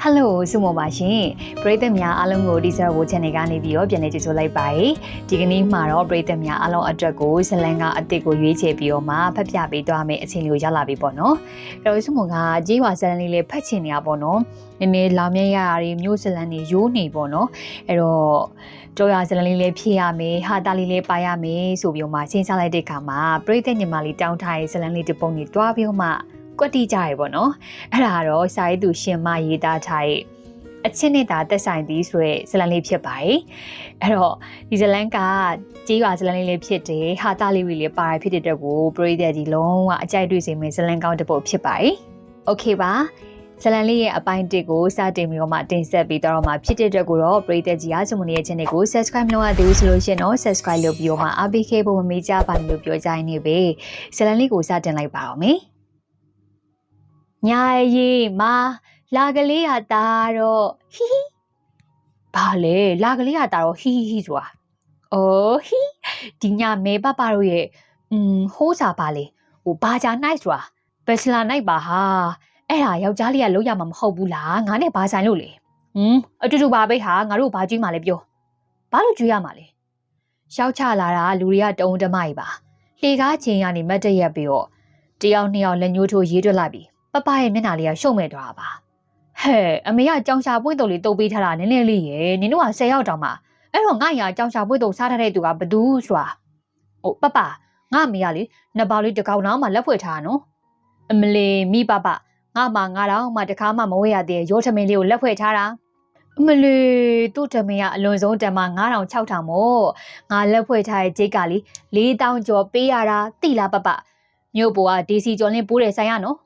Hello ဆုမပါရှင်ပရိသတ်များအားလုံးကိုဒီဆက်ဝ channel ကနေပြီးတော့ပြန်လည်ကြိုဆိုလိုက်ပါတယ်ဒီကနေ့မှာတော့ပရိသတ်များအားလုံးအတွက်ကိုဇလန်ကအစ်စ်ကိုရွေးချယ်ပြီးတော့မှဖတ်ပြပေးသွားမယ်အချိန်လေးကိုရောက်လာပြီပေါ့နော်အဲ့တော့ဆုမကကြေးဝါဇလန်လေးလေးဖတ်ချင်နေတာပေါ့နော်နည်းနည်းလောင်မြဲရတာတွေမျိုးဇလန်တွေရိုးနေပေါ့နော်အဲ့တော့ကြော်ရဇလန်လေးလေးဖြည့်ရမယ်ဟာတာလေးလေးပါရမယ်ဆိုပြီးတော့မှရှင်းချလိုက်တဲ့အခါမှာပရိသတ်ညီမလေးတောင်းထားတဲ့ဇလန်လေးတစ်ပုံလေးတွားပြီးတော့မှကွက်တိကြရပေါ့နော်အဲ့ဒါတော့စာရေးသူရှင်မရေးသားထားတဲ့အချင်းနဲ့တာတက်ဆိုင်သည်ဆိုရဲဇလန်လေးဖြစ်ပါတယ်အဲ့တော့ဒီဇလန်ကကြေးရွာဇလန်လေးဖြစ်တယ်ဟာတာလေးလေးပါရဖြစ်တဲ့အတွက်ကိုပရိသတ်ကြီးလုံးဝအကြိုက်တွေ့စေမယ့်ဇလန်ကောင်းတစ်ပုဒ်ဖြစ်ပါတယ်โอเคပါဇလန်လေးရဲ့အပိုင်း1ကိုစတင်ပြီးတော့မှတင်ဆက်ပြီးတော့မှဖြစ်တဲ့အတွက်ကိုတော့ပရိသတ်ကြီးအားစုံနေရဲ့ channel ကို subscribe လုပ်ရသေးဘူးဆိုလို့ရှိရင်တော့ subscribe လုပ်ပြီးတော့မှ APK ဖို့မမေ့ကြပါနဲ့လို့ပြောကြရင်းနေပဲဇလန်လေးကိုစတင်လိုက်ပါအောင်မယ်ညာရီမာလာကလေးရတာတော့ဟီဟီဘာလဲလာကလေးရတာတော့ဟီဟီဆိုတာအော်ဟီဒီညမဲပပတို့ရဲ့ဟိုးစာပါလေဟိုဘာဂျာနိုင်ဆိုတာဘက်ချလာနိုင်ပါဟာအဲ့ဒါယောက်ျားလေးကလုံးရမှာမဟုတ်ဘူးလားငါနဲ့ဘာဆိုင်လို့လဲအတူတူပါပဲဟာငါတို့ဘာကြွေးမှလဲပြောဘာလို့ကြွေးရမှာလဲရောက်ချလာတာလူတွေကတုံးတမကြီးပါလှေကားချင်းကနေမတ်တရက်ပြီးတော့တယောက်နှစ်ယောက်လက်ညှိုးထိုးရေးတွက်လိုက်ပြီပပရဲ့မျက်နှာလေးကရှုံ့မဲ့သွားတာပါဟဲ့အမေကကြောင်ရှာပွင့်တုံလေးတုပ်ပေးထားတာနည်းနည်းလေးရယ်နင်တို့က10ယောက်တောင်မှအဲ့တော့ငါ့ရာကြောင်ရှာပွင့်တုံစားထားတဲ့သူကဘသူဆိုတာဟိုပပငါအမေကလေနှစ်ပေါင်လေးတစ်ကောင်တော့မှလက်ဖွက်ထားတာနော်အမလီမိပပငါမှငါတော့မှတခါမှမဝဲရသေးရောထမင်းလေးကိုလက်ဖွက်ထားတာအမလီသူ့ထမင်းကအလွန်ဆုံးတန်မှ9000 6000မို့ငါလက်ဖွက်ထားတဲ့ဂျိတ်ကလေ4000ကျော်ပေးရတာတိလားပပမြို့ပေါ်ကဒေစီကျော်လင်းပိုးတယ်ဆိုင်ရနော်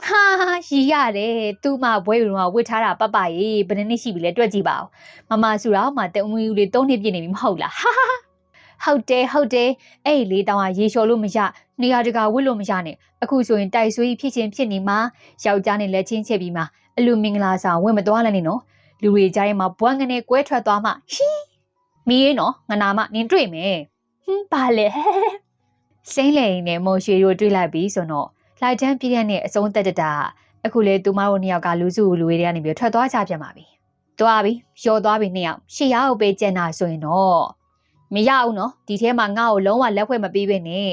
ဟာရီရတယ်သူ့မဘွဲရုံကဝစ်ထားတာပပရေဘယ်နှစ်ရှိပြီလဲတွက်ကြည့်ပါဦးမမဆူတော့မှတအမွေဦးလေး3နှစ်ပြည့်နေပြီမဟုတ်လားဟာဟုတ်တယ်အဲ့လေတောင်ကရေလျှော်လို့မရနေရာတကာဝစ်လို့မရနဲ့အခုဆိုရင်တိုက်ဆွေးဖြစ်ချင်းဖြစ်နေမှာယောက်ျားနဲ့လက်ချင်းချက်ပြီးမှအလူမင်္ဂလာဆောင်ဝင်မသွားလည်းနေနော်လူတွေကြားထဲမှာဘွမ်းကနေကွဲထွက်သွားမှဟီမီးရေးနော်ငနာမနင်တွေ့မယ်ပါလေစိမ့်လေနဲ့မော်ရွှေတို့တွေ့လိုက်ပြီဆိုတော့လိုက်တန်းပြည့်တဲ့နဲ့အစုံတက်တာအခုလေသူမတို့နှစ်ယောက်ကလူစုလူဝေးတွေကနေပြီးထွက်သွားကြပြန်ပါပြီ။သွားပြီ။ရော်သွားပြီနှစ်ယောက်။ရှေ့ရောက်ပဲကျန်တာဆိုရင်တော့မရအောင်နော်။ဒီထဲမှာငါ့ကိုလုံးဝလက်ဖွဲ့မပေးဘဲနဲ့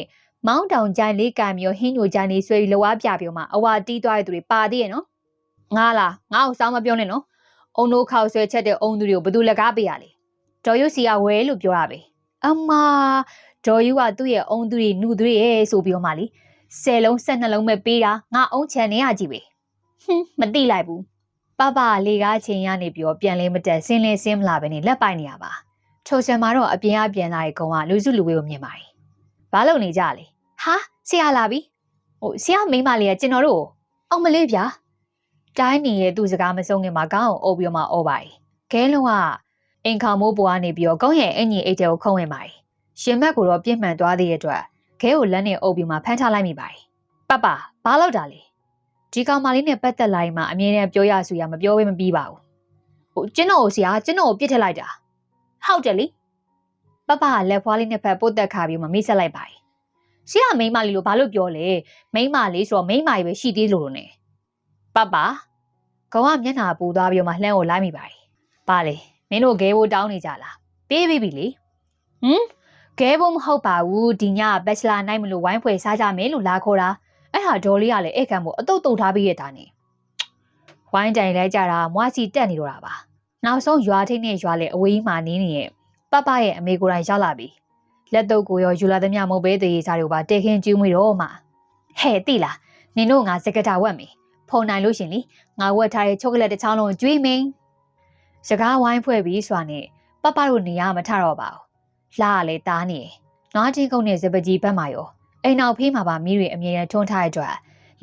မောင်းတောင်ကြိုင်လေးကံပြီးဟင်းညိုကြိုင်လေးဆွဲပြီးလောအားပြပြီးမှအဝါတီးသွားတဲ့သူတွေပါသေးရဲ့နော်။ငါလားငါ့ကိုစောင်းမပြောနဲ့နော်။အုံတို့ခောက်ဆွဲချက်တဲ့အုံသူတွေကိုဘယ်သူလက်ကားပေးရလဲ။ဒေါ်ရုပ်စီကဝဲလို့ပြောတာပဲ။အမဒေါ်ယူကသူ့ရဲ့အုံသူတွေနှုတ်တွေရဲ့ဆိုပြီးတော့မှလေ10လုံး12လုံးပဲပေးတာငါအုံးချန်နေရကြည့်ပဲမသိလိုက်ဘူးပပလေကားချင်းရနေပြီးတော့ပြန်လဲမတက်ဆင်းလဲဆင်းမလာပဲနေလက်ပိုက်နေရပါထိုဆန်မှာတော့အပြင်အပြန်လာတဲ့ကောင်ကလူစုလူဝေးကိုမြင်ပါတယ်ဘာလုပ်နေကြလဲဟာဆရာလာပြီဟိုဆရာမိမလေးကကျွန်တော်တို့အောင်မလေးဗျာတိုင်းနေရဲ့သူ့စကားမဆုံးခင်မှာကောင်းအောင်အုပ်ပြီးတော့မှអော်ပါတယ်ခဲလုံးကအိမ်ခေါမိုးပေါ်ကနေပြီးတော့ကောင်းရဲ့အင်ကြီးအိတ်တဲကိုခုံဝင်ပါတယ်ရှင်မက်ကိုတော့ပြင်းမှန်သွားသေးတဲ့အတွက်ခဲကိုလက်နဲ့အုပ်ပြီးမှဖမ်းထားလိုက်မိပါတယ်ပပဘာလုပ်တာလဲဒီကောင်မလေးနဲ့ပတ်သက်လိုက်မှအမြဲတမ်းပြောရဆိုရမပြောဘဲမပြီးပါဘူးဟိုကျွန်တော်ကိုဆရာကျွန်တော်ကိုပြစ်ထည့်လိုက်တာဟုတ်တယ်လေပပကလက်ဖွားလေးနဲ့ဖက်ပုတ်တက်ခါပြီးမှမိတ်ဆက်လိုက်ပါတယ်ဆရာမိန်းမလေးလို့ဘာလို့ပြောလဲမိန်းမလေးဆိုတော့မိန်းမကြီးပဲရှိသေးလို့လို့ ਨੇ ပပကောင်ကမျက်နှာပူသွားပြီးမှလှမ်းကိုလိုက်မိပါတယ်ပါလေမင်းတို့ခဲဖို့တောင်းနေကြလားပေးပြီလေခဲဖို့မဟုတ်ပါဘူးဒီညဘက်ချလာနိုင်မလို့ဝိုင်းဖွဲ့စားကြမယ်လို့လာခေါ်တာအဲ့ဟာဒေါ်လေးကလည်းအဲ့ခံမို့အတုတ်တုတ်ထားပြီးရတာနေဝိုင်းတိုင်လဲကြတာမွားစီတက်နေတော့တာပါနောက်ဆုံးရွာထိတ်နဲ့ရွာလေအဝေးမှနေနေရဲ့ပပရဲ့အမေကိုယ်တိုင်ရောက်လာပြီလက်တော့ကိုရောယူလာသမျှမဟုတ်ပဲတည်ရစားတွေပါတဲခင်းကျူးမွေတော့မှဟဲ့တိလားနင်တို့ငါစကတာဝက်မေဖုန်နိုင်လို့ရှင်လေငါဝက်ထားတဲ့ချိုကလက်တစ်ချောင်းလုံးကျွေးမင်းစကားဝိုင်းဖွဲ့ပြီးဆိုတာနဲ့ပပတို့နေရမထတော့ပါဘူးလာလေတားနေနွားချင်းကုန်းနဲ့စပကြီးဘက်မှာရောအိမ်နောက်ဖေးမှာပါမီးတွေအမြဲတမ်းထွန်းထားတဲ့အတွက်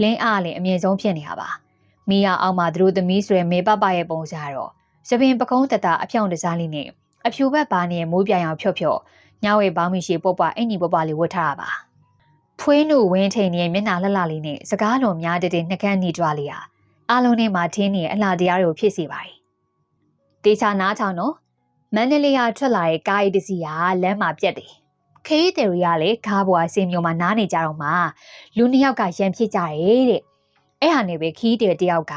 လင်းအားလည်းအမြဲဆုံးဖြစ်နေတာပါမီးရအောင်မှာသူတို့သမီးဆိုတဲ့မေပပရဲ့ပုံစံကတော့စပင်ပကုံးတတအဖြောင်းတစားလေးနဲ့အဖြူဘက်ပါနဲ့မိုးပြိုင်အောင်ဖြော့ညဝဲပေါင်းမရှိပွပွအင်ကြီးပွပွလေးဝတ်ထားတာပါဖွေးနုဝင်းထိန်ရဲ့မျက်နှာလှလှလေးနဲ့စကားလုံးများတဲ့နှကန်းနီကြွားလေးဟာအားလုံးနဲ့မှထင်းနေအလှတရားတွေကိုဖြစ်စေပါတယ်တေချာနားထောင်တော့မန္တလေးကထွက်လာတဲ့ကားရီတစီကလမ်းမှာပြက်တယ်ခေးတယ်ရီကလည်းကားပေါ်အစင်မျိုးမှာနားနေကြတော့မှလူနှစ်ယောက်ကရန်ဖြစ်ကြတယ်တဲ့အဲ့ဟာနဲ့ပဲခီးတယ်တယောက်က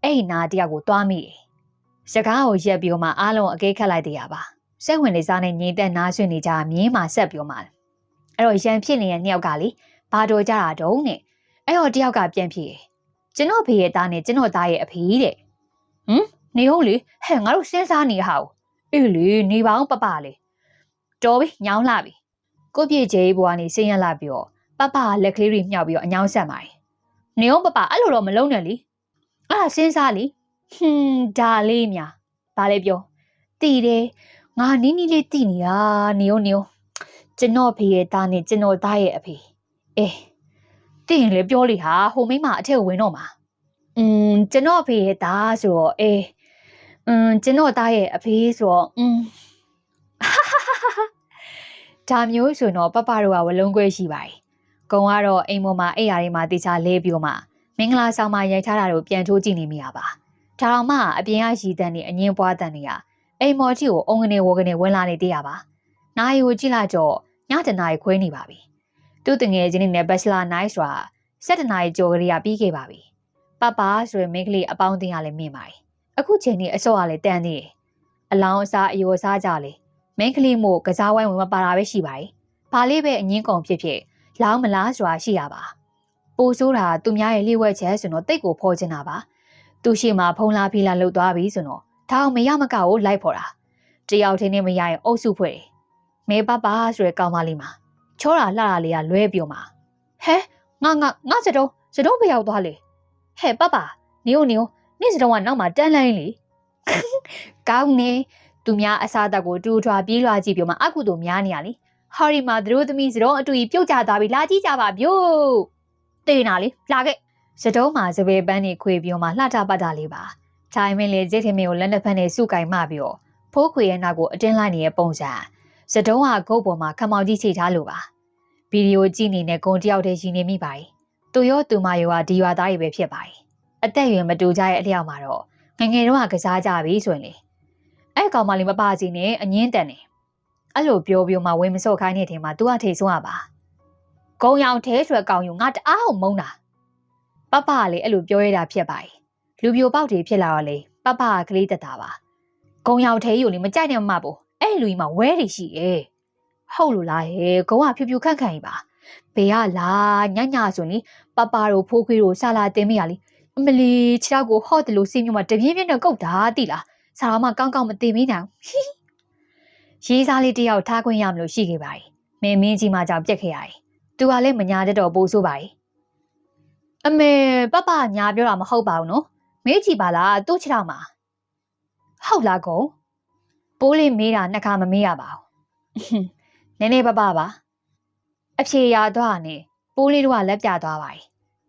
အဲ့နာတယောက်ကိုတွားမိတယ်စကားကိုရက်ပြီးမှအားလုံးအကဲခတ်လိုက်တရားပါစိတ်ဝင်နေစားနဲ့ညီတက်နားဆွနေကြမြင်းမှာဆက်ပြီးမှအဲ့တော့ရန်ဖြစ်နေတဲ့နှစ်ယောက်ကလေဘာတော်ကြတာတုံးနဲ့အဲ့တော့တယောက်ကပြန်ဖြစ်တယ်ကျွန်တော်ဖေရဲ့သားနဲ့ကျွန်တော်သားရဲ့အဖေတဲ့နေဟုတ်လေဟဲ့ငါတို့စဉ်းစားနေဟာအေးလေနေပါအောင်ပပလေတော်ပြီညောင်းလာပြီကိုပြည့်ကျေးဘွားနေဆင်းရလာပြီးတော့ပပလက်ကလေးတွေမြောက်ပြီးတော့အညောင်းဆက်ပါတယ်နေအောင်ပပအဲ့လိုတော့မလုံးနဲ့လေအဲ့ဒါစဉ်းစားလေဒါလေးများဘာလဲပြောတည်တယ်ငါနီးနီးလေးတည်နေတာနေအောင်ကျွန်တော်ဖေရဲ့သားနဲ့ကျွန်တော်သားရဲ့အဖေအေးတည်ရင်လေပြောလေဟာဟိုမိမအထက်ဝင်တော့မှာကျွန်တော်ဖေရဲ့သားဆိုတော့အေးကျွန်တော်သားရဲ့အဖေဆိုတော့ဒါမျိုးဆိုတော့ပပတို့ကဝလုံးခွဲရှိပါတယ်ကုံကတော့အိမ်ပေါ်မှာအိမ်ယာတွေမှာတေချာလဲပြီးတော့မှမင်္ဂလာဆောင်မှာရိုက်ထားတာတို့ပြန်ထိုးကြည့်နေမိရပါဒါတော့မှအပြင်ကရည်တန်းနေအငင်းပွားတန်းနေရအိမ်မော်ကြီးကိုအုံကနေဝကနေဝင်လာနေတရပါနိုင်ကိုကြည့်လိုက်တော့ညတနားခွဲနေပါပြီသူ့တငယ်ချင်းနဲ့ဘက်စလာနိုင်ဆိုတာ7နာရီကျော်ကလေးကပြီးခဲ့ပါပြီပပဆိုရင်မိန်းကလေးအပေါင်းအသင်းကလည်းမြင်ပါတယ်အခုချိန်นี้အစောကလည်းတန်းနေတယ်အလောင်းအစားအယိုအစားကြလေမိန်းကလေးမို့ကစားဝိုင်းဝင်မပါတာပဲရှိပါတယ်ဘာလေးပဲအငင်းကုန်ဖြစ်လောင်းမလားဆိုတာရှိရပါပိုဆိုးတာသူများရဲ့လျှို့ဝှက်ချက်ဆိုတော့တိတ်ကိုဖော်ချင်တာပါသူရှိမှဖုံးလာဖီလာလှုပ်သွားပြီဆိုတော့ဒါအောင်မရမကကိုလိုက်ဖော်တာတယောက်ချင်းနဲ့မရရင်အုပ်စုဖွဲ့တယ်မဲပပဆိုတဲ့ကောင်မလေးမှာချောတာလှတာလေးကလွဲပြောမှာဟဲငါစတုံးဘယ်ရောက်သွားလဲဟဲ့ပပနေနေ့စတုံးကနောက်မှာတန်းလိုင်းလေကောင်းနေသူများအစားအသောက်ကိုတူထွားပြေးလွှားကြည့်ပြောမှအကုသို့များနေရလေဟာရီမှာသူတို့သမီးစတုံးအတူကြီးပြုတ်ကျသွားပြီလာကြည့်ကြပါဗျို့တေးနာလေလာခဲ့စတုံးမှာစပယ်ပန်းနေခွေပြီးမှလှထပတ်တာလေးပါထိုင်မင်းလေကျိတ်ထမင်းကိုလက်နှစ်ဖက်နဲ့စုကင်မှပြီးတော့ဖိုးခွေရဲ့နောက်ကိုအတင်းလိုက်နေတဲ့ပုံစံစတုံးကဂုတ်ပေါ်မှာခမောင်ကြီးချိတ်ထားလို့ပါဗီဒီယိုကြည့်နေတဲ့ဂုံတယောက်တည်းရှိနေမိပါတယ်သူရောသူမရောကဒီရွာသားတွေပဲဖြစ်ပါတယ်အသက်အရွယ်မတူကြရဲ့အလျောက်မှာတော့ငငယ်တော့ကစားကြပြီဆိုရင်လေအဲ့ကောင်မလေးမပါစီနဲ့အငင်းတန်နေအဲ့လိုပြောမှဝင်းမစော့ခိုင်းနေတယ်မှာ तू ကထိတ်ဆုံးရပါဂုံရောင်ထဲဆွဲကောင်ယူငါတအားအောင်မုန်းတာပပကလေအဲ့လိုပြောရတာဖြစ်ပါတယ်လူပြိုပေါက်တွေဖြစ်လာတော့လေပပကကလေးတက်တာပါဂုံရောင်ထဲယူလေမကြိုက်နဲ့မှပေါ့အဲ့လူကြီးမှဝဲတွေရှိရဲ့ဟုတ်လို့လားဟဲ့ဂုံကဖြူဖြူခန့်ခန့်ကြီးပါဘေကလားညဆိုရင်ပပတို့ဖိုးခွေးတို့ဆလာတင်မိရလေအမလီခြေထောက်ကိုဟော့တယ်လို့စီးမျိုးမှတပြင်းပြင်းနဲ့ကုတ်တာတိလားဆရာမကောင်းကောင်းမသိမင်းနိုင်ရေးစားလေးတယောက်ထားခွင့်ရမလို့ရှိခဲ့ပါတယ်မင်းမင်းကြီးမကြောင့်ပြက်ခဲ့ရတယ်သူကလည်းမညာတတ်တော့ပိုးဆိုးပါတယ်အမေပပညာပြောတာမဟုတ်ပါဘူးနော်မေးကြည့်ပါလားသူ့ခြေထောက်မှာဟုတ်လားကုံပိုးလေးမေးတာနှစ်ခါမမေးရပါဘူးနည်းနည်းပပပါအဖြေရသွားနဲ့ပိုးလေးတို့ကလက်ပြသွားပါတယ်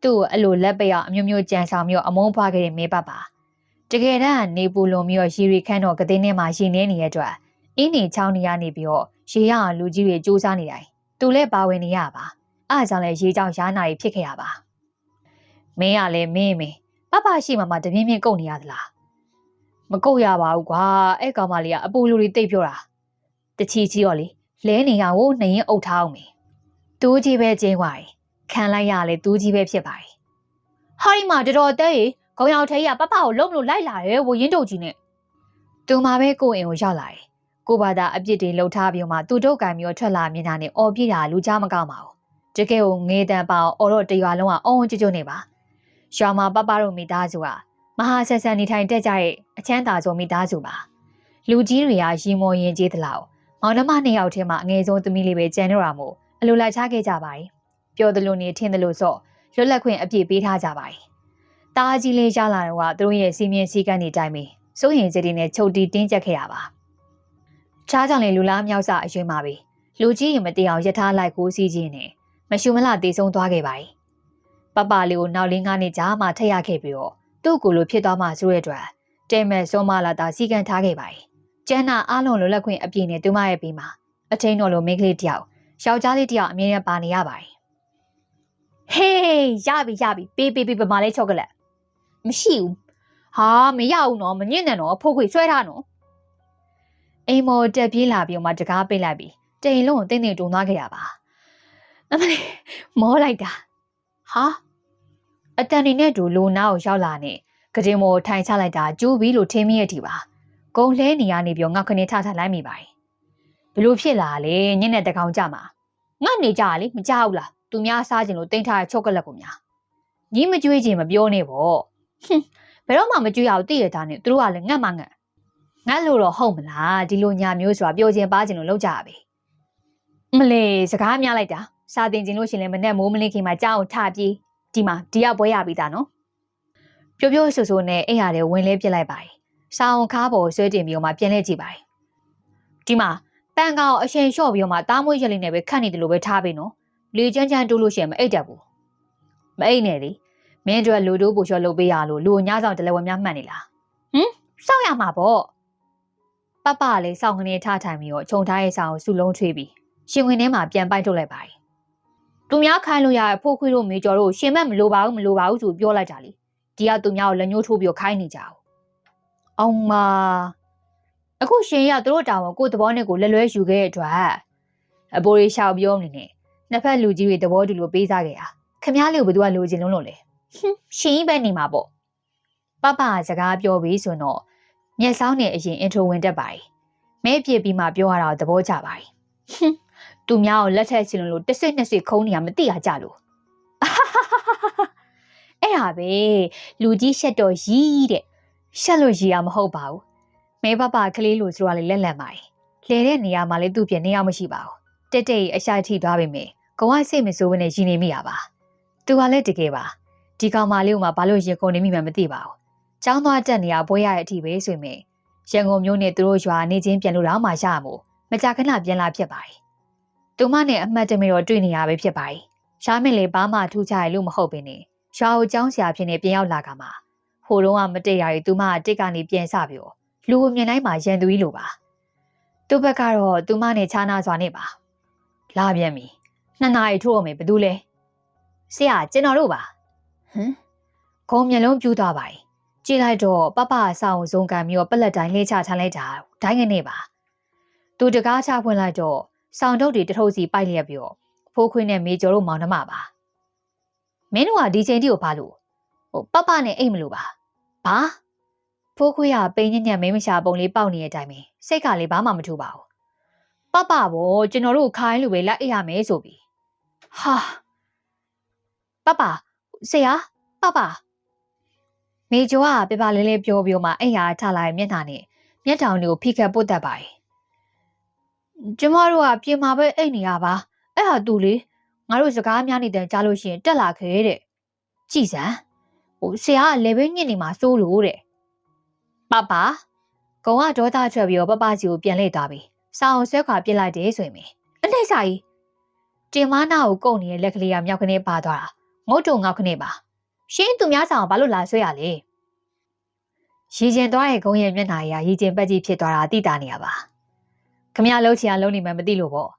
သူ့ကိုအဲ့လိုလက်ပရအမျိုးမျိုးကြံဆောင်ပြီးအမုန်းဖွားခဲ့တဲ့မေးပပတကယ်တမ်းနေပူလုံပြီးတော့ရီရီခန့်တော့ကတဲ့ထဲမှာရှင်နေနေတဲ့အတွက်အင်းနေချောင်းနေရနေပြီးတော့ရေရအောင်လူကြီးတွေစူးစမ်းနေတယ်သူလည်းပါဝင်နေရပါအားကြောင့်လည်းရေကြောင်ရားနာရီဖြစ်ခဲ့ရပါမင်းကလည်းမင်းပပရှိမှတပြင်းပြင်းကုတ်နေရသလားမကုတ်ရပါဘူးကွာအဲ့ကောင်မလေးကအပူလူတွေတိတ်ပြောတာတချီကြီးရောလေလဲနေရကိုနှရင်အုပ်ထားအောင်မေတူးကြီးပဲကျင်းသွားတယ်ခံလိုက်ရလေတူးကြီးပဲဖြစ်ပါတယ်ဟာဒီမှာတော်တဲရေခေါင်းရောက်ထဲရပပကိုလုံးမလို့လိုက်လာတယ်ဝရင်တုတ်ကြီးနဲ့သူမှပဲကိုအိမ်ကိုရောက်လာတယ်ကိုဘာသာအပြစ်တွေလှုပ်ထားပြီးမှသူတို့ကံမျိုးထွက်လာမြင်တာနဲ့အော်ပြတာလူကြားမကောက်ပါဘူးတကယ်ကိုငေးတန်ပါအော်တော့တရွာလုံးကအုံကျွတ်နေပါရွာမှာပပတို့မိသားစုကမဟာဆက်ဆန်နေထိုင်တက်ကြတဲ့အချမ်းသာဆုံးမိသားစုပါလူကြီးတွေကရီမော်ရင်ကျေးသလောက်မောင်နှမ2ယောက်ထဲမှာအငယ်ဆုံးသမီးလေးပဲကျန်တော့တာမို့အလိုလိုက်ချခဲ့ကြပါတယ်ပြောသလိုနေထင်သလိုစော့လွတ်လပ်ခွင့်အပြည့်ပေးထားကြပါတယ်တားကြီးလေးရလာတော့ကသူတို့ရဲ့စီမင်းစည်းကမ်းတွေတိုင်းပဲစိုးရင်စည်တွေနဲ့ချုပ်တီးတင်းကျပ်ခဲ့ရပါချားကြောင့်လေလူလားမြောက်စအရွယ်မှာပဲလူကြီးရင်မတည်အောင်ရထားလိုက်ကိုစီးခြင်းနဲ့မရှူမလတေဆုံးသွားခဲ့ပါတယ်ပပလေးကိုနောက်လေး9နှစ်ကြာမှထက်ရခဲ့ပြီးတော့သူ့ကိုယ်လိုဖြစ်သွားမှဆိုရတဲ့အတွက်တဲမဲ့စောမလာတာစီကံထားခဲ့ပါတယ်ကျန်းနာအားလုံးလွတ်လပ်ခွင့်အပြည့်နဲ့သူမရဲ့ပြီးမှာအထင်းတော်လိုမိန်းကလေးတယောက်ယောက်ျားလေးတယောက်အမြဲတမ်းပါနေရပါတယ်ဟေးရပြီပေးပမာလေးချောကလက်မရှိဘူးဟာမရဘူးနော်မညစ်နဲ့နော်ဖိုးခွေဆွဲထားနော်အိမ်မော်တက်ပြေးလာပြီးမှတကားပိတ်လိုက်ပြီးတိန်လုံးကိုတင်းတင်းတုံသွားခဲ့ရပါအမလေးမောလိုက်တာဟာအတန်နေနဲ့တူလိုနာကိုရောက်လာနေ ကတင်မောထိုင်ချလိုက်တာကျိုးပြီးလို့ထင်းမိရဲ့ထီပါဂုံလဲနေရနေပြီးငါခနေထထလိုက်မိပါတယ်ဘလို့ဖြစ်လာလေညနေတကောင်ကြမှာငါနေကြလေမကြောက်လားသူများစားခြင်းလို့တိမ့်ထားတဲ့ချုပ်ကလက်ကိုများညီမကြွေးခြင်းမပြောနဲ့ပေါ့ဘယ်တော့မှမကြွေးအောင်သိရတာနဲ့သူတို့ကလည်းငတ်မှငတ်ငတ်လို့တော့ဟုတ်မလားဒီလိုညာမျိုးဆိုတာပြောခြင်းပါခြင်းလို့လောက်ကြပါပဲမလေးစကားများလိုက်တာစာတင်ခြင်းလို့ရှင်လည်းမနဲ့မိုးမလင်းခင်မှာကြောက်ထပြေးဒီမှာဒီရောက်ပွဲရပြီးသားနော်ပြောပြောဆိုဆိုနဲ့အိမ်ရတဲ့ဝင်လဲပြစ်လိုက်ပါတယ်စာအောင်ခါပေါ်ဆွဲတင်ပြီးတော့မှပြန်လဲကြည့်ပါတယ်ဒီမှာပန်ကောင်အရှင်လျှော့ပြီးတော့မှတားမွေးရက်လေးနဲ့ပဲခတ်နေတယ်လို့ပဲထားပေးနော်လေချမ်းချမ်းတိုးလို့ရှိရင်မအိတ်တတ်ဘူးမအိတ်နဲ့လေမင်းတို့လူတို့ပူလျှော့လုပ်ပေးရလို့လူညဆောင်တလဲဝများမှတ်နေလားစောက်ရမှာပေါ့ပပလေးစောင့်ကနေထထိုင်ပြီးတော့ခြုံထားရဲ့ဆောင်ကိုစုလုံးထွေးပြီးရှင်ဝင်ထဲမှာပြန်ပိုက်ထုတ်လိုက်ပါတယ်သူများခိုင်းလို့ရတဲ့ဖိုးခွေးတို့မေကျော်တို့ရှင်မက်မလိုပါဘူးဆိုပြောလိုက်ကြလေဒီကသူများကိုလက်ညှိုးထိုးပြီးခိုင်းနေကြအောင်အောင်မအခုရှင်ရသူတို့တောင်ကိုသဘောနဲ့ကိုလက်လွဲယူခဲ့တဲ့အတွက်အပိုးရီရှောက်ပြောနေနဲ့နှစ်ဖက်လူကြီးတွေသဘောတူလို့ပေးစားခဲ့တာခမ ्या လေးကိုဘယ်သူကလိုချင်လုံးလို့လဲရှင်ကြီးပဲနေမှာပေါ့ပပစကားပြောပြီးဆိုတော့မျက်စောင်းနဲ့အရင်အင်ထရိုဝင်တက်ပါတယ်မဲပြစ်ပြီးမှပြောရတာသဘောကျပါတယ်သူများကိုလက်ထက်ချင်လို့တစ်စိတ်နှစ်စိတ်ခုံးနေရမသိရကြလို့အဲ့ဟာပဲလူကြီးရှက်တော့ရီးတဲ့ရှက်လို့ရီရမဟုတ်ပါဘူးမဲပပကလေးလို့ဆိုတာလေလက်လက်ပါတယ်လဲတဲ့နေရာမှာလေသူ့ပြနေရမရှိပါဘူးတက်တက်အရှာထိသွားပြီမေကဝစိတ်မစိုးဘဲနဲ့ရည်နေမိရပါသူကလည်းတကယ်ပါဒီကောင်မလေးကမှဘာလို့ရင်ကုန်နေမိမှမသိပါဘူးចောင်းသွားတက်နေရပွဲရတဲ့အထိပဲဆိုရင်ရန်ကုန်မြို့နဲ့သူတို့ရွာနေချင်းပြန်လို့တော့မှရမို့မကြခဏပြန်လာဖြစ်ပါတယ်သူမနဲ့အမှတ်တမဲ့တော့တွေ့နေရပဲဖြစ်ပါတယ်ရှားမင်းလေးဘာမှထူးခြားရလို့မဟုတ်ပင်နေရွာကိုចောင်းဆရာဖြစ်နေပြန်ရောက်လာကမှဟိုတော့ကမတည့်ရရီသူမကတစ်ကနေပြန်စပြီးတော့လူကိုမြင်တိုင်းမှာရန်သူကြီးလိုပါသူ့ဘက်ကတော့သူမနဲ့ခြားနာစွာနေပါလာပြန်ပြီ2 နာရီထိုးအောင်မယ်ဘယ်သူလဲဆရာကျွန်တော်တို့ပါခုံမျက်လုံးပြူးသွားပါကြည့်လိုက်တော့ပပအဆောင်ဇုံကံပြီးတော့ပလက်တိုင်းလေးချထားလိုက်တာဒိုင်းကနေပါသူတကားချဖွင့်လိုက်တော့ဆောင်းတုတ်တွေတထုပ်စီပိုက်လျက်ပြီးတော့ဖိုးခွင်းနဲ့မေကျော်တို့မောင်နှမပါမင်းတို့ကဒီချိန်တိကိုဘာလို့ပပနဲ့အိတ်မလို့ပါဘာဖိုးခွေးကပိန်ညံ့ညံ့မင်းမရှာပုံလေးပေါက်နေတဲ့အတိုင်းပဲစိတ်ကလေးဘာမှမထူပါဘူးပပဘောကျွန်တော်တို့ခိုင်းလို့ပဲလက်အိတ်ရမယ်ဆိုပြီးဟာပပဆရာပပမေကျော်ကပြပလေးလေးပြောပြီးမှအိမ်ရာထလာတဲ့မျက်နှာနဲ့မျက်တောင်တွေကိုဖိခတ်ပုတ်တတ်ပါတယ်ကျမတို့ကပြင်မာပဲအိတ်နေရပါအဲ့ဟာသူလေငါတို့စကားများနေတဲ့ကြားလို့ရှိရင်တက်လာခဲ့တဲ့ကြည်စံဆရာကလေဘဲညစ်နေမှာစိုးလို့တဲ့ပပကုံကဒေါသထွက်ပြီးတော့ပပစီကိုပြန်လှည့်သွားပြီစာအောင်ဆွဲခွာပြစ်လိုက်တယ်ဆိုရင်အနှိမ့်စာကြီးတင်မနာကိုကုတ်နေတဲ့လက်ကလေးကမြောက်ခနဲ့ပါသွားတာငုတ်တုံငေါက်ခနဲ့ပါရှင်းသူများဆောင်ဘာလို့လာဆွဲရလဲရီကျင်သွားတဲ့ဂုံရဲ့မျက်နှာရရီကျင်ပက်ကြီးဖြစ်သွားတာတိတာနေရပါခမရလုံးချင်အောင်လုံးနေမှမသိလို့ပေါ့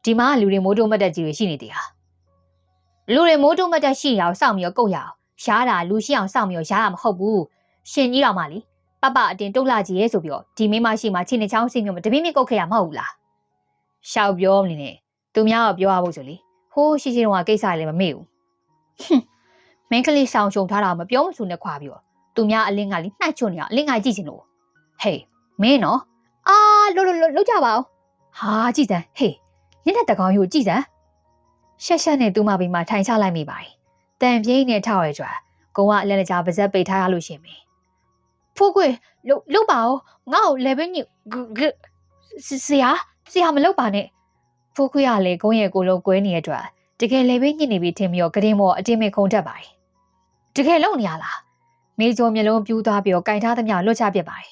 ဒီမှာလူတွေမိုးတုံးမတ်တက်ကြီးတွေရှိနေသေးတာလူတွေမိုးတုံးမတ်တက်ရှိရအောင်စောင့်ပြီးတော့ကုတ်ရအောင်ရှားတာလူရှိအောင်စောင့်ပြီးတော့ရှားရမှာမဟုတ်ဘူးရှင်ကြီးတော်မလေးပပအတင်တုတ်လာကြီးရဲ့ဆိုပြီးတော့ဒီမိမရှိမှချင်းနေချောင်းစိတ်မျိုးမတပိမိကုတ်ခဲ့ရမဟုတ်ဘူးလားရှောက်ပြောမနေနဲ့သူများကပြောရဖို့ဆိုလေဟိုးရှိရှိတော့ကိစ္စလည်းမမေ့ဘူးမင်းကလေးဆောင်ရှုံထားတာမပြောမဆိုနဲ့ခွာပြီးတော့သူများအလင်းကလေးနှိုက်ချွတ်နေအောင်အလင်းကကြည့်ချင်လို့ဟေးမင်းနော်အာလို့ကြပါဦးဟာကြည့်စမ်းဟေးညနေတကောင်ကြီးကိုကြည့်စမ်းရှက်ရှက်နဲ့သူ့မဘေးမှာထိုင်ချလိုက်မိပါတယ်တန်ပြင်းနဲ့ထောက်ရဲကြွားကုံကအလက်လက်ကြားပါဇက်ပိတ်ထားရလို့ရှင်မင်းဖိုးခွေလုတ်ပါဦးငါ့ကိုလေဘင်းညဆရာမလုတ်ပါနဲ့ဖိုးခွေကလည်းကုန်းရဲ့ကိုလုံးကွဲနေတဲ့အတွက်တကယ်လေဘင်းညစ်နေပြီထင်ပြီးတော့ကတင်မော်အတင်းမဲ့ခုံတက်ပါတယ်တကယ်လုံနေရလားမေကျော်မျက်လုံးပြူးသွားပြီးတော့ကင်ထားသမျှလွတ်ချပြစ်ပါတယ်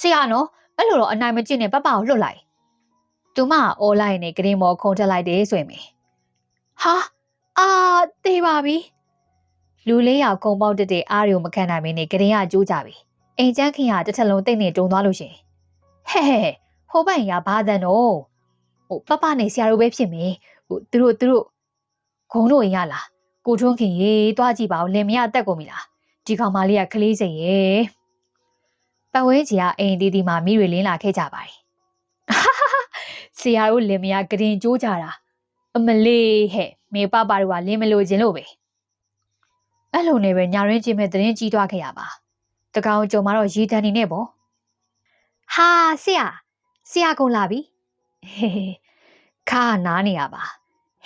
ဆရာနော်အဲ့လိုတော့အနိုင်မကျင့်နဲ့ပပကိုလွတ်လိုက်သူမအော်လိုက်နဲ့ကတင်မော်ခုံတက်လိုက်တယ်ဆိုရင်ဟာသေးပါပြီလူလေးယောက်ကုံပေါက်တဲ့အားရုံမခံနိုင်မင်းနဲ့ကတင်ကကျိုးကြပြီအိမ်ကျန်းခင်ကတစ်ထက်လုံးတိတ်နေတုံသွားလို့ရှင်ဟဲဟိုပိုင်ရဘာသန်တော့ပပနဲ့ဆရာတို့ပဲဖြစ်မယ်သူတို့ဂုံတို့ရင်ရလားကိုထွန်းခင်ရေတွားကြည့်ပါဦးလင်မရတက်ကုန်ပြီလားဒီကောင်မလေးကကလေးစိတ်ရဲ့ပတ်ဝဲကြီးကအိမ်တီးတီးမှာမိတွေလင်းလာခဲ့ကြပါတယ်ဆရာတို့လင်မရကတင်ကျိုးကြတာအမလေးဟဲ့မေပပတို့ကလင်းမလို့ခြင်းလို့ပဲ အဲ့လိုနဲ့ပဲညာရင်းချင်းမဲ့တရင်ကြီးသွားခဲ့ရပါတကောင်ကြုံမှာတော့ရေတန်နေနဲ့ပေါ့ဟာဆရာကုန်လာပြီဟေးခါနားနေရပါ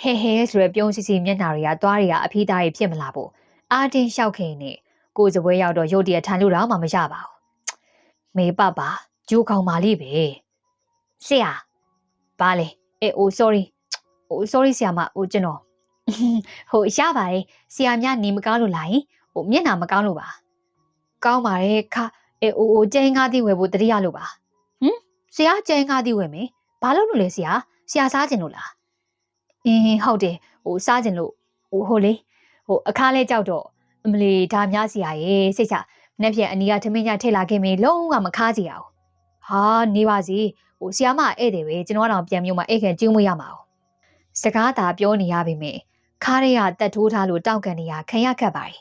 ဟဲဆိုရပြုံးစီစီမျက်နှာတွေကသွားတွေကအဖီးသားတွေဖြစ်မလာဖို့အာတင်းလျှောက်ခင်းနေကိုစပွဲရောက်တော့ရုတ်တရက်ထန်လို့တော့မှမရပါဘူးမေပပါဂျိုးကောင်ပါလိပဲဆရာဘာလဲsorry sorry ဆရာမကျွန်တော်ရပါတယ်ဆရာများနေမကောင်းလို့လာရင်မျက်နှာမကောင်းလို့ပါကောင်းပါတယ်ခကျင်းကားသီးဝယ်ဖို့တတိယလို့ပါဆရာကျင်းကားသီးဝယ်မယ်ဘာလို့လို့လဲဆရာစားကျင်လို့လားဟုတ်တယ်စားကျင်လို့ဟုတ်လေအခါလဲကြောက်တော့အမလီဒါများဆရာရဲ့စိတ်ချမနေ့ပြန်အနီးကထမင်းညထိတ်လာခဲ့မေလုံးဝမခါးကြရအောင်ဟာနေပါစီဆရာမဧည့်တယ်ပဲကျွန်တော်ကတော့ပြန်မြို့မှာဧည့်ခံကျင်းမွေးရမှာစကားသာပြောနေရပေမဲ့ခါးရဲကတက်ထိုးထားလို့တောက်ကန်နေရခံရခက်ပါတယ်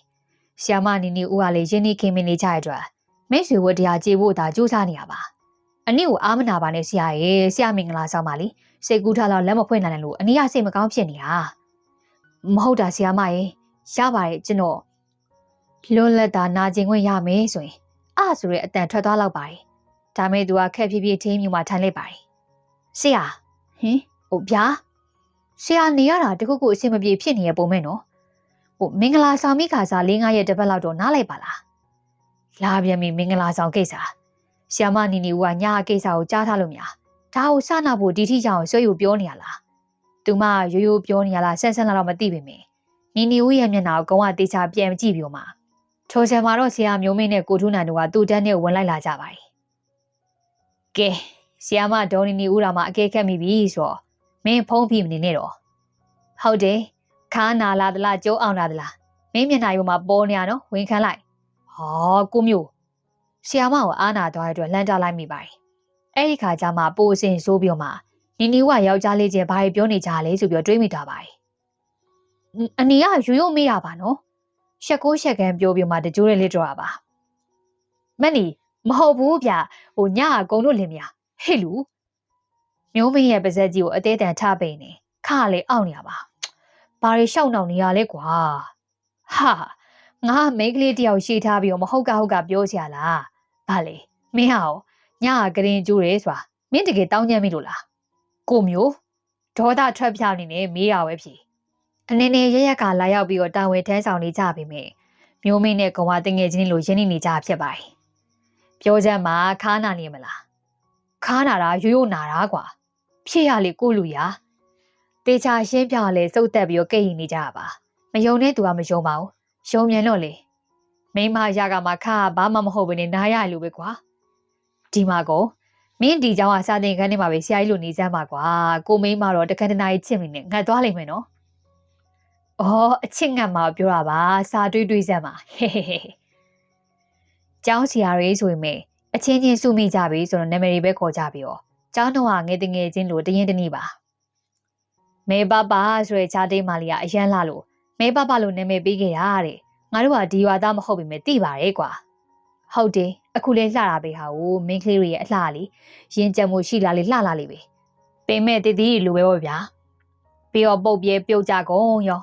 ဆရာမနီနီဦးကလည်းရင်းနှီးခင်မင်းလေးကြရတဲ့မိတ်ဆွေဝတ်တရားကြေဖို့သာကြိုးစားနေရပါအနည်းကိုအားမနာပါနဲ့ဆရာရဲ့ဆရာမင်္ဂလာဆောင်ပါလိစိတ်ကူးထားတော့လက်မဖွင့်နိုင်လို့အနည်းကစိတ်မကောင်းဖြစ်နေတာမဟုတ်တာဆရာမရဲ့ရပါတယ်ကျွန်တော်လွန်လက်တာနာကျင်ခွင့်ရမယ်ဆိုရင်ဆိုရဲအတန်ထွက်သွားတော့ပါတယ်ဒါမဲ့သူကခက်ဖြည်းဖြည်းထင်းမြူမှာထိုင်လိုက်ပါတယ်ဆရာဗျာဆရာနေရတာတခုခုအဆင်မပြေဖြစ်နေရပုံမဲ့နော်မင်္ဂလာဆောင်မိခါစား4-5ရက်တစ်ပတ်လောက်တော့နားလိုက်ပါလားလာပြန်ပြီမင်္ဂလာဆောင်ကိစ္စဆရာမနီနီဦးကညာကိစ္စကိုကြားထားလို့များဒါကိုစနာဖို့ဒီထိချောင်းဆွေးယူပြောနေရလားသူမရိုးရိုးပြောနေရလားဆန်းဆန်းလာတော့မသိပေမဲ့နီနီဦးရဲ့မျက်နှာကိုကုန်းကတေချာပြန်ကြည့်ပြီးမှထိုဆံမှာတော့ဆရာမျိုးမင်းနဲ့ကိုထုနန်တို့ကသူ့တန်းနဲ့ဝင်လိုက်လာကြပါတယ်ကဲဆရာမဒေါ်နီနီဦးတော်မှအကဲခတ်မိပြီဆိုတော့မင်းဖုံးပြီးမနေနဲ့တော့ဟုတ်တယ်ခါနာလာသလားကျုံးအောင်လာသလားမင်းမျက်နှာရိုးမှာပေါ်နေရနော်ဝင်ခံလိုက်ဟာကိုမျိုးဆရာမကိုအားနာသွားတဲ့အတွက်လှမ်းတားလိုက်မိပါတယ်အဲ့ဒီခါကျမှပိုအစင်ဆိုးပြီးမှနီနီဦးကယောက်ျားလေးချင်းဘာတွေပြောနေကြလဲဆိုပြီးတွေးမိတာပါတယ်အနီကရိုးမေးရပါနော်ရှက်ကိုရှက်ကန်းပြောပြီးမှတကြိုးရဲလေးတော့ပါမနီမဟုတ်ဘူးဗျညကကုံတို့လင်မယားဟဲ့လူမျိုးမင်းရဲ့ပါဇက်ကြီးကိုအသေးတန်ထပိန်နေခါလေအောင့်နေရပါဘာတွေရှောက်နှောင်နေရလဲကွာဟာငါမိန်းကလေးတယောက်ရှိထားပြီးတော့မဟုတ်ကပြောချင်လားဘာလဲမင်းဟာညကကရင်ကျိုးတယ်ဆိုတာမင်းတကယ်တောင်းညံ့မိလို့လားကိုမျိုးဒေါသထွက်ပြနေနေမေးရဝဲဖြေအနေနဲ့ရရက်ကလာရောက်ပြီးတော့တာဝန်ထမ်းဆောင်နေကြပြီမေမျိုးမင်းနဲ့ကောင်မတငယ်ချင်းလိုရင်းနေကြဖြစ်ပါတယ်ပြောချက်မှာခါနာနေမလားခါနာတာရိုးနာတာကွာဖြစ်ရလေကိုလူရတေချာရှင်းပြလဲစုပ်တက်ပြီးတော့ကိတ်ရင်နေကြပါမယုံတဲ့သူကမယုံပါဘူးယုံမြန်တော့လေမိမရကမှခါဘာမှမဟုတ်ဘဲနဲ့နားရလို့ပဲကွာဒီမှာကောမင်းဒီเจ้าကစာသင်ခန်းထဲမှာပဲဆရာကြီးလိုနေစမ်းပါကွာကိုမိန်းမတော့တခန်းတနာကြီးချစ်မိနေငတ်သွားလိမ့်မယ်နော်အချစ်ငတ်မှာပြောတာပါစာတွေးစမ်းပါဟဲကျောင်းဆရာတွေဆိုရင်အချင်းချင်းစုမိကြပြီဆိုတော့နာမည်တွေပဲခေါ်ကြပြီးတော့ကျောင်းတော်ကငယ်တငယ်ချင်းလိုတရင်တနည်းပါမေပပဆိုတဲ့ခြားတိတ်မလေးကအရန်လာလို့မေပပလို့နာမည်ပေးခဲ့ရတဲ့ငါတို့ကဒီရွာသားမဟုတ်ပေမဲ့သိပါတယ်ကွာဟုတ်တယ်အခုလဲလှတာပဲဟာကိုမင်းကလေးတွေရဲ့အလှလေးရင်ကြံမှုရှိလာလေလှလာလေပဲပင်မဲ့တည်တည်လိုပဲပေါ့ဗျာပြီးတော့ပုတ်ပြဲပြုတ်ကြကုန်ရော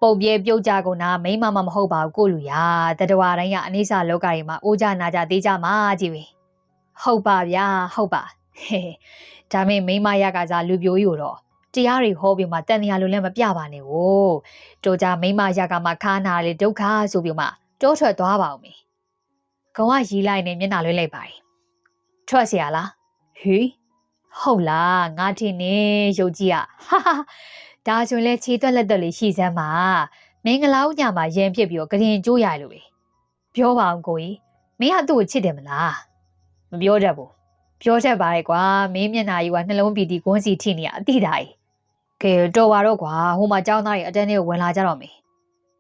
ပုတ်ပြဲပြုတ်ကြကုန်တာမိမမဟုတ်ပါဘူးကိုလူရတတဝါတိုင်းကအနိစ္စလောကတွေမှာအိုးကြနာကြသေးကြမှာကြည့်ပဲဟုတ်ပါဗျာဟုတ်ပါဒါမဲ့မိမရကစားလူပြိုကြီးကိုတော့တရားတွေဟောပြီးမှတန်တရားလိုလည်းမပြပါနဲ့ဟိုတို့ကြမိမရကမှခါနာလေဒုက္ခဆိုပြီးမှတိုးထွက်သွားပါဦးမေကောင်ကရီလိုက်နေမျက်နှာလွှဲလိုက်ပါတယ်ထွက်เสียလားဟေးဟုတ်လားငါထင်နေရုပ်ကြီးอ่ะဒါဆိုလဲခြေသွက်လက်သွက်လေးရှိစမ်းပါမင်္ဂလာဦးညမှာရန်ဖြစ်ပြီးတော့ကရင်ကျိုးရလို့ပဲပြောပါအောင်ကိုကြီးမင်းကသူ့ကိုချစ်တယ်မလားမပြောတတ်ဘူးပြောတတ်ပါရဲ့ကွာမင်းမျက်နှာကြီးကနှလုံးပီတီကွန်းစီထိနေရအတိတာကြီးကဲတော်ပါတော့ကွာဟိုမှာကျောင်းသားတွေအတန်းထဲဝင်လာကြတော့မယ်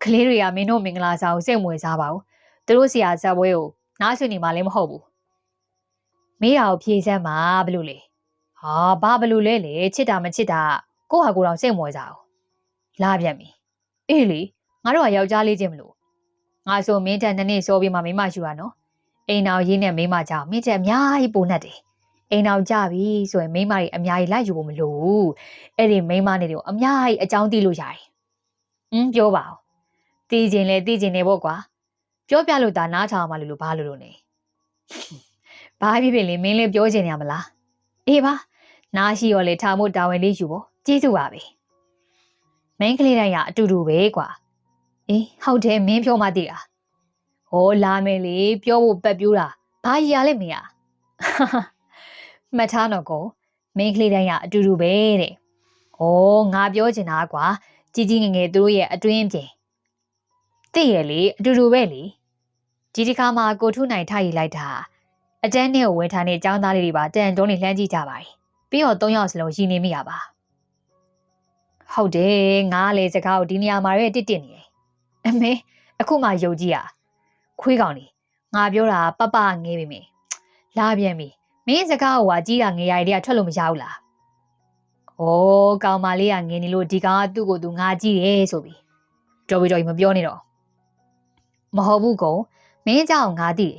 ကလေးတွေကမင်းတို့မင်္ဂလာဆောင်စိတ်ဝင်စားပါဘူးသူတို့ဆရာဇက်ပွဲကိုနားဆွနေမှလည်းမဟုတ်ဘူးမေးတာကိုဖြေစမ်းပါဘလို့လေဘာဘလို့လဲလေချစ်တာမချစ်တာကိုဟာကိုတော့စိတ်မဝင်စားဘူးလာပြန်ပြီအေးလေငါတို့ကယောက်ျားလေးချင်းမလို့ငါဆိုမင်းထက်နှစ်နှစ်စောပြီးမှမိမရှိရနော်အိမ်တော်ရေးနဲ့မိမကြောင့်မင်းထက်အများကြီးပိုနှက်တယ်အိမ်တော်ကြပြီဆိုရင်မိမတွေအများကြီးလိုက်ယူဖို့မလိုဘူးအဲ့ဒီမိမနေတွေကိုအများကြီးအကြောင်းသိလို့ရတယ်ပြောပါဦး တီးကျင်နေပေါ့ကွာပြောပြလို့ဒါနားထောင်မှလို့ဘာလို့နေဘာဖြစ်လေမင်းလေးပြောချင်နေရမလားအေးပါနားရှိရောလေထားမို့တာဝန်လေးယူဖို့ကျေးဇူးပါပဲမင်းကလေးတိုင်းကအတူတူပဲကွာအေးဟုတ်တယ်မင်းပြောမှသိတာဟောလာမယ်လေပြောဖို့ပတ်ပြူးတာဘာကြီးရလဲမင်းอ่ะမှတ်ထားတော့ကိုမင်းကလေးတိုင်းကအတူတူပဲတဲ့ဩငါပြောချင်တာကွာကြီးငယ်သူတို့ရဲ့အတွင်းပြင်သိရလေအတူတူပဲလေဒီတစ်ခါမှကိုထုနိုင်ထားရလိုက်တာအတန်းနဲ့ဝယ်ထားတဲ့အကြောင်းသားလေးတွေပါတန်တုံးနေလှမ်းကြည့်ကြပါတယ်ပြီးတော့၃ယောက်စလုံးရည်နေမိရပါဟုတ်တယ်ငါလေစကားကိုဒီနေရာမှာရဲ့တစ်နေတယ်အမေအခုမှယုံကြည်ရခွေးကောင်လေးငါပြောတာပငေးပြီမေလာပြန်ပြီမင်းစကားကိုကကြီးတာငေးရည်တွေကထွက်လို့မရဘူးလားဩကောင်မလေးကငေးနေလို့ဒီကောင်ကသူ့ကိုယ်သူငါကြည့်ရဲဆိုပြီးတော်ပြီမပြောနဲ့တော့မဟုတ်ဘူးကောင်မင်းကြောင့်ငါသိတ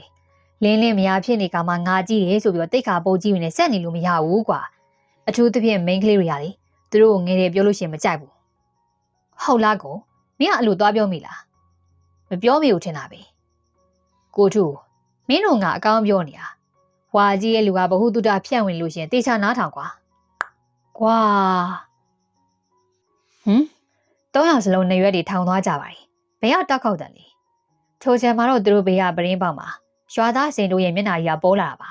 ယ်လင်းမရဖြစ်နေကမှငါကြည့်ရဲဆိုပြီးတော့တိတ်ခါပုတ်ကြည့်နေဆက်နေလို့မရဘူးကွာအထူးသဖြင့်မိန်းကလေးတွေရာလေသူတို့ငယ်တယ်ပြောလို့ရှိရင်မကြိုက်ဘူးဟုတ်လားကောင်မင်းကအဲ့လိုသွားပြောမိလားမပြောမိဘူးထင်တာပဲကိုထုမင်းတို့ငါအကောင်းပြောနေတာဝါကြီးရဲ့လူကဘ ഹു တုတဖြန့်ဝင်လို့ရှိရင်တေချာနားထောင်ကွာ၃ယောက်စလုံးနေရွက်တွေထောင်သွားကြပါဘယ်ရောက်တောက်ခောက်တယ်လေထိုချင်မှာတော့သူတို့ဘေးကပရင်းပေါက်မှာရွာသားစင်တို့ရဲ့မျက်နှာကြီးကပေါ်လာတာပါ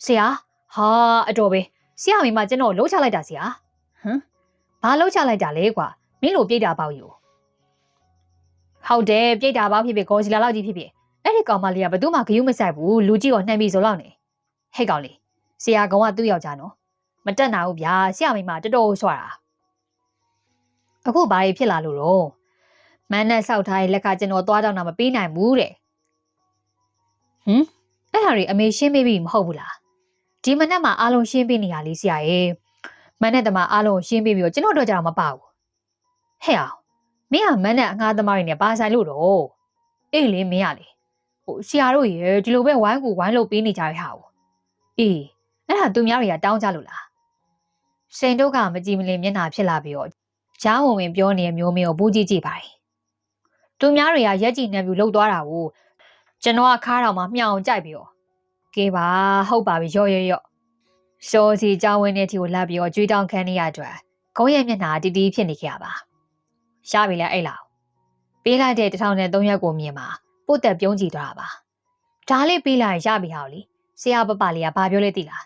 ဆရာဟာအတော်ပဲဆရာမိမကျွန်တော်လှုပ်ချလိုက်တာဆရာဘာလှုပ်ချလိုက်တာလဲကွာမင်းလိုပြိတ္တာပေါက်ယူဟုတ်တယ်ပြိတ္တာပေါက်ဖြစ်ဂေါ်စီလာလောက်ကြီးဖြစ်အဲ့ဒီကောင်မလေးကဘသူမှဂယုမဆိုင်ဘူးလူကြီးကိုနှမ်းပြီးဆိုလောက်နေဟဲ့ကောင်လေးဆရာကောင်ကသူ့ယောက်ျားနော်မတက်နိုင်ဘူးဗျာဆရာမိမတော်တော်ဆွာတာအခုဘာတွေဖြစ်လာလို့တော့မန်းနဲ့ဆောက်ထားတဲ့လက်ကကျွန်တော်သွားတော့မှမပေးနိုင်ဘူးတဲ့အဲ့ဒါတွေအမေရှင်းပေးပြီမဟုတ်ဘူးလားဒီမနက်မှာအားလုံးရှင်းပေးနေရလေးဆရာရဲ့မန်းနဲ့တမအားလုံးရှင်းပေးပြီးတော့ကျွန်တော်တို့ကြတော့မပါဘူးဟဲ့အောင်မင်းကမန်းနဲ့အငှားသမားတွေနဲ့ပါဆိုင်လို့တော့အေးလေမင်းကလေဆရာတို့ရေဒီလိုပဲဝိုင်းလို့ပေးနေကြရဟာအေးအဲ့ဒါသူများတွေကတောင်းကြလို့လားစိန်တို့ကမကြည်မလင်မျက်နှာဖြစ်လာပြီးတော့ကြားဝင်ပြောနေတဲ့မျိုးမင်းကိုဘူးကြည့်ပါသူများတွေကရက်ကြည်နှံပြူလှုပ်သွားတာကိုကျွန်တော်ကခါးတော်မှာမြောင်ကြိုက်ပြီးတော့ကဲပါဟုတ်ပါပြီရော့စောစီကြောင်းဝင်းတဲ့ထီကိုလှပ်ပြီးတော့ကြွေးတောင်းခန်းနေရအတွက်ခေါင်းရဲ့မျက်နှာတီးဖြစ်နေခဲ့ရပါရှားပြီလဲအဲ့လောက်ပေးလိုက်တဲ့1003ရက်ကိုမြင်မှာပို့သက်ပြုံးကြည့်သွားတာပါဒါလေးပေးလိုက်ရပြီဟောလေဆရာပပလေးကဘာပြောလဲသိလား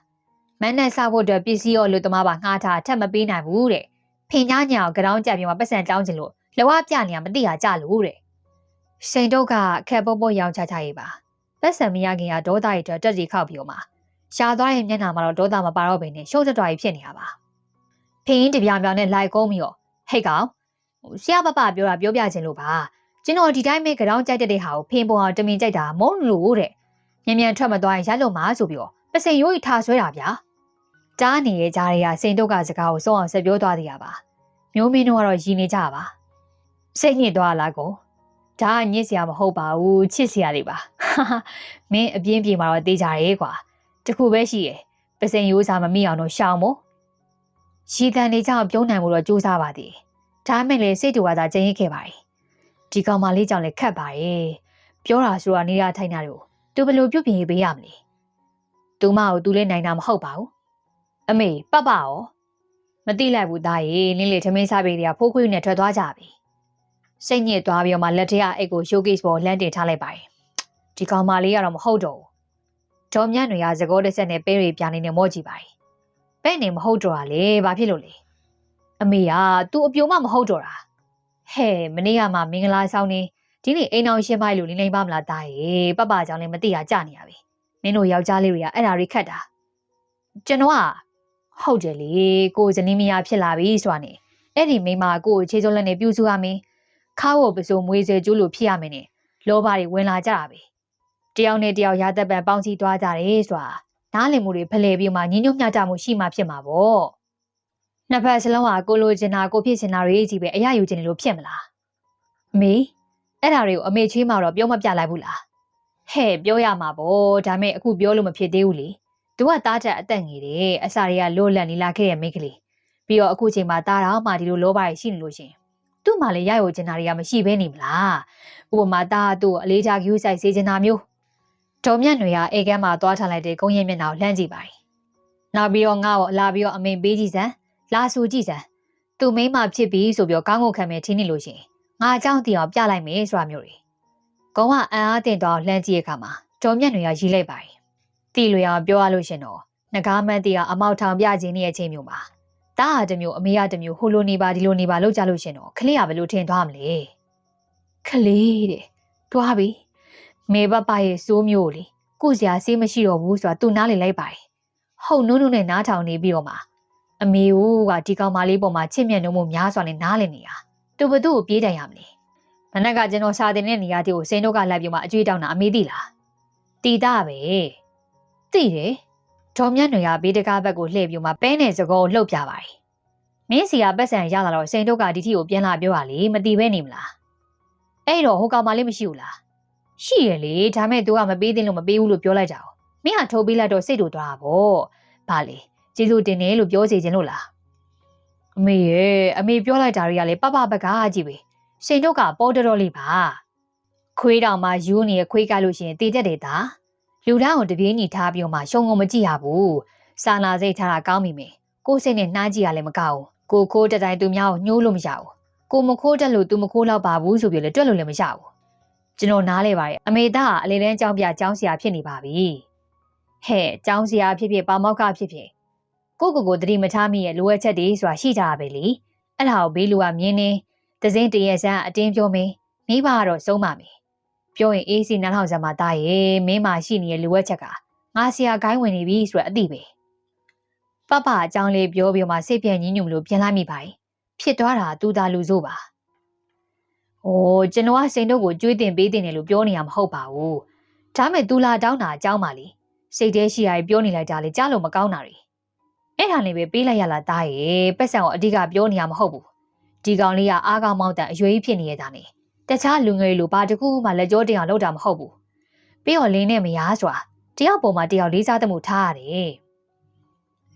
မန်းနဲ့စားဖို့အတွက်ပစ္စည်းရောလူသမားပါငှားထားထက်မပေးနိုင်ဘူးတဲ့ဖင်ညာညာကိုကြောင်းကြပြီးမှပတ်စံတောင်းချင်လို့လောကပြနေရမသိရကြလို့တဲ့စိန်တို့ကခက်ပေါ်ရောင်ချရေးပါပတ်စံမရခင်ကဒေါသရဲ့အတွက်တက်ကြီးခောက်ပြီးတော့မှရှားသွားရဲ့မျက်နှာမှာတော့ဒေါသမပါတော့ဘဲနဲ့ရှုံးတက်တော်ကြီးဖြစ်နေတာပါဖင်တပြားပြောင်းနဲ့လိုက်ကုန်းပြီးတော့ဟဲ့ကောင်ဆရာပပပြောတာပြောပြခြင်းလို့ပါကျွန်တော်ဒီတိုင်းပဲကြောင်းကြိုက်တဲ့ဟာကိုဖင်ပေါ်အောင်တမင်ကြိုက်တာမုန်းလို့တဲ့မြန်ထွက်မသွားရင်ရက်လို့မှာဆိုပြီးတော့ပစိန်ရိုးကြီးထားဆွဲတာဗျာတားနေရဲ့ကြားတွေကစိန်တို့ကစကားကိုစုံအောင်ဆက်ပြောသွားသေးရပါမျိုးမင်းတို့ကတော့ရည်နေကြပါစိတ်ညစ်သွားလားကိုဒါကညစ်စရာမဟုတ်ပါဘူးချစ်စရာလေးပါမင်းအပြင်းပြေမှာတော့တေးကြရဲကွာတခုပဲရှိရယ်ပစိန်ရိုးစားမမိအောင်တော့ရှောင်မို့ရည်တန်နေကြအောင်ပြုံးနိုင်မှုတော့စူးစမ်းပါသေးဒါမဲ့လေစိတ်တူဝါသာကျင်းရခဲ့ပါတယ်ဒီကောင်မလေးကြောင့်လည်းခက်ပါရဲ့ပြောတာဆိုတာနေရထိုင်တာတို့သူဘယ်လိုပြုတ်ပြင်ပေးရမလဲသူမကိုသူလည်းနိုင်တာမဟုတ်ပါဘူးအမေပပရောမတိလိုက်ဘူးသားရေနင်းလေထမင်းစားပေးတွေကဖိုးခွေးနဲ့ထွက်သွားကြပြီစိတ်ညစ်သွားပြီးတော့မှလက်ထက်အိတ်ကို showcase ပေါ်လှမ်းတင်ထားလိုက်ပါတယ်ဒီကောင်မလေးကတော့မဟုတ်တော့ဘူးဒေါ်မြတ်တွေကသကောတစ်ဆက်နဲ့ပဲတွေပြနေနေမော့ကြည့်ပါတယ်ပဲ့နေမဟုတ်တော့တာလေဘာဖြစ်လို့လဲအမေက तू အပြိုမမဟုတ်တော့တာဟဲ့မနေ့ကမှမင်္ဂလာဆောင်နေဒီနေ့အိမ်အောင်ရှင်းပိုက်လို့လိမ့်ပါမလားသားရေပပကြောင့်လည်းမသိရကြနေရပြီမင်းတို့ယောက်ျားလေးတွေကအဲ့ဒါတွေခတ်တာကျွန်တော်ကဟုတ်တယ်လေကိုဇနီးမယားဖြစ်လာပြီဆိုတာနဲ့အဲ့ဒီမိမကိုခြေစုံလက်နဲ့ပြူစုရမင်းခါဖို့ပစိုးမွေးစေကျိုးလို့ဖြစ်ရမင်းနဲ့လောဘတွေဝင်လာကြတာပဲတယောက်နဲ့တယောက်ရာသက်ပံပေါင်းစည်းသွားကြတယ်ဆိုတာနားလည်မှုတွေဖလှယ်ပြီးမှညီညွတ်မျှတမှုရှိမှဖြစ်မှာပေါ့နှစ်ဖက်စလုံးကကိုလိုချင်တာကိုဖြစ်ချင်တာတွေကြီးပဲအရယူချင်တယ်လို့ဖြစ်မလားအမေအဲ့ဒါတွေကိုအမေချွေးမှတော့ပြောမပြလိုက်ဘူးလားဟဲ့ပြောရမှာပေါ့ဒါမဲ့အခုပြောလို့မဖြစ်သေးဘူးလေသူကတားတက်အသက်ငယ်တယ်အစာတွေကလိုးလန့်နေလာခဲ့တဲ့မိန်းကလေးပြီးတော့အခုချိန်မှာတားတော့မှဒီလိုလောဘတွေရှိနေလို့ရှင် သူ့မှာလည်းရရိုချင်တာတွေကမရှိဘဲနေမလားဥပမာတာသူ့ကိုအလေးထားဂရုစိုက်စေချင်တာမျိုးဒေါ်မြတ်နွေကအိမ်ကမ်းမှာသွားထားလိုက်တဲ့ကုန်းရင်မျက်နှာကိုလှမ်းကြည့်ပါတယ်နောက်ပြီးတော့ငါ့ကိုလာပြီးတော့အမိန်ပေးကြည့်စမ်းလာဆူကြည့်စမ်းသူ့မိန်းမဖြစ်ပြီးဆိုပြီးတော့ကောင်းကုန်ခံမယ်ထင်နေလို့ရှိရင်ငါအကြောင်းတီအောင်ပြလိုက်မယ်ဆိုတာမျိုးတွေကုန်းကအံ့အားသင့်သွားလှမ်းကြည့်ရခါမှာဒေါ်မြတ်နွေကရီးလိုက်ပါတယ်တီလွေအောင်ပြောရလို့ရှင်တော့ငကားမန်းတီကအမောက်ထောင်ပြခြင်းတဲ့အချိန်မျိုးမှာတားဟာတမျိုးအမေကတမျိုးဟိုလိုနေပါဒီလိုနေပါလောက်ကြလို့ရှင်တော့ခလေးကဘယ်လိုထင်သွားမလဲခလေးတဲ့တွားပြီမေပပရဲ့စိုးမျိုးလေကုစရာဆေးမရှိတော့ဘူးဆိုတာသူနားလေလိုက်ပါတယ်ဟုတ်နုံနုံနဲ့နားထောင်နေပြီးတော့မှအမေကဒီကောင်မလေးပေါ်မှာချစ်မြတ်နှုံမှုများစွာနဲ့နားလည်နေတာသူဘသူ့ကိုပြေးတိုင်ရမလဲမနက်ကကျွန်တော်စာတင်တဲ့နေရာတွေကိုစိန်တို့ကလိုက်ပြီးမှအကျွေးတောင်းတာအမေသိလားတီတာပဲသိတယ်ဒေါ်မြတ်နွေကဘေးတကားဘက်ကိုလှည့်ပြီးမှပဲနဲ့စကောကိုလှုပ်ပြပါတယ်မင်းစီကပတ်စံရလာတော့စိန်တို့ကဒီထီကိုပြန်လာပြောတာလေမတီးပဲနေမလားအဲ့တော့ဟိုကောင်မလေးမရှိဘူးလားရှိရလေဒါမဲ့ तू ကမပေးသင့်လို့မပေးဘူးလို့ပြောလိုက်ကြအောင်မင်းကထုတ်ပေးလိုက်တော့စိတ်တူသွားတာပေါ့ဘာလေကျေးဇူးတင်တယ်လို့ပြောစီခြင်းလို့လားအမေရဲ့အမေပြောလိုက်တာတွေကလေပပပကားကြည့်ပဲစိန်တို့ကပေါ်တော်လေးပါခွေးတောင်မှယူနေခွေးကလို့ရှိရင်တေးတက်တယ်သားလူတန်းကိုတပြေးညီထားပြီးမှရှုံကုန်မကြည့်ရဘူးစာနာစိတ်ထားတာကောင်းပြီမေကိုယ်စိတ်နဲ့နှားကြည့်ရလဲမကောက်ဘူးကိုခိုးတတိုင်းသူများကိုညှိုးလို့မရဘူးကိုမခိုးတက်လို့သူမခိုးတော့ပါဘူးဆိုပြီးလေတွက်လို့လည်းမရဘူးကျွန်တော်နားလဲပါရဲ့အမေသားကအလေတန်းကြောင်းပြကြောင်းစရာဖြစ်နေပါပြီဟဲ့ကြောင်းစရာဖြစ်ဖြစ်ပါမောက်ကဖြစ်ဖြစ်ကိုတတိမထားမိရဲ့လိုအပ်ချက်တွေဆိုတာရှိကြတာပဲလေအဲ့ဒါကိုဘေးလူကမြင်းနေသစင်းတရဆန်းအတင်းပြောမင်းမိဘကတော့ဆုံးပါမယ်ပြောရင်အေးစီနားထောင်စမ်းမသားရဲ့မင်းမရှိနေတဲ့လိုအပ်ချက်ကငါဆရာဂိုင်းဝင်နေပြီဆိုတဲ့အသိပဲပပအကြောင်းလေးပြောပြီးမှစိတ်ပြည့်ညှဉ်းညူလို့ပြန်လာမိပါဖြစ်သွားတာသူသားလူစိုးပါ။အိုးကျွန်တော်ကစိန်တို့ကိုကြွေးတင်ပေးတင်တယ်လို့ပြောနေရမှာမဟုတ်ပါဘူး။ဒါမဲ့သူလာတောင်းတာအကြောင်းပါလေ။စိတ်ထဲရှိရပြောနေလိုက်တာလေကြားလို့မကောင်းတာတွေ။အဲ့ဒါလေးပဲပေးလိုက်ရလားသားရဲ့ပတ်စံကိုအဓိကပြောနေရမှာမဟုတ်ဘူး။ဒီကောင်လေးကအားကောင်းမောင်းတန်အရွေးဖြစ်နေရတာနေ။တခြားလူငယ်လိုဘာတကူမှလက်ကြောတင်အောင်လုပ်တာမဟုတ်ဘူး။ပြီးတော့လင်းနဲ့မရားစွာတယောက်ပေါ်မှာတယောက်လေးစားသမှုထားရတယ်။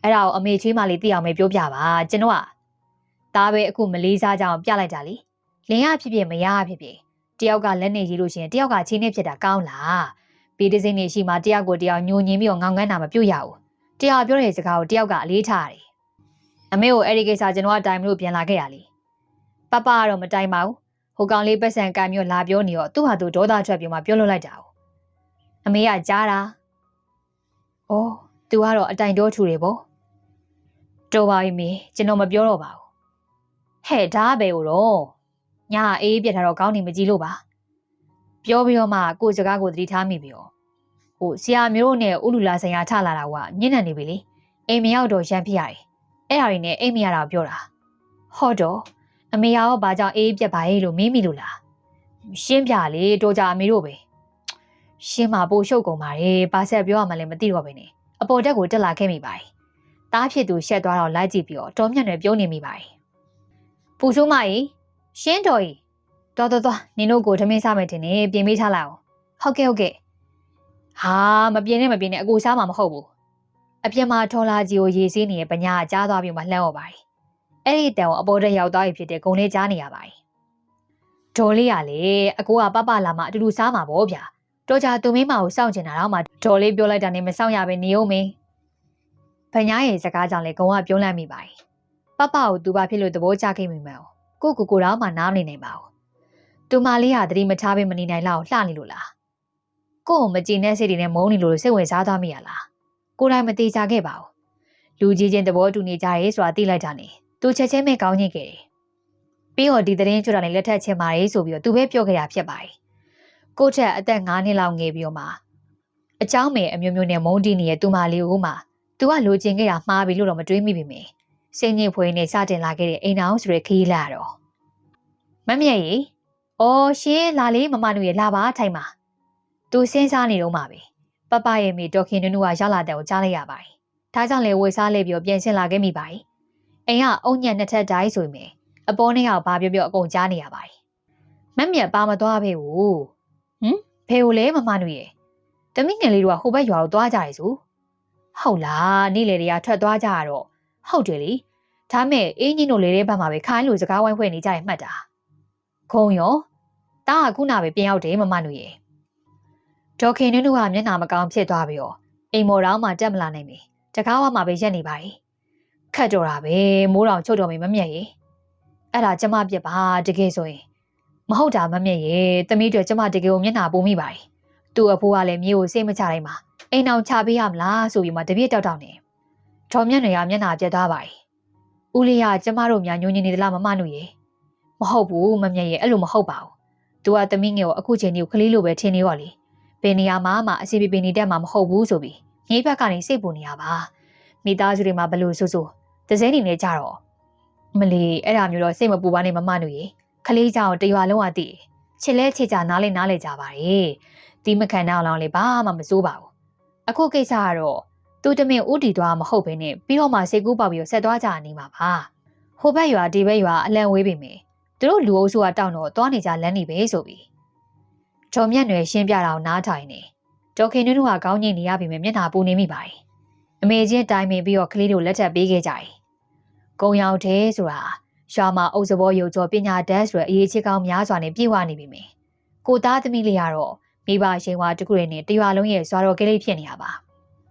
အဲ့ဒါကိုအမေချွေးမလေးသိအောင်ပဲပြောပြပါကျွန်တော်ကဒါပဲအခုမလေးစားကြအောင်ပြလိုက်တာလေလင်းရဖြစ်ဖြစ်မရဖြစ်ဖြစ်တယောက်ကလက်နေရေးလို့ရှိရင်တယောက်ကချင်းနဲ့ဖြစ်တာကောင်းလားပေးတဲ့စိမ့်နေရှိမှတယောက်ကိုတယောက်ညှို့ညင်းပြီးတော့ငောင်ကန်းတာမပြုတ်ရဘူးတယောက်ပြောတဲ့စကားကိုတယောက်ကအလေးထားရတယ်အမေကိုအဲ့ဒီကိစ္စကျွန်တော်ကတိုင်မလို့ပြန်လာခဲ့ရလေပပကတော့မတိုင်ပါဘူးဟိုကောင်လေးပတ်စံကံမျိုးလာပြောနေတော့သူ့ဟာသူဒေါသထွက်ပြီးမှပြောလို့လိုက်တာအမေကကြားတာအော်သူကတော့အတိုင်တော်ထူတယ်ပေါ့တော်ပါပြီမေကျွန်တော်မပြောတော့ပါဘူးဟဲ့ဒါပဲတော့ညာအေးပြတ်ထားတော့ကောင်းနေမကြည့်လို့ပါပြောပြီးတော့မှကိုယ်စကားကိုသတိထားမိပြီရောဟိုဆရာမျိုးနဲ့ဥလူလာဆိုင်ရာထလာတာကညဉ့်နံနေပြီလေအိမ်မရောက်တော့ရမ်းဖြစ်ရတယ်အဲ့ဒါတွေနဲ့အိမ်မရတာပြောတာဟောတော့အမေရောဘာကြောင့်အေးပြတ်ပါရဲ့လို့မေးမိလို့လားရှင်းပြလေတော်ကြအမေတို့ပဲရှင်းမှာပို့ရှုပ်ကုန်ပါတယ်ဘာဆက်ပြောရမှလည်းမသိတော့ပဲနဲ့အပေါ်တက်ကိုတက်လာခဲ့မိပါတယ်တားဖြစ်သူရှက်သွားတော့လိုက်ကြည့်ပြီးတော့တော်မြတ်နဲ့ပြုံးနေမိပါတယ်ပူဆိုးမကြီးရှင်းတော်ကြီးတော်နင်တို့ကိုထမင်းစားမယ်တင်နေပြင်ပေးထားလိုက်အောင်ဟုတ်ကဲ့ဟာမပြင်နဲ့အကူစားမှာမဟုတ်ဘူးအပြင်မှာထော်လာကြီးကိုရေစည်းနေရဲ့ပညာကြားသွားပြီးမှလှမ်းော်ပါတယ်အဲ့ဒီတန်ကိုအပေါ်တက်ရောက်သွားပြီဖြစ်တဲ့ဂုံလေးကြားနေရပါတယ်ဒေါ်လေးကလေအကူကပလာမှအတူတူစားမှာပေါ့ဗျာတော်ကြသူမင်းမကိုစောင့်ကျင်တာတော့မှဒေါ်လေးပြောလိုက်တာနဲ့မစောင့်ရပဲနေဦးမင်းဗညာရဲ့စကားကြောင့်လေဂုံကပြုံးလန့်မိပါတယ်ပကိုသူဘာဖြစ်လို့သဘောကျခဲ့မိမှန်းကိုတော့မှနားမနေနိုင်ပါဘူးသူမလေးဟာသတိမထားဘဲမနေနိုင်လောက်လှနေလို့လားကို့မကြည်နဲ့စိတ်တွေနဲ့မုန်းနေလို့စိတ်ဝင်စားသွားမိရလားကိုယ်တိုင်မသေးချခဲ့ပါဘူးလူကြီးချင်းသဘောတူနေကြရဲဆိုတာသိလိုက်တာနဲ့သူချက်ချင်းပဲကောင်းညစ်ခဲ့တယ်ပြီးတော့ဒီသတင်းကျွတ်တာနဲ့လက်ထက်ချင်ပါရေးဆိုပြီးတော့သူပဲပြောခဲ့တာဖြစ်ပါတယ်ကို့ထက်အသက်9နှစ်လောက်ငယ်ပြီးတော့မှအเจ้าမယ်အမျိုးမျိုးနဲ့မုန်းတီးနေတဲ့သူမလေးကိုမှသူကလိုချင်ခဲ့တာမှားပြီလို့တော့မတွေးမိပြီမေစိတ်ညစ်ဖွယ်နဲ့စတင်လာခဲ့တဲ့အိမ်အောင်ဆိုတဲ့ခီးလာတော့မမြတ်ကြီးအော်ရှင်လာလေးမမနုရဲ့လာပါထိုင်ပါသူစဉ်းစားနေတော့မှပဲပပရဲ့မိဒေါခင်နုနုကရောက်လာတဲ့ကိုကြားလိုက်ရပါတယ်ဒါကြောင့်လေဝေစားလေးပြီးပြန်ဆင်းလာခဲ့မိပါတယ်အိမ်ကအုံညံ့နှစ်ထပ်တိုင်းဆိုရင်အပေါ်နှစ်ယောက်ဘာပြောအကုန်ကြားနေရပါတယ်မမြတ်ပါမသွားဖေဘူးဖေကိုလေမမနုရဲ့တမိငယ်လေးတို့ကဟိုဘက်ရွာကိုသွားကြရဲဆိုဟုတ်လားနေ့လေတွေကထွက်သွားကြရတော့ဟုတ်တယ်လေဒါမဲ့အင်းကြီးတို့လေတဲ့ဘက်မှာပဲခိုင်းလို့စကားဝိုင်းဖွဲ့နေကြရမှတ်တာ ခုံရောတားကခုနပဲပြင်ရောက်တယ်မမနုရေဒေါခင်နုနုကမျက်နှာမကောင်းဖြစ်သွားပြီးတော့အိမ်မော်တောင်းမှတက်မလာနိုင်ပြီတကားဝမှာပဲရက်နေပါ යි ခတ်တော့တာပဲမိုးတောင်ချုပ်တော်မမြက်ရေအဲ့ဒါကျမပြစ်ပါတကယ်ဆိုရင်မဟုတ်တာမမြက်ရေသမီးတို့ကျမတကယ်ကိုမျက်နှာပိုမိပါ යි သူ့အဖိုးကလည်းမြေကိုစိတ်မချတိုင်းမှာအိမ်အောင်ချပေးရမလားဆိုပြီးမှတပြည့်တောက်တောက်နေထော်မျက်နှာမျက်နှာပြတ်သွားပါ යි ဦးလေးကကျမတို့များညှို့ညင်နေသလားမမနုရေမဟုတ်ဘူးမမြက်ရေအဲ့လိုမဟုတ်ပါဘူးသူကသမီးငယ်ကိုအခုချိန်ကြီးကိုခလေးလိုပဲထင်နေရောလေဘယ်နေရာမှာအစီပီနေတတ်မှာမဟုတ်ဘူးဆိုပြီးငိမ့်ဘက်ကနေစိတ်ပူနေရပါမိသားစုတွေမှာဘလို့ဆိုတစဲနေနေကြတော့မလီအဲ့ဒါမျိုးတော့စိတ်မပူပါနဲ့မမနုရေခလေးကြောင်တရွာလုံးကတည်ချစ်လဲချစ်ကြနားလဲနားလဲကြပါရဲ့ဒီမခံတော့လောင်းလေးဘာမှမစိုးပါဘူးအခုကိစ္စကတော့သူတမင်ဥတီသွားမဟုတ်ဘဲနဲ့ပြီးတော့မှစိတ်ကူးပေါက်ပြီးဆက်သွားကြနေမှာပါဟိုဘက်ရွာဒီဘက်ရွာအလံဝေးပြီမယ်သူတို့လူအုပ်စုကတောင်းတော့သွားနေကြလမ်းနေပဲဆိုပြီးကျော်မြတ်နယ်ရှင်းပြတာကိုနားထိုင်နေဒေါခင်နုနုကကောင်းငိမ့်နေရပြီမယ်မျက်နှာပူနေမိပါတယ်အမေချင်းတိုင်းပင်ပြီးတော့ကလေးတို့လက်ထပ်ပေးခဲ့ကြတယ်။ကုံရောက်တဲ့ဆိုတာရွာမှာအုပ်စဘောရုပ်ကျော်ပညာတတ်ဆိုတဲ့အရေးချစ်ကောင်းများစွာနဲ့ပြည့်ဝနေပြီမယ်။ကိုသားသမီးလေးကတော့မိဘရှင်ဝါတခုတွေနဲ့တရွာလုံးရဲ့စွာတော်ကလေးဖြစ်နေရပါ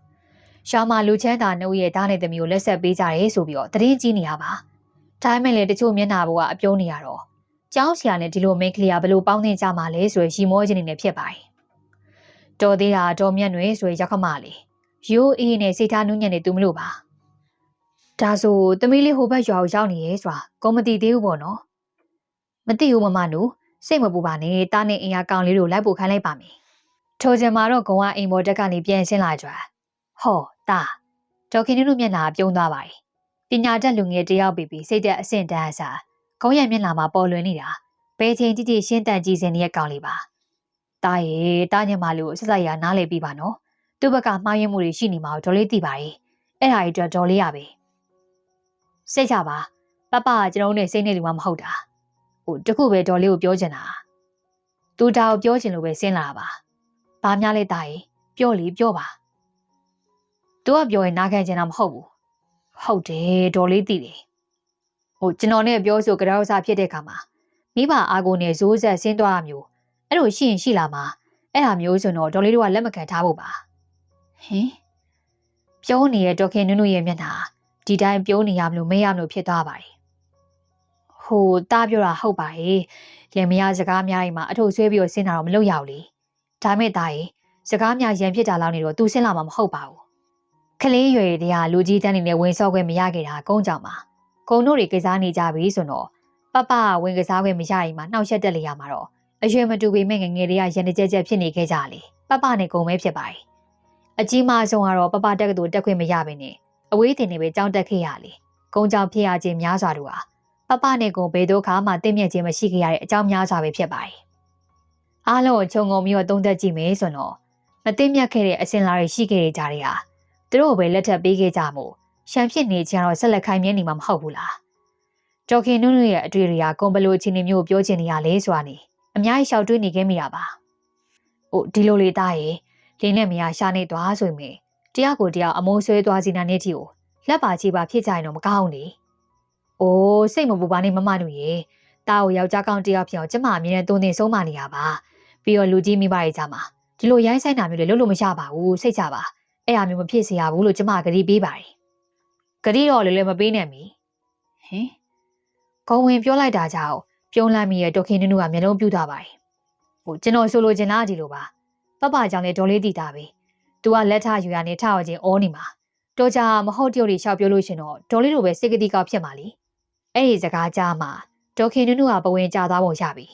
။ရွာမှာလူချမ်းသာနှုတ်ရဲ့သားနဲ့သမီးကိုလက်ဆက်ပေးကြရဲဆိုပြီးတော့တရင်ကြီးနေရပါ။ဒါမှမဟုတ်လေတချို့မျက်နှာဘကအပြုံးနေရတော့ကျောင်းဆရာနဲ့ဒီလိုမိန်းကလေးကဘလို့ပေါင်းသင်ကြမှာလဲဆိုရယ်ရီမောခြင်းနေဖြစ်ပါတယ်။တော်သေးတာတော်မြတ်နွယ်ဆိုရယ်ရောက်ခမလေးရိုးအေးနဲ့စိတ်ထားနူးညံ့နေသူမလို့ပါဒါဆိုသမီးလေးဟိုဘက်ရွာကိုရောက်နေရဲဆိုတာကောမတီသေးဘူးပေါ့နော်မသိဘူးမမနုစိတ်မပူပါနဲ့တားနဲ့အင်အားကောင်လေးတို့လိုက်ပို့ခိုင်းလိုက်ပါမယ်ထိုချိန်မှာတော့ဂုံကအိမ်ပေါ်တက်ကနေပြန်ဆင်းလာကြဟောတာဒေါခင်နုမျက်နှာပြုံးသွားပါတယ်ပညာတတ်လူငယ်တယောက်ပြီးစိတ်သက်အဆင့်တန်းအစားဂုံရဲ့မျက်နှာမှာပေါ်လွင်နေတာဘယ်ချိန်တိရှင်းတန်ကြည်စင်နေတဲ့ကောင်လေးပါတားရဲ့တားညမလို့ဆက်ဆက်ရနားလေပြီးပါနော်သူ့ဘက်ကမှားယွင်းမှုတွေရှိနေမှာဒေါ်လေးသိပါရဲ့အဲ့ဒါကြီးဒေါ်လေးရပဲစိတ်ချပါပပကကျွန်တော်နဲ့စိတ်နဲ့လူမှမဟုတ်တာဟိုတခုပဲဒေါ်လေးကိုပြောချင်တာသူဒါကိုပြောချင်လို့ပဲဆင်းလာပါဘာများလဲတာရဲ့ပြောလေပြောပါသူကပြောရင်နားခံချင်တာမဟုတ်ဘူးဟုတ်တယ်ဒေါ်လေးသိတယ်ဟိုကျွန်တော်နဲ့ပြောဆိုကြောက်စားဖြစ်တဲ့ခါမှာမိဘအာကိုနဲ့ဇိုးဆက်ဆင်းသွားမျိုးအဲ့လိုရှိရင်ရှိလာမှာအဲ့ဟာမျိုးဆိုတော့ဒေါ်လေးတို့ကလက်မခံထားဖို့ပါဟင်ပြောနေတဲ့ဒေါခင်နုနုရဲ့မျက်နှာဒီတိုင်းပြောနေရမလို့မရမလို့ဖြစ်သွားပါတယ်ဟိုတားပြောတာဟုတ်ပါရဲ့လင်မယားစကားများအိမ်မှာအထုပ်ဆွဲပြီးတော့ဆင်းတာတော့မလုပ်ရဘူးလေဒါမဲ့တားရဲ့စကားများရန်ဖြစ်တာလောက်နေတော့သူဆင်းလာမှာမဟုတ်ပါဘူးခလေးရွယ်တွေကလူကြီးတန်းနေနဲ့ဝင်ဆော့ခွင့်မရခဲ့တာကုန်းကြောင်ပါကုန်းတို့တွေကစားနေကြပြီဆိုတော့ပပဝင်ကစားခွင့်မရရင်မှနှောက်ရက်တက်လေရမှာတော့အရွယ်မတူပေမဲ့ငငယ်တွေကရန်တကြက်ဖြစ်နေခဲ့ကြလေပပနဲ့ကုန်းပဲဖြစ်ပါတယ်အကြီးမားဆုံးကတော့ပပတက်ကတူတက်ခွင့်မရဘဲနဲ့အဝေးတင်နေပဲကြောင်းတက်ခဲ့ရလေကုန်းကြောင်ဖြစ်ရခြင်းများစွာတို့ဟာပပနဲ့ကုန်းဘယ်တော့မှတင့်မြတ်ခြင်းမရှိခဲ့ရတဲ့အကြောင်းများစွာပဲဖြစ်ပါတယ်အားလုံးကိုခြုံငုံပြီးတော့သုံးသက်ကြည့်မယ်ဆိုတော့မတင့်မြတ်ခဲ့တဲ့အစင်လာတွေရှိခဲ့ကြတဲ့ဟာသူတို့ပဲလက်ထပ်ပေးခဲ့ကြမို့ရှမ်းဖြစ်နေကြတော့ဆက်လက်ခိုင်းမြဲနေမှာမဟုတ်ဘူးလားဒေါခင်နုနုရဲ့အတွေ့အကြုံကွန်ဘလိုချင်းနေမျိုးပြောချင်နေရလဲဆိုတာနေအများကြီးရှောက်တွေးနေခဲ့မိတာပါဟိုဒီလိုလေးသားရဲ့လင်းနဲ့မရရှာနေသွားဆိုရင်တယောက်ကိုတယောက်အမိုးဆွဲသွားစီနာနေတီကိုလက်ပါချီပါဖြစ်ကြရင်တော့မကောင်းလေ။အိုးစိတ်မပူပါနဲ့မမတို့ရေတားကိုယောက်ျားကောင်းတယောက်ဖြစ်အောင်ကျမအမြဲတမ်းသွန်သင်ဆုံးမနေရပါ။ပြီးတော့လူကြီးမိဘတွေကြမှာဒီလိုရိုင်းဆိုင်တာမျိုးတွေလုပ်လို့မရပါဘူးစိတ်ချပါ။အဲ့အမျိုးမဖြစ်စေရဘူးလို့ကျမကတိပေးပါတယ်။ကတိတော့လည်းမပေးနဲ့မီ။ဟင်ခေါင်းဝင်ပြောလိုက်တာကြောင့်ပြုံးလန့်မိရဲ့ဒေါခင်နုနုကမျက်လုံးပြူးသွားပါတယ်။ဟိုကျွန်တော်ဆိုလိုချင်တာဒီလိုပါ။ပပကြောင့်လည်းဒေါ်လေးတည်တာပဲ။ तू ကလက်ထယူရနေထအောင်ချင်းအောနေမှာတော်ကြမဟုတ်တယောက်တွေရှောက်ပြောလို့ရှင်တော့ဒေါ်လေးတို့ပဲစိတ်ကတိကောက်ဖြစ်မှာလीအဲ့ဒီစကားကြားမှာဒေါခင်နုနုကပဝင်ကြသွားပုံရပြီ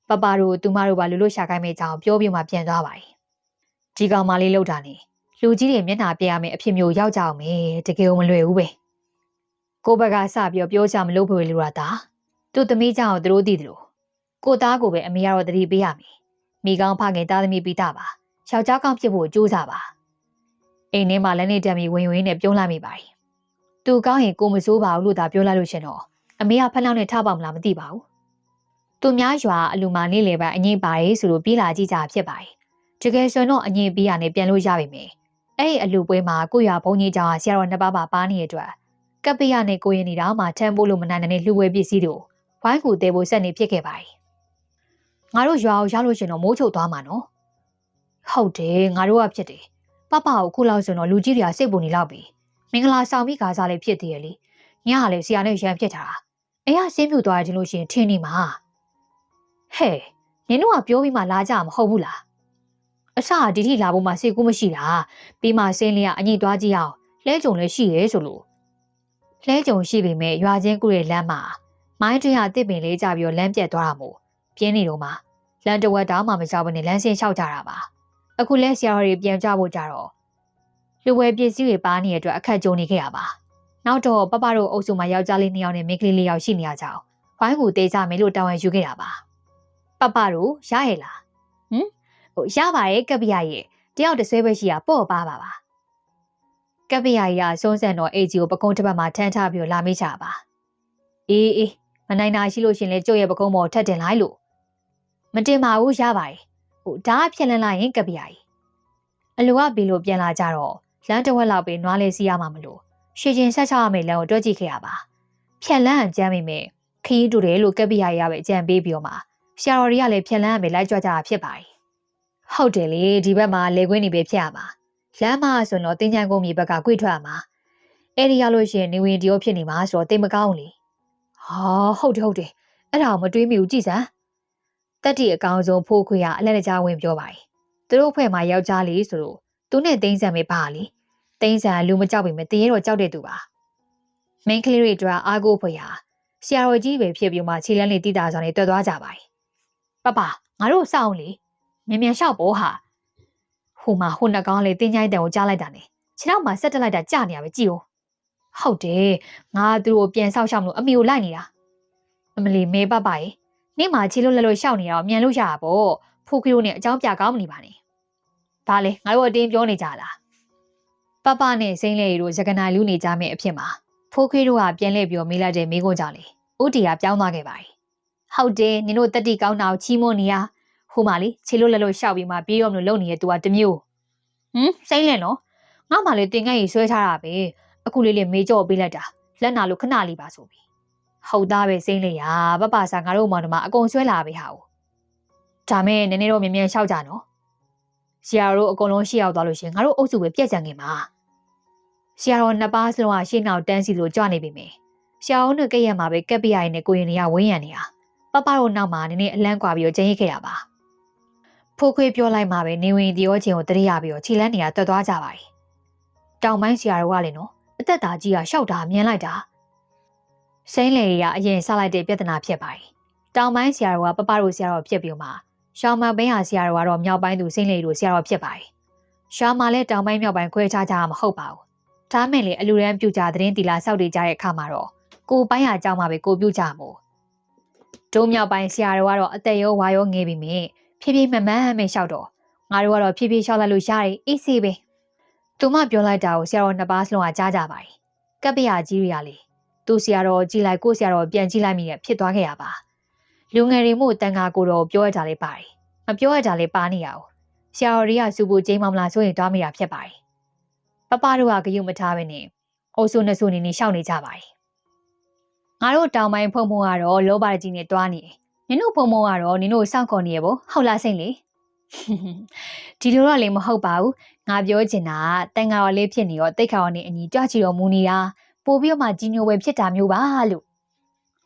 ပပတို့သူမတို့ပါလူလို့ရှာခိုင်းမဲ့ကြောင်ပြောပြမှပြန်သွားပါပြီဒီကောင်မလေးလောက်တာနေလူကြီးတွေမျက်နှာပြရမယ်အဖြစ်မျိုးရောက်ကြအောင်မယ်တကယ်မလွယ်ဘူးပဲကိုဘက်ကစပြီးပြောချမလို့ဖွယ်လူရတာသူ့သမီးကြောင်သူတို့သိတယ်လို့ကိုသားကိုပဲအမေကတော့တတိပေးရမယ်မိကောင်းဖခင်သားသမီးပြီးတာပါယောက်ျားကောင်းဖြစ်ဖို့ကြိုးစားပါအိမ်ထဲမှာလက်နေတက်ပြီးဝင်ဝင်နဲ့ပြုံးလာမိပါတယ်။သူကောင်းရင်ကိုမစိုးပါဘူးလို့သာပြောလိုက်လို့ရှင်တော့အမေကဖက်လောက်နဲ့ထပါမလားမသိပါဘူး။သူများရွာအလူမာနေလေပိုင်းအငိမ့်ပါရေးဆိုလို့ပြေးလာကြည့်ကြဖြစ်ပါတယ်။တကယ်ဆိုတော့အငိမ့်ပြီးရနေပြန်လို့ရပြီမယ်။အဲ့ဒီအလူပွဲမှာကိုရွာဘုံကြီးကြောင်ဆရာတော်နှစ်ပါးပါနေရတဲ့အတွက်ကပ်ပိယနဲ့ကိုရင်နေတော့မှထမ်းဖို့လို့မနိုင်တဲ့လှူဝဲပစ္စည်းတို့ဝိုင်းကူတဲဖို့ဆက်နေဖြစ်ခဲ့ပါတယ် ငါတို့ရွာကိုရောက်လို့ရှင်တော့မိုးချုပ်သွားမှာနော်ဟုတ်တယ်ငါတို့ကဖြစ်တယ်ပပကိုခုလောက်ဆိုတော့လူကြီးတွေကစိတ်ပူနေလောက်ပြီမင်္ဂလာဆောင်ပြီးကားစားလေးဖြစ်သေးရဲ့လေညကလည်းဆရာနဲ့ရန်ဖြစ်ထားတာအိမ်ကဆင်းပြူသွားတယ်လို့ရှင်ထင်နေမှာဟဲ့နင်တို့ကပြောပြီးမှလာကြမှာမဟုတ်ဘူးလားအစဒီထိလာဖို့မှစိတ်ကူးမရှိတာပြီးမှဆင်းလေးကအညစ်သွားကြည့်အောင်လဲကြုံလည်းရှိရဲဆိုလို့လဲကြုံရှိပေမဲ့ရွာချင်းကူရဲ့လမ်းမှာမိုင်းတွင်းဟာတစ်ပင်လေးကြပြီးတော့လမ်းပြတ်သွားတာမို့ပြင်းနေတော့မှလမ်းတဝက်တောင်မှမကြောက်ဘဲနဲ့လမ်းဆင်းလျှောက်ကြတာပါအခုလဲဆရာတော်တွေပြန်ကြဖို့ကြတော့လူဝဲပစ္စည်းတွေပါနေတဲ့အတွက်အခက်ကြုံနေခဲ့ရပါနောက်တော့ပပတို့အုပ်စုမှာယောက်ျားလေး2ယောက်နဲ့မိန်းကလေး4ယောက်ရှိနေရကြအောင်ဝိုင်းကူတေးကြမယ်လို့တောင်းရယူခဲ့တာပါပပတို့ရရဲ့လားရပါရဲ့ကပ္ပိယရဲ့တယောက်တဆွဲပဲရှိတာပေါ့ပါကပ္ပိယကြီးကဆုံးဆန်တော်အိတ်ကြီးကိုပကုံးတစ်ပတ်မှာထမ်းထားပြီးလာမေးချပါအေးမနိုင်တာရှိလို့ရှင်လေကျုပ်ရဲ့ပကုံးပေါ်ထက်တင်လိုက်လို့မတင်ပါဘူးရပါတယ်ဒါကဖြစ်လန်းလိုက်ရင်ကပ္ပိယကြီးအလိုကဘီလိုပြန်လာကြတော့လမ်းတစ်ဝက်လောက်ပဲနွားလေးစီးရမှာမလို့ရှေ့ချင်းဆက်ချရမယ့်လမ်းကိုတွက်ကြည့်ခဲ့ရပါဖြက်လန်းအကြမ်းမိမဲ့ခရီးတူတယ်လို့ကပ္ပိယကြီးကပဲအကြံပေးပြီးတော့မှဆရာတော်တွေကလည်းဖြက်လန်းရမယ်လိုက်ကြွကြတာဖြစ်ပါတယ်ဟုတ်တယ်လေဒီဘက်မှာလေကွင်းနေပဲဖြစ်ရမှာလမ်းမဆိုတော့တင်းချမ်းကုန်းမြေဘက်ကကွေ့ထွက်ရမှာအဲ့ဒီရလို့ရှိရင်နေဝင်တရောဖြစ်နေမှာဆိုတော့တိတ်မကောင်းလေဟုတ်တယ်အဲ့ဒါမတွေးမိဘူးကြည်စမ်းတက်တီအကောင်ဆုံးဖိုးခွေကအလက်တကြားဝင်ပြောပါတယ်သူတို့ဖွဲ့မှာယောက်ျားလေးဆိုလို့သူနဲ့တင်းဆန်ပဲပါလေတင်းဆန်လူမကြောက်ပေမဲ့တရေတော့ကြောက်တဲ့သူပါမင်းကလေးတွေအတွက်အားကိုးဖွယ်ဟာဆရာတော်ကြီးပဲဖြစ်ပြီးမှခြေလန်းလေးတီးတာဆိုနေတွေ့သွားကြပါတယ်ပပငါတို့စောင်းလေမြန်လျှောက်ပေါ်ဟာဟိုနှကောင်လေးတင်းချိုင်းတန်ကိုကြားလိုက်တာနဲ့ခြေထောက်မှာဆက်တက်လိုက်တာကြာနေရပဲကြည့်ဦးဟုတ်တယ်ငါသူတို့ပြန်ဆောက်ရှောက်လို့အမေကိုလိုက်နေတာအမလီမဲပပရေနေ့မှာခြေလို့လက်လို့ရှောက်နေတော့မြန်လို့ရတာပေါ့ဖိုးခီတို့နဲ့အကြောင်းပြကောင်းမနေပါနဲ့ဒါလေငါတို့အတင်းပြောနေကြလားပပနဲ့စိမ့်လေတို့စကနာလူနေကြမယ်အဖြစ်မှာဖိုးခီတို့ကပြန်လှည့်ပြီးမေးလိုက်တဲ့မိကုန်းကြောင့်လေဥတီကပြောင်းသွားခဲ့ပါတယ်ဟုတ်တယ်နင်တို့တက်တီကောင်းတာကိုချီးမွမ်းနေရဟိုမှာလေခြေလို့လက်လို့ရှောက်ပြီးမှပြေးရောမလို့လုံနေတဲ့သူကတမျိုးစိမ့်လဲနော်ငါမှလေတင်ငယ်ကြီးဆွဲထားတာပဲအခုလေးမေးကြော့ပေးလိုက်တာလက်နာလို့ခဏလေးပါဆိုပြီးဟုတ်သားပဲစိမ့်လေရပပစာငါတို့မောင်နှမအကုန်ဆွဲလာပြီဟာဒါမဲ့နည်းနည်းတော့မြင်မြန်လျှောက်ကြနော်ဆရာတို့အကုန်လုံးရှေ့ရောက်သွားလို့ရှင်ငါတို့အုပ်စုပဲပြက်ကြံနေမှာဆရာတော်နှစ်ပါးစလုံးကရှေ့နောက်တန်းစီလို့ကြွနေပြီမယ်ဆရာတော်နဲ့ကဲ့ရက်မှာပဲကက်ပရိုင်နဲ့ကိုရင်တွေကဝင်းရံနေတာပပတို့နောက်မှာနည်းနည်းအလန့်ကွာပြီးတော့ကျင်းရိတ်ခဲ့ရပါဖိုးခွေးပြောလိုက်မှပဲနေဝင်ဒီရောချင်းကိုတရိယာပြီးတော့ခြေလန်းနေရတွတ်သွားကြပါ යි တောင်ပိုင်းဆရာတော်ကလည်းနော်အသက်သားကြီးကရှောက်တာမြင်လိုက်တာစိမ့်လေရအရင်ဆက်လိုက်တဲ့ပြဿနာဖြစ်ပါ යි တောင်ပိုင်းဆရာတော်ကပပတို့ဆရာတော်ဖြစ်ပြီးမှရှောင်းမဘင်းဟာဆရာတော်ကတော့မြောက်ပိုင်းသူစိမ့်လေတို့ဆရာတော်ဖြစ်ပါ යි ရှောင်းမလည်းတောင်ပိုင်းမြောက်ပိုင်းခွဲခြားကြမှာမဟုတ်ပါဘူးဒါမဲ့လေအလူရန်ပြူကြသတင်းတီလာစောက်တွေကြတဲ့အခါမှာတော့ကိုပိုင်းဟာကြောက်မှပဲကိုပြူကြမို့ဒုံမြောက်ပိုင်းဆရာတော်ကတော့အသက်ရောဝါရောငယ်ပြီမြင်ဖြည်းဖြည်းမှန်မှန်လျှောက်တော့ငါတို့ကတော့ဖြည်းဖြည်းလျှောက်လိုက်လို့ရတယ်အေးစေးပဲသူမပြောလိုက်တာကိုဆရာတော်နှစ်ပါးစလုံးကကြားကြပါ යි ကပ္ပိယကြီးတွေကလေသူဆရာတော်ကြည်လိုက်ကိုဆရာတော်ပြန်ကြည့်လိုက်မိရဖြစ်သွားခဲ့ရပါလူငယ်တွေမို့တန်ခါကိုတော့ပြောရတာလေးပါ යි မပြောရတာလေးပါနေရအောင်ဆရာတော်တွေကစူပူကျိန်းမမလားဆိုရင်တွားမိတာဖြစ်ပါ යි ပပတို့ကဂယုမထားပဲနဲ့အိုးဆူနှစ်ဆူနေနေရှောက်နေကြပါ යි ငါတို့တောင်ပိုင်းဖုံဖုံကတော့လောဘကြီးနဲ့တွားနေတယ်နင်တို့ဖုံဖုံကတော့နင်တို့စောင့်ခေါ်နေရပေါ့ဟုတ်လားစိမ့်လေဒီလိုတော့လည်းမဟုတ်ပါဘူးငါပြောချင်တာတန်ခါတော်လေးဖြစ်နေရောတိတ်ခါတော်နဲ့အညီကြွချီတော်မူနေတာပို့ပြီးတော့မှကြီးညိုပဲဖြစ်တာမျိုးပါလို့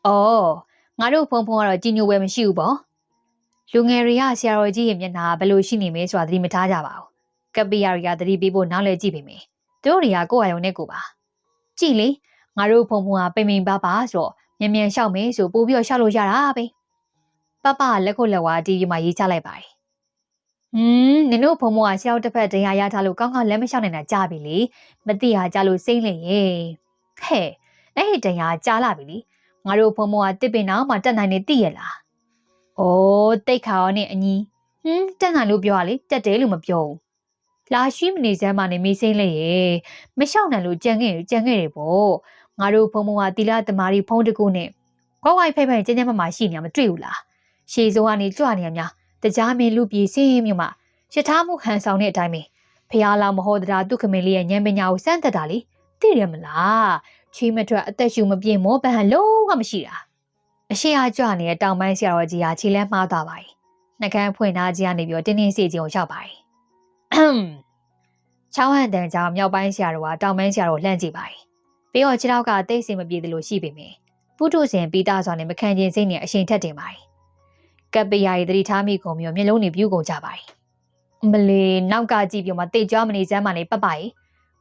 အော်ငါတို့ဖုံဖုံကတော့ကြီးညိုပဲမရှိဘူးပေါ့လူငယ်တွေကဆရာတော်ကြီးရဲ့မျက်နှာဘယ်လိုရှိနေမဲဆိုတာသတိမထားကြပါဘူးကပ္ပိယတွေကသတိပေးဖို့နောက်လဲကြည့်ပေမယ်သူတို့တွေကကိုယ့်အယုံနဲ့ကိုပါကြည့်လေငါတို့ဖုံဖုံကပိန်ပိန်ပါပါဆိုတော့မြန်မြန်ရှောက်မယ်ဆိုပို့ပြီးတော့ရှောက်လို့ရတာပဲပပလက်ခုတ်လက်ဝါတီးပြီးမှရေးချလိုက်ပါတယ်နင်တို့ဖုံဖုံကဆရာတို့တစ်ဖက်တရားရထားလို့ကောင်းကောင်းလက်မလျှောက်နိုင်တာကြားပြီလေမသိဟာကြလို့စိမ့်လေရဲ့ဟဲ့အဲ့ဒီတရားကြားလာပြီလေငါတို့ဖုံဖုံကတစ်ပင်တော့မှတက်နိုင်နေသိရလားအိုးတိတ်ခါရောနဲ့အညီတက်နိုင်လို့ပြောရလေတက်တယ်လို့မပြောဘူးလာရှိမနေစမ်းမနေမေးစိမ့်လေရဲ့မလျှောက်နိုင်လို့ကြံခဲ့တယ်ပေါ့ငါတို့ဖုံဖုံကတီလာတမာရီဖုံးတကူနဲ့ကောက်ဝိုက်ဖိတ်ဖိတ်ကျန်းကျန်းမမရှိနေမှာမတွေ့ဘူးလားရှေးစိုးကနေကြွနေရများတကြားမင်းလူပြေစင်းမြို့မှာရထားမှုဟန်ဆောင်တဲ့အတိုင်းပဲဖះလောင်မဟောတရားဒုက္ခမင်းလေးရဲ့ဉာဏ်ပညာကိုစမ်းသက်တာလေသိရမလားချီးမထွက်အသက်ရှူမပြင်းမောပန်းလုံးဝမရှိတာအရှိအားကြွနေတဲ့တောင်ပိုင်းဆရာတော်ကြီးဟာခြေလမ်းမှားသွားပါ යි နှကန်းဖွင့်ထားခြင်းကနေပြီးတော့တင်းတင်းစီခြင်းကိုရောက်ပါတယ်ချောင်းဟန်တန်ကြောင့်မြောက်ပိုင်းဆရာတော်ကတောင်ပိုင်းဆရာတော်လှမ်းကြည့်ပါတယ်ပြီးတော့ခြေထောက်ကတိတ်ဆိတ်မပြေသလိုရှိပေမယ့်ပုထုဇဉ်ပြီးသားစွာနဲ့မခံကျင်စိတ်နဲ့အရှိန်ထက်တင်ပါတယ်ကပ်ပီယာရီသတိထားမိကုန်ပြီးတော့မျက်လုံးတွေပြူးကုန်ကြပါတယ်မလီနောက်ကကြည့်ပြီးမှတိတ်ကြွမနေစမ်းမှနေပတ်ပါရဲ့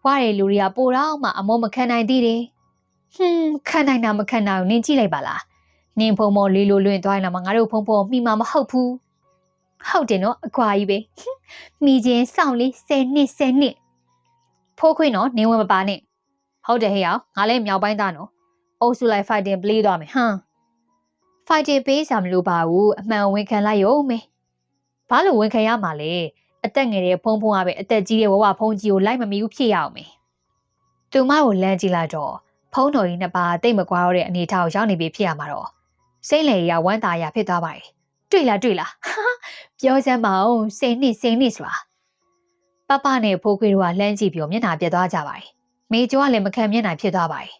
ဝါးတဲ့လူတွေကပိုတော့မှအမောမခံနိုင်သေးတယ်ခံနိုင်တာမခံနိုင်ဘူးနင်ကြည့်လိုက်ပါလားနင်ဖုံမော်လေးလိုလွင့်သွားရင်တော့ငါတို့ဖုံဖုံမိမှာမဟုတ်ဘူးဟုတ်တယ်နော်အကွာကြီးပဲမိချင်းစောင့်လေး10နှစ်ဖိုးခွင်းနော်နင်ဝင်မပါနဲ့ဟုတ်တယ်ဟဲ့အောင်ငါလည်းမြောက်ပိုင်းသားနော်အုပ်စုလိုက် fighting play သွားမယ်fighting ပေးစရာမလိုပါဘူးအမှန်ဝန်ခံလိုက်ရုံပဲဘာလို့ဝန်ခံရမှာလဲအသက်ငယ်တဲ့ဖုံဖုံကပဲအသက်ကြီးတဲ့ဝဝဖုံကြီးကိုလိုက်မမီဘူးဖြစ်ရအောင်မယ်သူမကိုလမ်းကြည့်လိုက်တော့ဖုံတော်ကြီးနှစ်ပါးတိတ်မကွာတော့တဲ့အနေထားကိုရောက်နေပြီဖြစ်ရမှာတော့စိတ်လေရဝမ်းသာရဖြစ်သွားပါတယ်တွေ့လားပြောစမ်းမအောင်စိတ်နှစ်ဆိုတာပနဲ့ဖိုးခွေးတို့ကလှမ်းကြည့်ပြီးမျက်နှာပြတ်သွားကြပါတယ်မေကျော်ကလည်းမခံမျက်နှာဖြစ်သွားပါတယ်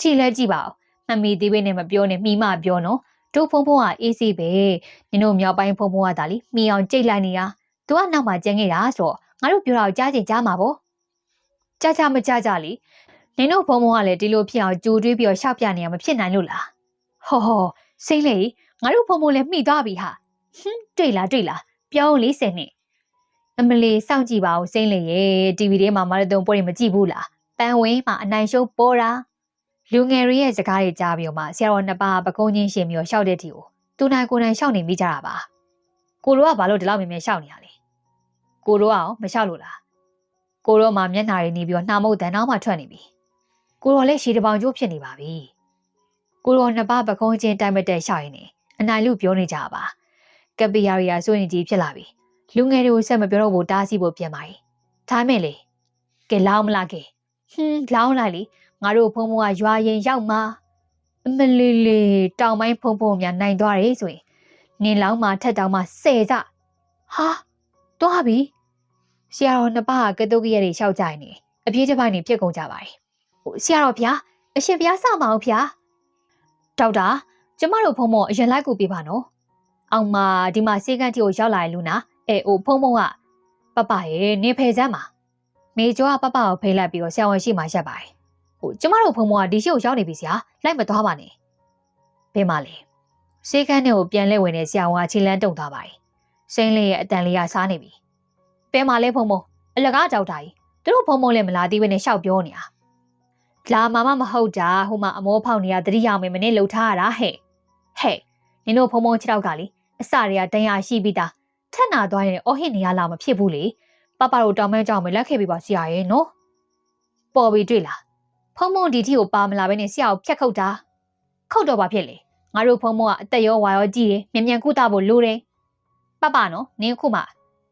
ကြည့်လဲကြည့်ပါဦးမမီသေးပဲနဲ့မပြောနဲ့မိမပြောနော်တို့ဖုံဖုံကအေးစီးပဲနင်တို့မြောက်ပိုင်းဖုံဖုံကဒါလीမိအောင်ကြိတ်လိုက်နေတာသူကနောက်မှကြံခဲ့တာဆိုတော့ငါတို့ပြောတာကိုကြားချင်ကြားမှာပေါ့ကြားမကြားကြလေနင်တို့ဖုံဖုံကလည်းဒီလိုဖြစ်အောင်ကြိုတွေးပြီးရှောက်ပြနေရမဖြစ်နိုင်လို့လားဟောစိမ့်လေငါတို့ဖုံဖုံလည်းမှီသွားပြီဟာတွေ့လားပြောင်းလေး10နှစ်အမလီစောင့်ကြည့်ပါဦးစိမ့်လေရေ TV ထဲမှာမာရသွန်ပွဲတွေမကြည့်ဘူးလားပန်းဝင်းမှာအနိုင်ရှုံးပေါ်တာလူငယ်တွေရဲ့စကားတွေကြားပြီးမှဆရာတော်နှစ်ပါးပကုံးချင်းရှင်ပြီးရှောက်တဲ့တီကိုသူနိုင်ကိုနိုင်ရှောက်နေမိကြတာပါကိုတို့ကဘာလို့ဒီလောက်မြင်မြင်ရှောက်နေရလဲကိုတို့ကရောမရှောက်လို့လားကိုတို့မှမျက်နှာတွေနေပြီးနှာမုတ်တန်နောက်မှထွက်နေပြီကိုတို့လည်းရှည်တပေါင်ကျိုးဖြစ်နေပါပြီကိုတို့နှစ်ပါးပကုံးချင်းတိုက်မတက်ရှောက်ရင်းနေအနိုင်လူပြောနေကြပါကပီယာရီယာစိုးရင်ကြီးဖြစ်လာပြီလူငယ်တွေကိုဆက်မပြောတော့ဘူးတားဆီးဖို့ပြန်ပါ යි ဒါမဲ့လေကဲလောင်းမလားကဲလောင်းလိုက်လေငါတို့ဖုံဖုံကရွာရင်ရောက်မှာအမလီတောင်ပိုင်းဖုံဖုံများနိုင်သွားတယ်ဆိုရင်နင်လောင်းမှာထက်တောင်မှ10စဟာသွားပြီဆရာတော်နှစ်ပါးကတုတ်ကရတွေရှောက်ကြနေအပြေးတစ်ပိုင်းနေပြက်ကုန်ကြပါတယ်ဆရာတော်ဗျာအရှင်ဗျာစမအောင်ဗျာဒေါက်တာကျမတို့ဖုံဖုံအရင်လိုက်ကူပေးပါနော်အောင်မဒီမှာစေကန်းတီကိုရောက်လာရင်လူနာဖုံဖုံကပရဲ့နေဖယ်စမ်းပါမေကျော်ကပကိုဖိလိုက်ပြီးတော့ဆရာဝန်ရှိမှရက်ပါတယ်ကျမတို့ဖုံဖုံကဒီရှိကိုရောက်နေပြီဆရာလိုက်မသွားပါနဲ့ဘယ်မှာလဲစေကန်းထဲကိုပြန်လဲဝင်နေဆရာဝန်ကခြေလန်းတုံသွားပါတယ်စိမ့်လေးရဲ့အတန်လေးကစားနေပြီဘယ်မှာလဲဖုံဖုံအလကားကြောက်တာကြီးသူတို့ဖုံဖုံလည်းမလာသေးဘဲနဲ့ရှောက်ပြောနေတာလာမဟုတ်တာဟိုမှာအမောဖောက်နေရတတိယမယ်မနေ့လှုပ်ထားရတာဟဲ့နင်တို့ဖုံဖုံ6တောက်ကလေအစတွေကတန်ရာရှိပြီးသားထက်နာသွားရင်အော်ဟစ်နေရလားမဖြစ်ဘူးလေပတို့တောင်မန်းကြောင်မလက်ခဲ့ပြီးပါဆရာရဲ့နော်ပေါ်ပြီးတွေ့လားဖုံဖုံဒီထီကိုပါမလာဘဲနဲ့ဆရာကိုဖြတ်ခုတ်တာခုတ်တော့ပါဖြစ်လေငါတို့ဖုံဖုံကအသက်ရောဝါရောကြည့်တယ်မြန်ကုသဖို့လိုတယ်ပနော်နင်ခုမှ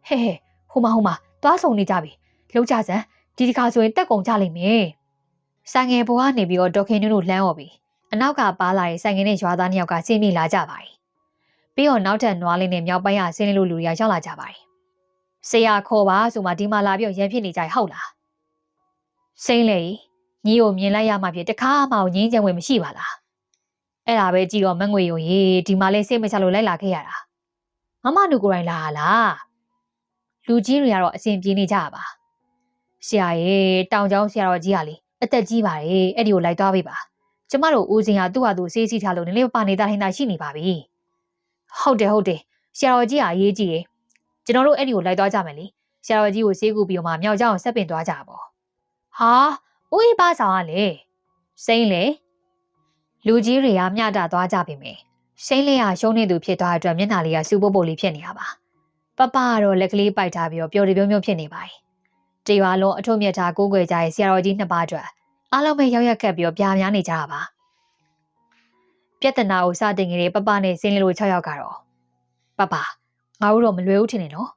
ဟဲဟိုမှာသွားဆုံနေကြပြီလှုပ်ကြစမ်းဒီတစ်ခါဆိုရင်တက်ကုန်ကြလိမ့်မယ်ဆိုင်ငယ်ဘွားကနေပြီးတော့ဒေါခင်နုတို့လှမ်းော်ပြီအနောက်ကပါလာတဲ့ဆိုင်ငယ်နဲ့ရွာသား2ယောက်ကဆင်းပြေးလာကြပါတယ်ပြီးတော့နောက်ထပ်နွားလေးနဲ့မြောက်ပိုင်းကဆင်းလို့လူတွေကရောက်လာကြပါတယ်ဆရာခေါ်ပါဆိုမှဒီမှာလာပြီးရန်ဖြစ်နေကြဟုတ်လားစိမ့်လေညီကိုမြင်လိုက်ရမှဖြစ်တခါမှငင်းကြံဝင်မရှိပါလားအဲ့ဒါပဲကြည့်တော့မငွေယုံရေဒီမှာလဲစိတ်မချလို့လိုက်လာခဲ့ရတာမနုကိုယ်တိုင်လာလားလူကြီးတွေကတော့အစဉ်ပြေးနေကြပါဆရာရဲ့တောင်ကျောင်းဆရာတော်ကြီးကလေအသက်ကြီးပါတယ်အဲ့ဒီကိုလိုက်သွားပေးပါကျမတို့ဦးစင်ကသူ့ဟာသူစေးစီထားလို့နည်းလေးပါနေတာဟင်တာရှိနေပါပြီဟုတ်တယ်ဆရာတော်ကြီးကအရေးကြီးတယ်ကျွန်တော်တို့အဲ့ဒီကိုလိုက်သွားကြမယ်လေဆရာတော်ကြီးကိုဆေးကူပြီးတော့မှမြောက်ကျောင်းဆက်ပင်သွားကြပါဟာဦးအေးပါဆောင်ကလေစိမ့်လေလူကြီးတွေကမျှတသွားကြပြီမယ်စိမ့်လေးကရှုံးနေသူဖြစ်သွားတဲ့အတွက်မျက်နှာလေးကစူပုတ်ပုတ်လေးဖြစ်နေတာပါကတော့လက်ကလေးပိုက်ထားပြီးတော့ပျော်တပြုံးပြုံးဖြစ်နေပါတယ်တရွာလုံးအထုံးမြတ်ထားကိုးကွယ်ကြရဲ့ဆရာတော်ကြီး2ပါးအတွက်အားလုံးပဲရောက်ရက်ခက်ပြီးတော့ပြားများနေကြတာပါပြဿနာကိုစတင်နေတဲ့ပနဲ့စင်းလေးတို့6ယောက်ကတော့ငါတို့တော့မလွယ်ဘူးထင်တယ်နော်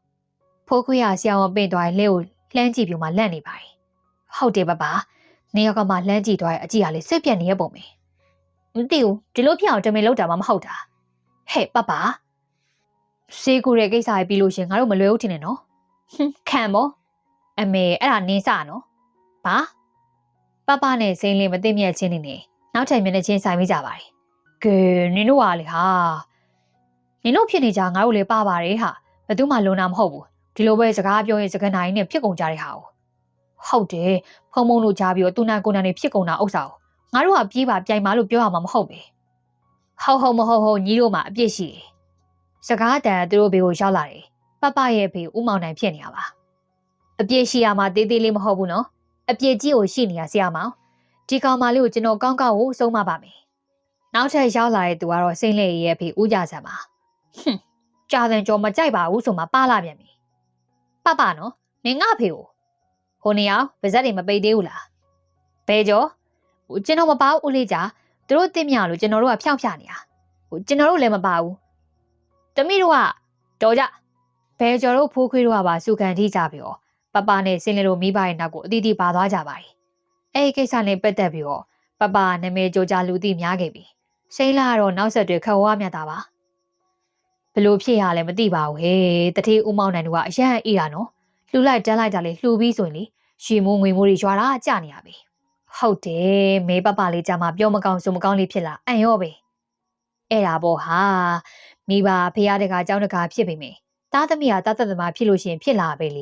ဖိုးခွေးရဆရာဝန်ပင့်သွားရင်လက်ကိုလှမ်းကြည့်ပြီးမှလန့်နေပါတယ်ဟုတ်တယ်နေရောက်ကမှလှမ်းကြည့်သွားရင်အကြည့်ကလေးစိတ်ပြက်နေရပုံပဲမသိဘူးဒီလိုဖြစ်အောင်တမင်လောက်တာမှမဟုတ်တာဟဲ့ဆေးကူတဲ့ကိစ္စပဲပြီးလို့ရှင်ငါတို့မလွယ်ဘူးထင်တယ်နော်ခံပေါ့အမေအဲ့ဒါနင်းစနော်ဘာနဲ့စိမ့်လေးမသိမြတ်ချင်းနေနောက်ထပ်မျက်နှာချင်းဆိုင်မိကြပါတယ်ကဲနင်တို့ကလေဟာ နင်တို့ဖြစ်နေကြငါတို့လည်းပါပါတယ်ဟာဘယ်သူမှလုံနာမဟုတ်ဘူးဒီလိုပဲစကားပြောရင်စကားနိုင်နဲ့ဖြစ်ကုန်ကြတဲ့ဟာဟုတ်တယ်ဖုံဖုံတို့ကြားပြီးတော့သူနာကိုနာနေဖြစ်ကုန်တာဥစ္စာငါတို့ကပြေးပါပြိုင်ပါလို့ပြောရမှာမဟုတ်ပဲဟုတ်မဟုတ်ညီတို့မှအပြစ်ရှိတယ်စကားတန်သူတို့ဘေးကိုရောက်လာတယ်ပပရဲ့ဘေးဦးမောင်နိုင်ဖြစ်နေရပါအပြစ်ရှိရမှာတေးသေးလေးမဟုတ်ဘူးနော်အပြစ်ကြီးကိုရှိနေရဆရာမောင်ဒီကောင်မလေးကိုကျွန်တော်ကောင်းကောင်းကိုဆုံးမပါမယ်နောက်ထပ်ရောက်လာတဲ့သူကတော့စိမ့်လေရဲ့ဖေဦးကြဆန်ပါကြာစံကြော်မကြိုက်ပါဘူးဆိုမှပါလာပြန်ပြီပပနော်နင်ငါဖေကိုဟိုနေအောင်ဗဇက်တွေမပိတ်သေးဘူးလားဘဲကျော်ကျွန်တော်မပါဘူးဦးလေးကြာသူတို့တင်မြလို့ကျွန်တော်တို့ကဖြောင်းဖြနေတာကျွန်တော်တို့လည်းမပါဘူးတမိတို့ကတော်ကြဘဲကျော်တို့ဖိုးခွေးတို့ကပါစုခံထိကြပြီးတော့ပပနဲ့စင်လေတို့မိဘရဲ့နောက်ကိုအတီးတီးပါသွားကြပါ යි အဲ့ဒီကိစ္စနဲ့ပတ်သက်ပြီးတော့ပပနာမည်ကြောကြလူသိများခဲ့ပြီစိမ့်လာတော့နောက်ဆက်တွေခက်ဝါမြတ်တာပါဘလို့ဖြစ်ရလဲမသိပါဘူးဟဲ့တတိဦးမောင်နိုင်တို့ကအရန်အေးတာနော်လှူလိုက်တန်းလိုက်တာလေလှူပြီးဆိုရင်လေရှီမိုးငွေမိုးတွေရွာတာကြနေရပြီဟုတ်တယ်မေပပလေးကြမှာပြောမကောင်းဆိုမကောင်းလေးဖြစ်လာအံ့ရောပဲအဲ့ဒါပေါ့ဟာမိဘဖះတကာเจ้าတကာဖြစ်ပေမယ့်သားသမီးဟာသားသက်သမားဖြစ်လို့ရှိရင်ဖြစ်လာပဲလ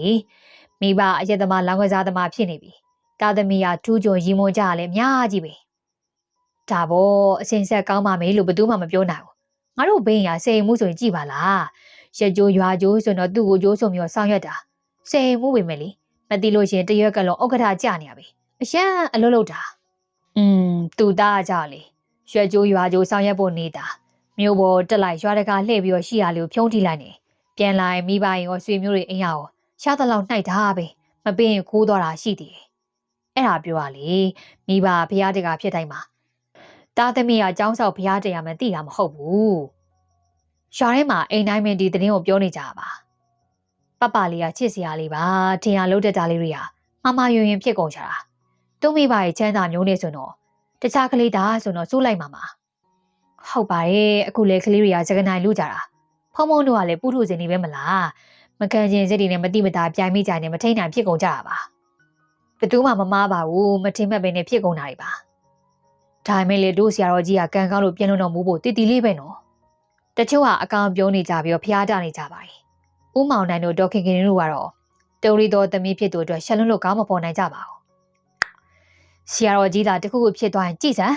ေမိဘအရက်သမားလောင်းကစားသမားဖြစ်နေပြီသားသမီးဟာထူးချွန်ရီမွန်ကြရလဲအများကြီးပဲဒါပေါ့အစင်ဆက်ကောင်းပါမယ်လို့ဘယ်သူမှမပြောနိုင်ဘူးငါတို့ဘင်းရစေမှုဆိုရင်ကြည်ပါလားရက်ကြိုးရွာကြိုးဆိုတော့သူ့ကိုကြိုးဆုံပြီးဆောင်ရွက်တာစေမှုပဲမယ်လေမသိလို့ရှင်တရွက်ကလုံးဥက္ကဋ္ဌကြနေရပြီအရှမ်းအလုပ်လုပ်တာသူသားကြလေရွက်ကြိုးရွာကြိုးဆောင်ရွက်ဖို့နေတာမြို့ပေါ်တက်လိုက်ရွာတကာလှည့်ပြီးတော့ရှိရလေကိုဖြုံးထိလိုက်နေပြန်လာရင်မိဘရင်ရောဆွေမျိုးတွေအိမ်ရောရှားတလောက်နှိုက်တာပဲမပင်းရင်ခိုးသွားတာရှိတယ်အဲ့ဒါပြောရလေမိဘဖះတကာဖြစ်တိုင်းမှာသားသမီးကចောင်းဆောက်ဖះတရားမှသိတာမဟုတ်ဘူးရှားထဲမှာအိမ်တိုင်းမင်းဒီသတင်းကိုပြောနေကြပါပပလေးကချစ်စရာလေးပါထင်ရလို့တက်တာလေးတွေကမမယွင်ရင်ဖြစ်ကုန်ကြတာသူ့မိဘရဲ့ချမ်းသာမျိုးနဲ့ဆိုတော့တခြားကလေးဒါဆိုတော့စိုးလိုက်မှာပါဟုတ်ပါရဲ့အခုလေကလေးတွေကစကနိုင်လူကြတာဖုံဖုံတို့ကလည်းပူထုစင်နေပဲမလားမကန်ကျင်စိတ်တွေနဲ့မတိမတာပြိုင်မိကြနေမထိန်နိုင်ဖြစ်ကုန်ကြတာပါဘယ်သူမှမမားပါဘူးမထင်မှတ်ပဲနဲ့ဖြစ်ကုန်တာတွေပါဒါပေမဲ့လေတို့ဆရာတော်ကြီးကကန်ကောင်းလို့ပြန်လို့တော့မူဖို့တီတီလေးပဲနော်တချို့ကအကောင်ပြောနေကြပြီးတော့ဖျားတနေကြပါတယ်ဦးမောင်နိုင်တို့ဒေါက်ခင်ခင်တို့ကတော့တုံရီတော်သမီးဖြစ်သူအတွက်ရှက်လွန်းလို့ကောင်းမပေါ်နိုင်ကြပါဘူးဆရာတော်ကြီးကတခုခုဖြစ်သွားရင်ကြည်စမ်း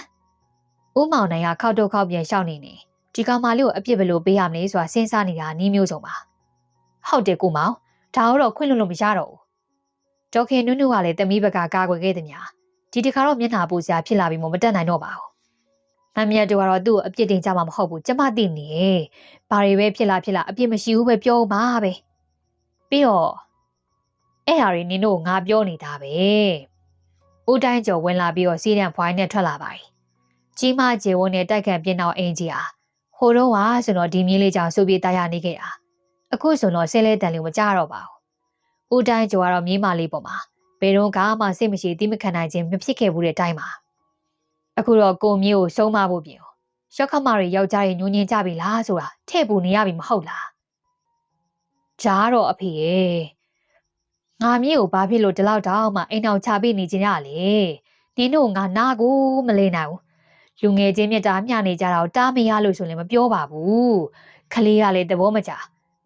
ဦးမောင်နိုင်ကခောက်တော့ခောက်ပြန်ရှောက်နေနေဒီကောင်မလေးကိုအပြစ်ဘယ်လိုပေးရမလဲဆိုတာစဉ်းစားနေတာနီးမျိုးစုံပါဟုတ်တယ်ကိုမောင်ဒါတော့ခွင့်လို့မရတော့ဘူးဒေါက်ခင်နုနုကလည်းသမီးဘက်ကကာကွယ်ခဲ့တဲ့ညာဒီတခါတော့မျက်နှာပူစရာဖြစ်လာပြီးမှမတက်နိုင်တော့ပါဘူးမမြတ်တို့ကတော့သူ့ကိုအပြစ်တင်ကြမှာမဟုတ်ဘူးကျမသိနေဘာတွေပဲဖြစ်လာအပြစ်မရှိဘူးပဲပြောပါပဲပြီးတော့အဲ့ဟာတွေနင်တို့ငါပြောနေတာပဲဦးတိုင်းကျော်ဝင်လာပြီးတော့စီးတံဖွိုင်းနဲ့ထွက်လာပါတယ်ကြီးမကျေဝန်းနဲ့တိုက်ခတ်ပြင်းတော့အင်ကြီးဟာဟိုတော့ဟာဆိုတော့ဒီမြင်းလေးကြောင့်ဆိုပြေးတာရနေခဲ့တာအခုဆိုတော့ဆဲလဲတန်လေးမကြတော့ပါဘူးဦးတိုင်းကျော်ကတော့မြေးမလေးပေါ်မှာဘယ်တော့မှစိတ်မရှိတိမခံနိုင်ခြင်းမဖြစ်ခဲ့ဘူးတဲ့အတိုင်းပါအခုတော့ကိုမျိုးကိုဆုံးမဖို့ပြင်ရှော့ခမတွေယောက်ျားတွေညှိုးညင်ကြပြီလားဆိုတာထဲ့ပူနေရပြီမဟုတ်လားဂျားတော့အဖေရဲ့ငါမျိုးကိုဘာဖြစ်လို့ဒီလောက်တောင်မှအိမ်အောင်ချပေးနေကြရလေနင်တို့ငါနာကိုမလဲနိုင်ဘူးလူငယ်ချင်းမြတ်တာမျှနေကြတာကိုတားမရလို့ဆိုလည်းမပြောပါဘူးခလေးကလည်းသဘောမကျ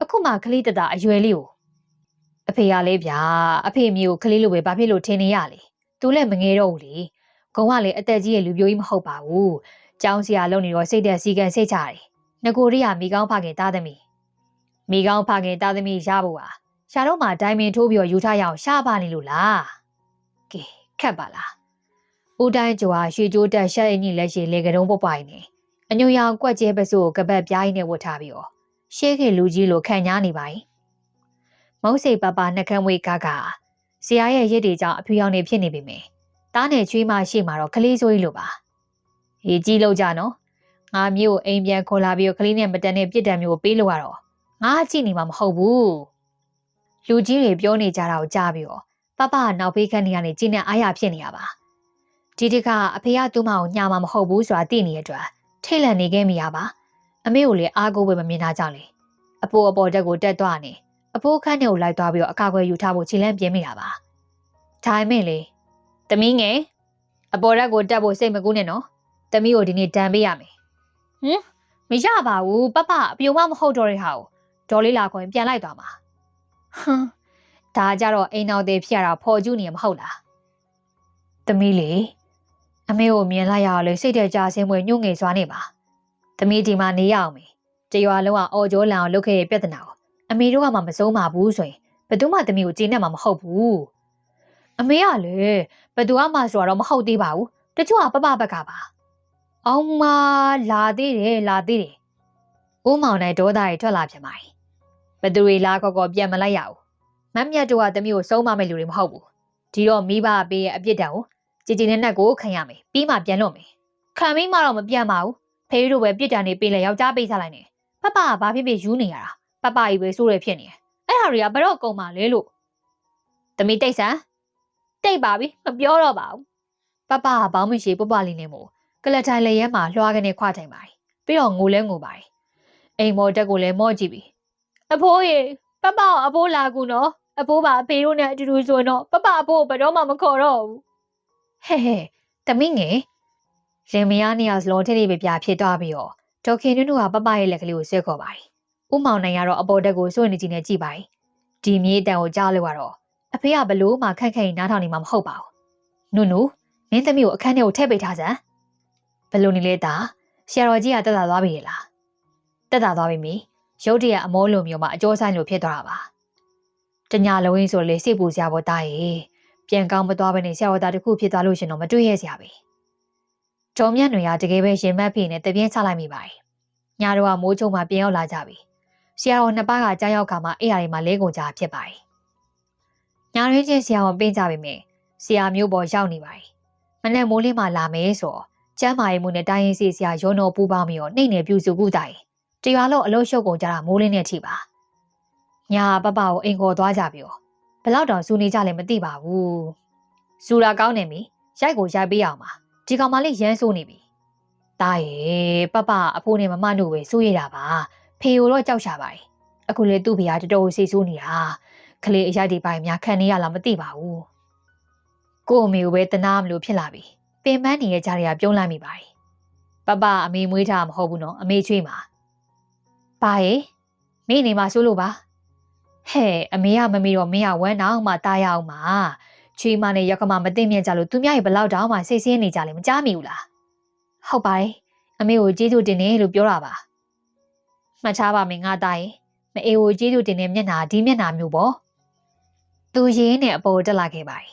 အခုမှခလေးတတာအရွယ်လေးကိုအဖေကလေးဗျာအဖေမျိုးကိုခလေးလိုပဲဘာဖြစ်လို့ထင်နေရလဲသူလည်းမငယ်တော့ဘူးလေကုံကလည်းအသက်ကြီးရဲ့လူပြိုကြီးမဟုတ်ပါဘူးကျောင်းဆရာလုပ်နေတော့စိတ်သက်စီကံစိတ်ချတယ်ငကိုရိယာမိကောင်းဖခင်သားသမီးမိကောင်းဖခင်သားသမီးရဖို့ပါရှာတော့မှဒိုင်မင်ထိုးပြီးတော့ယူထားရအောင်ရှာပါနေလို့လားကဲခက်ပါလားဦးတိုင်းကျော်ဟာရွှေကြိုးတက်ရှက်အင်းကြီးလက်ရှိလေကတုံးပုတ်ပွိုင်းနေအညိုရောင်ကွက်ကျဲပစိုးကိုကပတ်ပြားရင်းနဲ့ဝတ်ထားပြီးတော့ရှေးခေလူကြီးလိုခံညားနေပါ යි မုံစိတ်ပပနှကန်းဝေးကားကဆရာရဲ့ရစ်တွေကြောင့်အဖြူရောင်နေဖြစ်နေပြီမယ်တားနဲ့ချွေးမရှိမှာတော့ကလေးစိုးကြီးလိုပါဟေးကြီးလို့ကြနော်ငါမျိုးအိမ်ပြန်ခေါ်လာပြီးတော့ကလေးနဲ့မတန်တဲ့ပြစ်ဒဏ်မျိုးကိုပေးလို့ရတော့ငါကြည့်နေမှာမဟုတ်ဘူးလူကြီးတွေပြောနေကြတာကိုကြားပြီးတော့ပပနောက်ဖေးခန်းနေရနေကြည်နဲ့အားရဖြစ်နေရပါဒီတကအဖေကသူ့မကိုညာမှာမဟုတ်ဘူးဆိုတာသိနေတဲ့အတွက်ထိတ်လန့်နေခဲ့မိရပါအမေကိုလည်းအားကိုးပဲမမြင်တာကြောင့်လေအပိုးအပေါ်တက်ကိုတက်သွားနေအဖိုးခန်းထဲကိုလိုက်သွားပြီးတော့အကာအကွယ်ယူထားဖို့ခြေလန့်ပြင်းမိတာပါဒါပေမဲ့လေသမီးငယ်အပေါ်တက်ကိုတက်ဖို့စိတ်မကူးနဲ့နော်သမီးကိုဒီနေ့တန်ပေးရမယ် မရပါဘူးပပအပြုံမမဟုတ်တော့တဲ့ဟာကိုဒေါ်လေးလာခေါ်ရင်ပြန်လိုက်သွားမှာဟမ်ဒါကြတော့အိမ်တော်သေးဖြစ်ရတာဖော်ကျူးနေမဟုတ်လားသမီးလေအမေကိုမြင်လိုက်ရအောင်လေစိတ်ထဲကြာဆင်းမွေညှို့ငယ်စွာနေပါသမီးဒီမှာနေရအောင်မေတရွာလုံးကအော်ကျိုးလန်အောင်လုပ်ခဲ့တဲ့ပြဿနာကိုအမေတို့ကမှမဆုံးပါဘူးဆိုရင်ဘယ်သူမှသမီးကိုကျေနပ်မှာမဟုတ်ဘူးအမေကလေဘယ်သူမှဆိုတော့မဟုတ်သေးပါဘူးတချို့ကပပဘက်ကပါအောင်မလာသေးတယ်ဦးမောင်နဲ့ဒေါသတွေထွက်လာပြန်ပါဘယ်သူတွေလာကောပြန်မလိုက်ရဘူးမတ်မြတ်တို့ကသမီးကိုဆုံးမမဲ့လူတွေမဟုတ်ဘူးဒီတော့မိဘပေးရဲ့အပြစ်ဒဏ်ကိုကြည်ကြည်နဲ့ကိုခံရမယ်ပြီးမှပြန်လို့မယ်ခံပြီးမှတော့မပြန်ပါဘူးဖေးတို့ပဲပြစ်ဒဏ်တွေပေးလဲယောက်ျားပေးစားလိုက်နေပပကဘာဖြစ်ဖြစ်ယူနေရတာပပကြီးပဲစိုးရဖြစ်နေအဲ့ဟာတွေကဘယ်တော့ကုန်ပါလဲလို့သမီးတိတ်ဆန်းတိတ်ပါပြီမပြောတော့ပါဘူးပပကဘောင်းမရှိပပလေးနေမို့ကလထိုင်လည်းရဲမှာလွှားကနေခွာထိုင်ပါပြီးတော့ငိုလဲငိုပါအိမ်မော်တက်ကိုလည်းမော့ကြည့်ပြီအဖိုးရေပပကအဖိုးလာကူနော်အဖိုးပါအဖေတို့နဲ့အတူတူဆိုတော့ပပအဖိုးကိုဘယ်တော့မှမခေါ်တော့ဘူးဟဲ့သမီးငယ်လင်မယားနေရာစလုံးထိထိပြပြဖြစ်သွားပြီးတော့ဒေါက်ခင်နုနုကပပရဲ့လက်ကလေးကိုဆွဲခေါ်ပါတယ်ဥမောင်နိုင်ကတော့အပေါ်တက်ကိုစိုးနေကြည့်နေကြည့်ပါတယ်ဒီမြေးတန်ကိုကြားလို့ကတော့အဖေကဘလို့မှခက်ခဲနားထောင်နေမှာမဟုတ်ပါဘူးနုနုမင်းသမီးကိုအခန်းထဲကိုထည့်ပေးထားစမ်းဘလို့နေလဲတာဆရာတော်ကြီးကတက်တာသွားပြီလားတက်တာသွားပြီမီရုတ်တရက်အမောလိုမျိုးမှအကျော်ဆိုင်လိုဖြစ်သွားတာပါတညာလုံးရင်းဆိုလေစိတ်ပူစရာပေါ်တာရေပြန်ကောင်းမသွားဘဲနဲ့ဆရာတော်သားတစ်ခုဖြစ်သွားလို့ရှင်တော့မတွေ့ရစရာပဲဂျုံမြတ်တွေကတကယ်ပဲရင်မက်ဖိနဲ့တပြင်းချလိုက်မိပါတယ်ညတော့ကမိုးချုံမှပြန်ရောက်လာကြပြီဆရာတော်နှစ်ပါးကကြားရောက်ခါမှအဲ့အရာတွေမှလဲကုန်ကြဖြစ်ပါတယ်ညရင်းချင်းဆရာတော်ပင်းကြပြီမယ်ဆရာမျိုးပေါ်ရောက်နေပါတယ်မနဲ့မိုးလင်းမှလာမယ်ဆိုတော့ကျမ်းမာရေးမှုနဲ့တိုင်းရင်းစီဆရာရုံတော်ပူပေါင်းပြီးတော့နှိမ့်နေပြူစုကူတိုင်တရွာလုံးအလို့ရှုပ်ကုန်ကြတာမိုးလင်းနဲ့ထိပါညာပပကိုအိမ်ခေါ်သွားကြပြီတော့ဘယ်တော့စူနေကြလဲမသိပါဘူးစူတာကောင်းနေပြီရိုက်ကိုရိုက်ပေးအောင်ပါဒီကောင်မလေးရမ်းဆိုးနေပြီတားရဲ့ပပအဖိုးနဲ့မမတို့ပဲစိုးရတာပါဖေကိုတော့ကြောက်ရှာပါတယ်အခုလေသူ့ဖေကတော်တော်စိတ်ဆိုးနေတာကလေးအရိုက်တွေပိုင်းများခံနေရလားမသိပါဘူးကို့အမေကိုပဲတနာမလို့ဖြစ်လာပြီပင်ပန်းနေတဲ့ကြားတွေကပြုံးလိုက်မိပါတယ်ပပအမေမွေးထားမဟုတ်ဘူးနော်အမေချွေးမှာပါရဲ့မိနေမှာစိုးလို့ပါဟဲ့အမေကမမေတော့မင်းကဝမ်းတောင်မှတားရအောင်ပါချွေးမနဲ့ရောက်ကမမသိမြင်ကြလို့သူများရဲ့ဘလောက်တောင်မှစိတ်ဆင်းနေကြလေမကြားမိဘူးလားဟုတ်ပါတယ်အမေကိုကျေးဇူးတင်တယ်လို့ပြောတာပါမှတ်ထားပါမယ်ငါသားရဲ့မအေကိုကျေးဇူးတင်တဲ့မျက်နှာဒီမျက်နှာမျိုးပေါ့သူရင်းနဲ့အပေါ်တက်လာခဲ့ပါတယ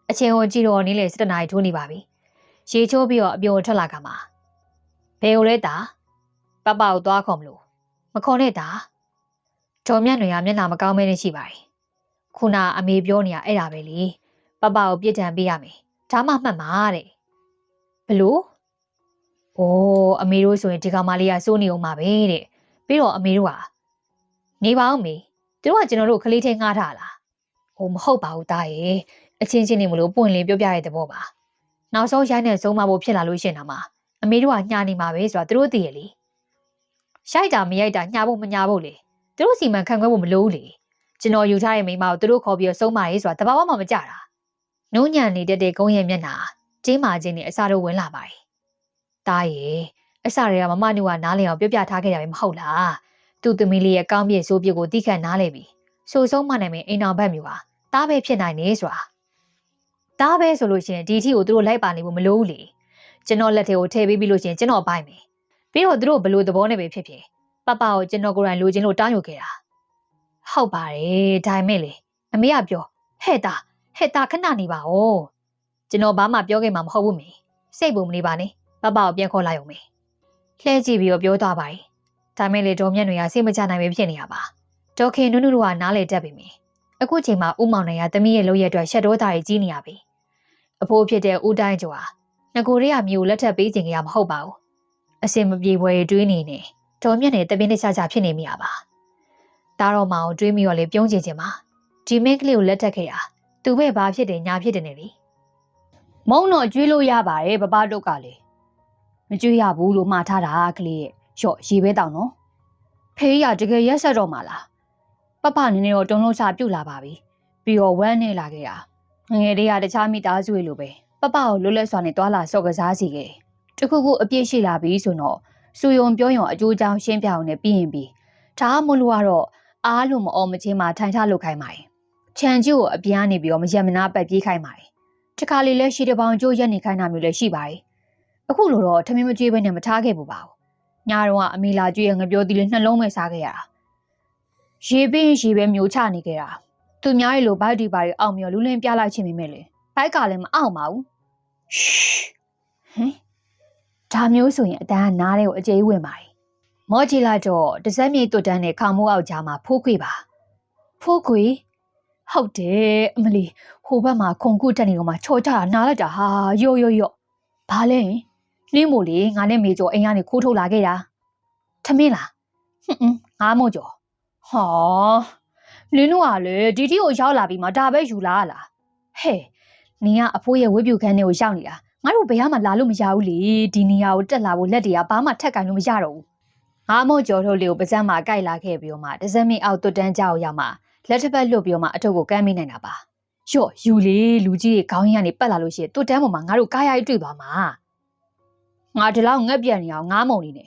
်အချင်းကိုကြည့်တော့နည်းလေ7 နာရီထိုးနေပါပြီရေချိုးပြီးတော့အပြင်ထွက်လာကမှာဘယ်ကိုလဲတာပပကိုသွားခေါ်မလို့မခေါ်နဲ့တာဒေါ်မြတ်တွေကမျက်နှာမကောင်းမဲနဲ့ရှိပါတယ်ခုနအမေပြောနေတာအဲ့ဒါပဲလေပပကိုပြစ်ဒဏ်ပေးရမယ်ဒါမှမှတ်မှာတဲ့ဘလို့အိုးအမေတို့ဆိုရင်ဒီကောင်မလေးကစိုးနေအောင်ပါပဲတဲ့ပြီးတော့အမေတို့ကနေပါအောင်မေသူတို့ကကျွန်တော်တို့ခလေးထဲငှားထားလားဟိုမဟုတ်ပါဘူးတားရဲ့အချင်းချင်းနေမလို့ပွင့်လင်းပြောပြရတဲ့သဘောပါနောက်ဆုံးရိုက်နဲ့ဆုံးမဖို့ဖြစ်လာလို့ရှင်တာမှာအမေတို့ကညှာနေမှာပဲဆိုတာသူတို့သိရလေရိုက်တာမရိုက်တာညှာဖို့မညှာဖို့လေသူတို့စီမံခန့်ခွဲဖို့မလိုဘူးလေကျွန်တော်ယူထားတဲ့မိမကိုသူတို့ခေါ်ပြီးဆုံးမရေးဆိုတာတဘာမှမကြတာနှုံးညံနေတဲ့ကုန်းရဲ့မျက်နှာကျင်းမာခြင်းနဲ့အစာတို့ဝင်လာပါတယ်တားရဲ့အစာတွေကမမနုကနားလည်အောင်ပြောပြထားခဲ့တာပဲမဟုတ်လားသူ့သမီးလေးရဲ့ကောင်းပြည့်ဆိုးပြည့်ကိုတိခတ်နားလဲပြီဆိုဆုံးမနိုင်မင်းအိမ်တော်ဘက်မျိုးဟာတားပဲဖြစ်နိုင်နေဆိုတာတားပဲဆိုလို့ရှိရင်ဒီအထီကိုသူတို့လိုက်ပါနေဖို့မလိုဘူးလေကျွန်တော်လက်ထဲကိုထည့်ပေးပြီးလို့ရှိရင်ကျွန်တော်ပိုင်းမယ်ပြီးတော့သူတို့ဘလို့သဘောနဲ့ပဲဖြစ်ဖြစ်ပပကိုကျွန်တော်ကိုယ်တိုင်လိုချင်လို့တောင်းယူခဲ့တာဟုတ်ပါတယ်ဒါမဲ့လေအမေကပြောဟဲ့တာခဏနေပါဦးကျွန်တော်ဘာမှပြောခဲ့မှာမဟုတ်ဘူးမေစိတ်ပုံမနေပါနဲ့ပပကိုပြန်ခေါ်လိုက်အောင်မေလှဲကြည့်ပြီးတော့ပြောသွားပါတယ်ဒါမဲ့လေဒေါ်မြတ်တွေကစိတ်မချနိုင်ပဲဖြစ်နေရပါဒေါခင်နုနုတို့ကနားလေတက်ပြီမေအခုချိန်မှာဦးမောင်နိုင်ကသမီးရဲ့လုပ်ရက်အတွက်ရှက်တော်သားကြီးကြီးနေရပြီအဖိုးဖြစ်တဲ့ဦးတိုင်းကျော်ဟာငကိုတွေကမျိုးလက်ထပ်ပေးခြင်းကြရမဟုတ်ပါဘူးအစင်မပြေပွဲတွေးနေနေဒေါ်မြတ်နဲ့တပင်းတခြားဖြစ်နေမိရပါဒါတော့မအောင်တွေးမိရောလေပြုံးချင်ပါဒီမင်းကလေးကိုလက်ထပ်ခဲ့တာသူပဲဘာဖြစ်တယ်ညာဖြစ်တယ်နေလေမုံတော့ကျွေးလို့ရပါတယ်ပပတို့ကလေမကျွေးရဘူးလို့မှားထားတာကလေးရဲ့ရော့ရေပဲတောင်းနော်ဖေးရတကယ်ရက်ဆက်တော့မှလားပပနည်းနည်းတော့တုံးလုံးချပြုတ်လာပါပြီပြီးတော့ဝမ်းနေလာခဲ့တာငယ်လေးကတခြားမိသားစုတွေလိုပဲပပကိုလွတ်လပ်စွာနဲ့တွာလာဆော့ကစားစီခဲ့တခုခုအပြည့်ရှိလာပြီဆိုတော့ စူယုံပြောယုံအကျိုးကြောင့်ရှင်းပြအောင်နဲ့ပြီးရင်ပြီးဒါမှမဟုတ်တော့အားလုံးမအော်မချင်းမှထိုင်ချလုပ်ခိုင်းပါတယ်ခြံကြီးကိုအပြားနေပြီးတော့မရမနာပတ်ပြေးခိုင်းပါတယ်တခါလေလဲရှီတပေါင်ကျိုးရက်နေခိုင်းတာမျိုးလည်းရှိပါတယ်အခုလိုတော့ထမင်းမကျွေးဘဲနဲ့မထားခဲ့ဘူးပါဘူးညတော့ကအမေလာကျွေးရငပြောသီးလေးနှလုံးမဲ့စားခဲ့ရတာရေပင်းရေပဲမျိုးချနေခဲ့တာသူများရဲ့လိုဘိုက်ဒီပါတွေအောင်မြော်လူလင်းပြလိုက်ချင်းမိမဲ့လေဘိုက်ကလည်းမအောင်ပါဘူးရှ်ဟင်ဒါမျိုးဆိုရင်အတန်းကနားတဲ့ကိုအကျေးဝင်ပါတယ်မော်ဂျီလာတော့တစက်မြေတွတ်တန်းနဲ့ခေါမိုးအောက်ကြားမှာဖိုးခွေပါဖိုးခွေဟုတ်တယ်အမလီဟိုဘက်မှာခုံခုတက်နေတော့မှချော်ကြတာနားလိုက်တာဟာယော့ဘာလဲနင်းမို့လေငါနဲ့မေကျော်အိမ်ကနေခိုးထုတ်လာခဲ့တာထမင်းလားငါမို့ကျော်ဟောလင်းတို့ကလေဒီတီကိုရောက်လာပြီးမှဒါပဲယူလာလားဟဲ့နင်ကအဖိုးရဲ့ဝိပုခန်းထဲကိုရောက်နေတာငါတို့ဘယ်မှလာလို့မရဘူးလေဒီနေရာကိုတက်လာဖို့လက်တွေကဘာမှထက်ကင်လို့မရတော့ဘူးငါမို့ကျော်တို့လေးကိုပါဇက်မှာကြိုက်လာခဲ့ပြီးတော့မှတစက်မင်းအောက်တွတ်တန်းကြောက်ရောက်မှလက်တစ်ဖက်လွတ်ပြီးတော့မှအထုပ်ကိုကမ်းမိနိုင်တာပါယော့ယူလေလူကြီးတွေခေါင်းရင်းကနေပတ်လာလို့ရှိရင်တွတ်တန်းပေါ်မှာငါတို့ကားရိုက်တွေ့သွားမှာငါဒီလောက်ငက်ပြန်နေအောင်ငားမုံနေန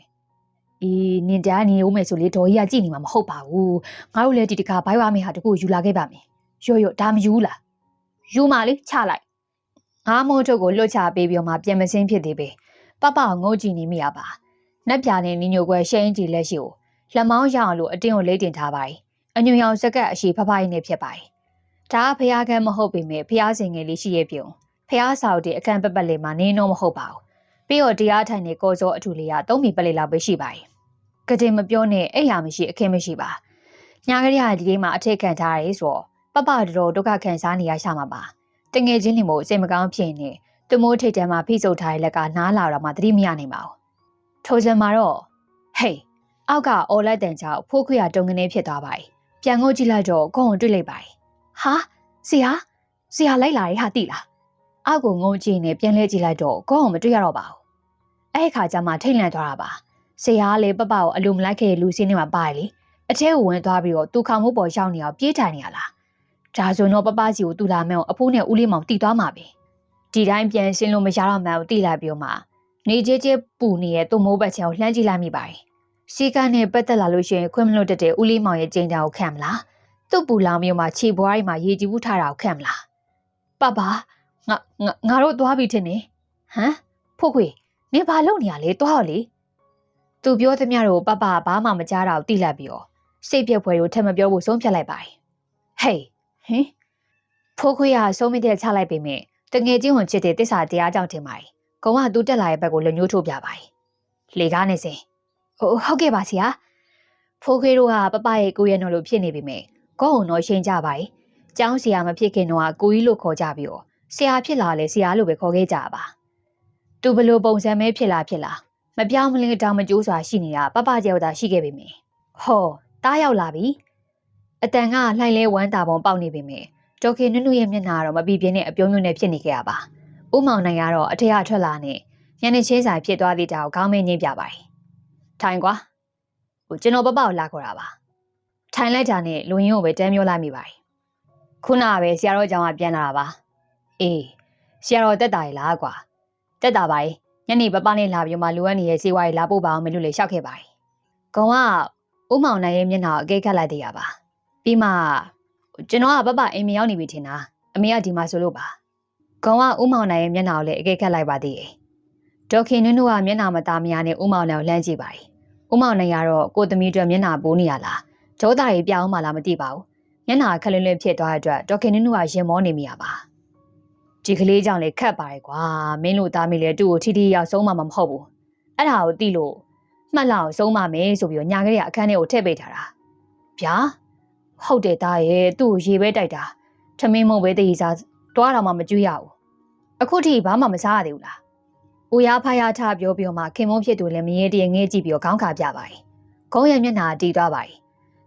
ေအေးနင်တန်းနေဦးမယ်ဆိုလေဒေါ်ကြီးကကြည့်နေမှာမဟုတ်ပါဘူးငါတို့လည်းဒီတခါဘိုင်းဝါမေဟာတကူယူလာခဲ့ပါမယ်ယော့ဒါမယူလားယူမလေးချလိုက်ငါမို့ထုတ်ကိုလွတ်ချပေးပြီးတော့မှပြန်မစင်းဖြစ်သေးပဲပပငုတ်ကြည့်နေမိရပါနက်ပြာနဲ့နင်းညိုကွယ်ရှိန်ကြီးလက်ရှိကိုလက်မောင်းရအောင်လို့အတင်းကိုလိမ့်တင်ထားပါတယ်အညွန်ရောင်စကတ်အရှိဖဖကြီးနဲ့ဖြစ်ပါတယ်ဒါကဖះကမဟုတ်ပေမဲ့ဖះစင်ငယ်လေးရှိရဲ့ပြုံဖះဆောက်တဲ့အခန်းပပတ်လေးမှာနင်းတော့မဟုတ်ပါဘူးပြီးတော့တရားထိုင်တဲ့ကောစောအထူလေးက3မီပလက်လောက်ပဲရှိပါတယ်ကတင်မပြောနဲ့အဲ့ရမရှိအခင်းမရှိပါညာကလေးကဒီလေးမှာအထက်ခံထားရဲဆိုတော့ပပတော်ဒုက္ခခံစားနေရရှာမှာပါတငယ်ချင်းတွေမို့စိတ်မကောင်းဖြစ်နေသူမိုးထိတ်တန်းမှာဖိစုပ်ထားတဲ့လက်ကနားလာတော့မှသတိမရနိုင်ပါဘူးထိုစံမှာတော့ဟေးအောက်ကအော်လိုက်တန်ချောက်ဖိုးခွေရတုံကနေဖြစ်သွားပါတယ်ပြန်ငုတ်ကြည့်လိုက်တော့ကိုယ်ကိုတွေ့လိုက်ပါတယ်ဟာဆရာလိုက်လာရဲ့ဟာတိလားအောက်ကိုငုံကြည့်နေပြန်လဲကြည့်လိုက်တော့ကိုယ်ကိုမတွေ့ရတော့ပါဘူးအဲ့ခါကျမှထိတ်လန့်သွားတာပါဆရာကလေပပကိုအလိုမလိုက်ခဲ့တဲ့လူစင်းတွေမှာပါတယ်လေအထဲကိုဝင်သွားပြီးတော့သူခေါမိုးပေါ်ရောက်နေအောင်ပြေးထိုင်နေရလားဒါဆိုတော့ပပစီကိုတူလာမဲကိုအဖိုးနဲ့ဦးလေးမောင်တီသွားမှာပဲဒီတိုင်းပြန်ရှင်းလို့မရတော့မှန်းကိုတီလိုက်ပြီးတော့မှနေကျပူနေတဲ့သူ့မိုးဘက်ချောင်းလှမ်းကြည့်လိုက်မိပါတယ်စီကန်းနဲ့ပတ်သက်လာလို့ရှိရင်ခွင့်မလွတ်တဲ့ဦးလေးမောင်ရဲ့ကြိမ်တောင်ခံမလားသူ့ပူလောင်မျိုးမှာခြေပွားရီမှာရေကြည်ဘူးထားတာကိုခံမလားပပငါတို့သွားပြီထင်နေဟမ်ဖို့ခွေနင်ဘာလုပ်နေရလဲသွားတော့လေသူပြောသမျှတော့ပပဘာမှမကြားတာကိုတိလိုက်ပြီးတော့စိတ်ပြက်ဖွယ်ကိုထပ်မပြောဖို့ဆုံးဖြတ်လိုက်ပါတယ်ဟေးဟင်ဖို့ခွေကဆုံးမတဲ့ချလိုက်ပေမဲ့တငယ်ချင်းဝင်ချစ်တဲ့တစ္ဆာတရားကြောင့်ထင်ပါတယ်ကုံကသူတက်လာတဲ့ဘက်ကိုလက်ညှိုးထိုးပြပါတယ်လေကားနေစင်ဟုတ်ကဲ့ပါဆရာဖိုးခွေးတို့ကပပရဲ့ကိုရဲတော်လို့ဖြစ်နေပြီမဲ့ကောင်းတော့ရှင်းကြပါ යි ကျောင်းဆရာမဖြစ်ခင်တော့ကိုကြီးလို့ခေါ်ကြပြီးတော့ဆရာဖြစ်လာလဲဆရာလို့ပဲခေါ်ခဲ့ကြပါသူဘလို့ပုံစံမဲဖြစ်လာမပြောင်းမလင်းတောင်မကျိုးစွာရှိနေတာပပကြောက်တာရှိခဲ့ပြီမဲ့ဟောတားရောက်လာပြီအတန်ကလှိုင်းလဲဝမ်းတာပုံပေါက်နေပြီမဲ့ဒေါက်ခင်နုနုရဲ့မျက်နှာတော့မပြီးပြင်းတဲ့အပြုံးမျိုးနဲ့ဖြစ်နေခဲ့ရပါဥမောင်နိုင်ကတော့အထက်ကထွက်လာနဲ့ညနေချင်းဆိုင်ဖြစ်သွားသေးတာကိုခေါင်းမင်းညင်းပြပါတယ်ထိုင်ကွာကျွန်တော်ပပကိုလာခေါ်တာပါထိုင်လိုက်တာနဲ့လူရင်းကိုပဲတန်းပြောလိုက်မိပါတယ်ခုနကပဲဆရာတော်ကျောင်းကပြန်လာတာပါအေးဆရာတော်တက်တာရလားကွာတက်တာပါညနေပပနဲ့လာပြီးမှလူအပ်နေတဲ့စေဝါကြီးလာပို့ပါအောင်မလို့လေရှောက်ခဲ့ပါတယ်ကုံကဥမောင်နိုင်ရဲ့မျက်နှာကိုအကဲခတ်လိုက်သေးရပါပြီးမှကျွန်တော်ကပပအိမ်မရောက်နေပြီထင်တာအမေကဒီမှာဆိုလို့ပါကုံကဥမောင်နိုင်ရဲ့မျက်နှာကိုလည်းအကဲခတ်လိုက်ပါသေးတယ်ဒေါက်ခင်နုနုကမျက်နှာမသားမယားနဲ့ဥမောင်နိုင်ကိုလှမ်းကြည့်ပါတယ်ဥမောင်နိုင်ကတော့ကိုသမီးတို့မျက်နှာပိုးနေရလားဒေါသတွေပြောင်းမှလားမသိပါဘူးမျက်နှာခက်လွန်းလွန်းဖြစ်သွားတဲ့အတွက်ဒေါက်ခင်နုနုကရင်မောနေမိရပါဒီကလေးကြောင့်လေခက်ပါတယ်ကွာမင်းတို့သားမိလေသူ့ကိုထီထီရောက်ဆုံးမှမဟုတ်ဘူးအဲ့ဒါကိုသိလို့မှတ်လောက်ဆုံးမမယ်ဆိုပြီးတော့ညာကလေးကအခန်းထဲကိုထည့်ပေးထားတာဗျာဟုတ်တယ်သားရဲ့သူ့ကိုရေပဲတိုက်တာထမင်းမုံပဲတည်စားတွားတော့မှမကြွရဘူးအခုထိဘာမှမစားရသေးဘူးလားဦးရဖားရထားပြောပြီးတော့မှခင်မုန်းဖြစ်သူလည်းမရေတည်းငဲကြည့်ပြီးတော့ခေါင်းခါပြပါတယ်ခေါင်းရဲ့မျက်နှာတီးသွားပါတယ်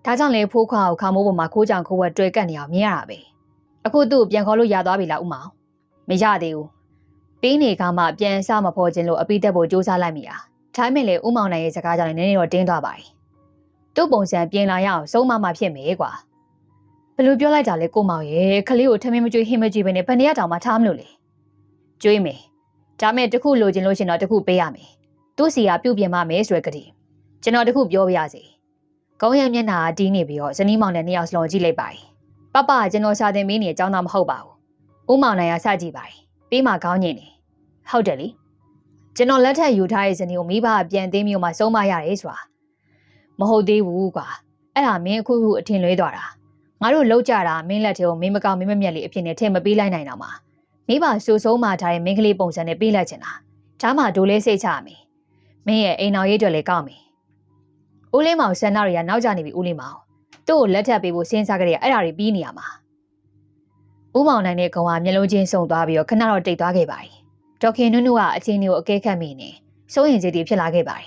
ဒါကြောင့်လေဖိုးခွားကိုခါမိုးပေါ်မှာခိုးကြောင်ခိုးဝက်တွေ့ကတ်နေအောင်မြင်ရတာပဲအခုသူ့ပြန်ခေါ်လို့ရသွားပြီလားဦးမောင်မရသေးဘူးပေးနေကမှပြန်စမဖော်ခြင်းလို့အပိသက်ဖို့စူးစမ်းလိုက်မိတာဒါပေမဲ့လေဦးမောင်နိုင်ရဲ့စကားကြောင့်နည်းနည်းတော့တင်းသွားပါတယ်သူ့ပုံစံပြင်လာရအောင်စုံမမှဖြစ်မယ်ကွာဘယ်လိုပြောလိုက်တာလဲကိုမောင်ရဲ့ခလေးကိုထမင်းမကျွေးဟင်းမကျွေးဘဲနဲ့ဘယ်နေရတောင်မှထားမလို့လေကျွေးမယ်ဒါမဲ့တခုလိုချင်လို့ရှင်တော့တခုပေးရမယ် သူ့စီကပြုတ်ပြင်မမယ်ဆိုရကတိကျွန်တော်တခုပြောပြရစီကောင်းရမျက်နှာတီးနေပြီးတော့ဇနီးမောင်နဲ့နှစ်ယောက်စလုံးကြည့်လိုက်ပါပပကကျွန်တော်စာသင်ပေးနေအကြောင်းသားမဟုတ်ပါဘူးဦးမောင်နိုင်ကစကြည့်ပါပြီးမှကောင်းညင်နေဟုတ်တယ်လေကျွန်တော်လက်ထက်ယူထားတဲ့ဇနီးကိုမိဘပြန်သိမ်းမျိုးမှဆုံးမရတယ်ဆိုတာမဟုတ်သေးဘူးကွာအဲ့ဒါမင်းအခုအထင်လွဲသွားတာငါတို့လောက်ကြတာမင်းလက်ထဲကိုမင်းမကောင်းမင်းမမြက်လေးအဖြစ်နဲ့ထည့်မပေးလိုက်နိုင်တော့မှာမိဘဆူဆုံးမှထားတဲ့မင်းကလေးပုံစံနဲ့ပေးလိုက်ချင်တာဒါမှဒိုလေးစိတ်ချရမယ်မင်းရဲ့အိမ်တော်ရေးတွေလည်းကောင်းပြီဦးလေးမောင်ဆန္ဒတွေကနောက်ကျနေပြီဦးလေးမောင်သူ့ကိုလက်ထပ်ပေးဖို့စဉ်းစားကြတဲ့အဲ့ဒါတွေပြီးနေရမှာဦးမောင်နိုင်တဲ့ကောင်ကမျက်လုံးချင်းစုံသွားပြီးတော့ခဏတော့တိတ်သွားခဲ့ပါ යි ဒေါခင်နုနုကအချင်းတွေကိုအကဲခတ်မိနေစိုးရင်စိတ်တွေဖြစ်လာခဲ့ပါ යි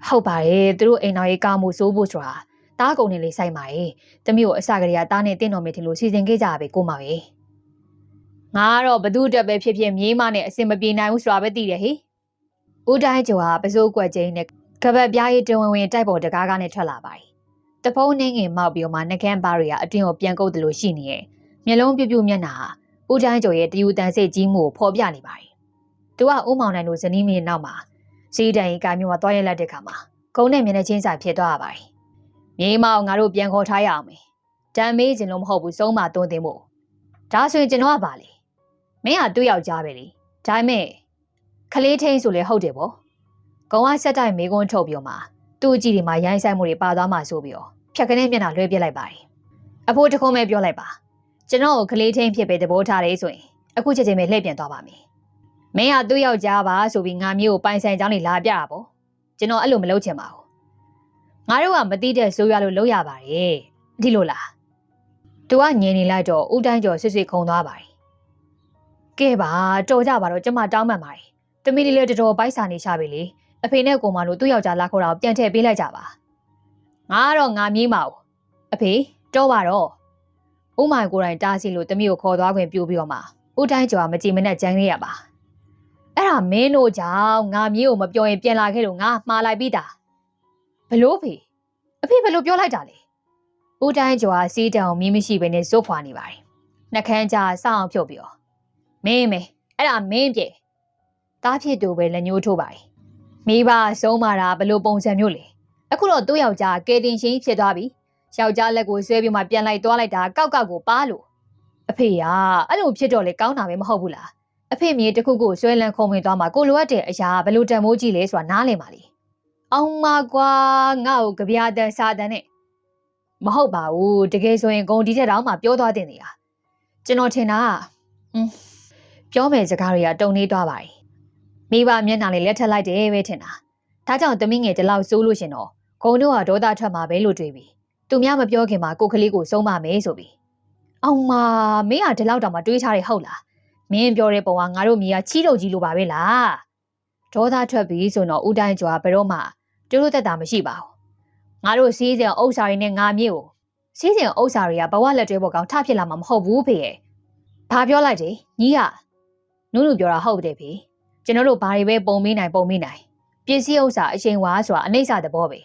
ဟုတ်ပါတယ်သူတို့အိမ်တော်ရေးကောင်းမှုစိုးဖို့ဆိုတာတားကုန်နေလေဆိုင်ပါ යි တမျိုးအစကလေးကတားနေတင့်တော်မယ်ထင်လို့စီစဉ်ခဲ့ကြပဲကိုမပဲငါကတော့ဘသူ့တက်ပဲဖြစ်ဖြစ်မြေးမနဲ့အစင်မပြေနိုင်ဘူးဆိုတာပဲသိတယ်ဟိဦးတိုင်းကျော်ကပစိုးကွက်ချင်းနဲ့ကပတ်ပြားရီတဝင်ဝင်တိုက်ပေါ်တကားကားနဲ့ထွက်လာပါ යි တဖုံးနှင်းငင်မောက်ပြီးမှနှကန်းပါးတွေကအတင်းကိုပြန်ကုတ်တယ်လို့ရှိနေရဲ့မျက်လုံးပြူးပြူးမျက်နှာဦးတိုင်းကျော်ရဲ့တယူတန်စိတ်ကြီးမှုကိုဖော်ပြနေပါ යි သူကဦးမောင်နိုင်တို့ဇနီးမင်းနောက်မှာစီးတန်ရီကမျိုးမှာတွားရလက်တဲ့ခါမှာဂုံနဲ့မျက်နှာချင်းစာဖြစ်သွားပါ යි မြေးမောင်ငါတို့ပြန်ခေါ်ထားရအောင်မယ်တမ်းမေးခြင်းလို့မဟုတ်ဘူးစုံးမတွန်းတင်ဖို့ဒါဆိုရင်ကျွန်တော်ကပါလေမင်းကသူ့ယောက်ျားပဲလေဒါပေမဲ့ခလေးထိန်ဆိုလေဟုတ်တယ်ပေါ့ကောင်ကဆက်တိုက်မေးခွန်းထုတ်ပြီးတော့မှသူ့အကြည့်ဒီမှာရိုင်းဆိုင်မှုတွေပါသွားမှဆိုပြီးတော့ဖြတ်ကနေမျက်နှာလွှဲပြလိုက်ပါတယ်အဖိုးတခုံးပဲပြောလိုက်ပါကျွန်တော်ကိုခလေးထိန်ဖြစ်ပဲသဘောထားတယ်ဆိုရင်အခုချက်ချင်းပဲလှည့်ပြန်သွားပါမယ်မင်းကသူ့ယောက်ျားပါဆိုပြီးငါမျိုးကိုပိုင်ဆိုင်ကြောင်းလေးလာပြတာပေါ့ကျွန်တော်အဲ့လိုမလုပ်ချင်ပါဘူးငါတို့ကမသိတဲ့ဆိုးရလို့လုပ်ရပါတယ်ဒီလိုလားသူကညင်နေလိုက်တော့ဦးတိုင်းကျော်ဆွဆွခုံသွားပါတယ်ကဲပါတော်ကြပါတော့ကျမတောင်းပန်ပါတယ်တမီးလေးလည်းတော်တော်ပိုက်စာနေချပြီလေအဖေနဲ့ကိုမတို့သူ့ယောက်ျားလာခေါ်တာကိုပြန်ထည့်ပေးလိုက်ကြပါငါကတော့ငါမြေးမအောင်အဖေတော်ပါတော့ဦးမိုင်ကိုယ်တိုင်တားစီလို့တမီးကိုခေါ်သွားခွင့်ပြုပြီးတော့မှဦးတိုင်းကျော်ကမကြည်မနဲ့ကြမ်းခဲ့ရပါအဲ့ဒါမင်းတို့ကြောင့်ငါမြေးကိုမပြောရင်ပြန်လာခဲ့လို့ငါမှားလိုက်ပြီးသားဘလို့ဖေအဖေဘလို့ပြောလိုက်တာလဲဦးတိုင်းကျော်ကစီးတံကိုမီးမရှိဘဲနဲ့ဇွတ်ဖွာနေပါတယ်နှကန်းကြားစောင်းဖြုတ်ပြီးတော့မင်းမေအဲ့ဒါမင်းပြေတားဖြစ်သူပဲလက်ညှိုးထိုးပါတယ်မိဘဆုံးမာတာဘလို့ပုံစံမျိုးလဲအခုတော့သူ့ယောက်ျားကဲတင်ရှင်ဖြစ်သွားပြီယောက်ျားလက်ကိုဆွဲပြီးမှပြန်လိုက်သွားလိုက်တာကောက်ကောက်ကိုပါလို့အဖေကအဲ့လိုဖြစ်တော့လေကောင်းတာပဲမဟုတ်ဘူးလားအဖေမြေတခုခုဆွဲလန်းခုံဝင်သွားမှကိုလိုအပ်တဲ့အရာဘလို့တန်မိုးကြီးလဲဆိုတာနားလည်ပါလေအောင်မကွာငါ့ကိုကြပြားတန်စာတန်နဲ့မဟုတ်ပါဘူးတကယ်ဆိုရင်ဂုံဒီတဲ့တောင်မှပြောသွားတင်နေတာကျွန်တော်ထင်တာပြောမယ်စကားတွေကတုံနေသွားပါ යි မိဘမျက်နှာလေးလက်ထက်လိုက်တယ်ပဲထင်တာဒါကြောင့်သမီးငယ်ဒီလောက်စိုးလို့ရှင်တော့ဂုံတို့ကဒေါသထွက်မှာပဲလို့တွေးပြီးသူများမပြောခင်မှာကိုကလေးကိုဆုံးမမယ်ဆိုပြီးအောင်မမင်းကဒီလောက်တောင်မှတွေးချတယ်ဟုတ်လားမင်းပြောတဲ့ပုံကငါတို့မိကချီးတော့ကြီးလိုပါပဲလားဒေါသထွက်ပြီးဆိုတော့ဦးတိုင်းကျော်ကဘယ်တော့မှတူတူတက်တာမရှိပါဘူးငါတို့စီးစင်ဥစ္စာတွေနဲ့ငါမြေကိုစီးစင်ဥစ္စာတွေကဘဝလက်တွဲပေါ်ကောင်ထဖြစ်လာမှာမဟုတ်ဘူးဖေရဲ့ဘာပြောလိုက်တယ်ညီကနုနုပြောတာဟုတ်တယ်ဖေကျွန်တော်တို့ဘာတွေပဲပုံမေးနိုင်ပစ္စည်းဥစ္စာအချိန်ဝါဆိုတာအနှိမ့်စာသဘောပဲ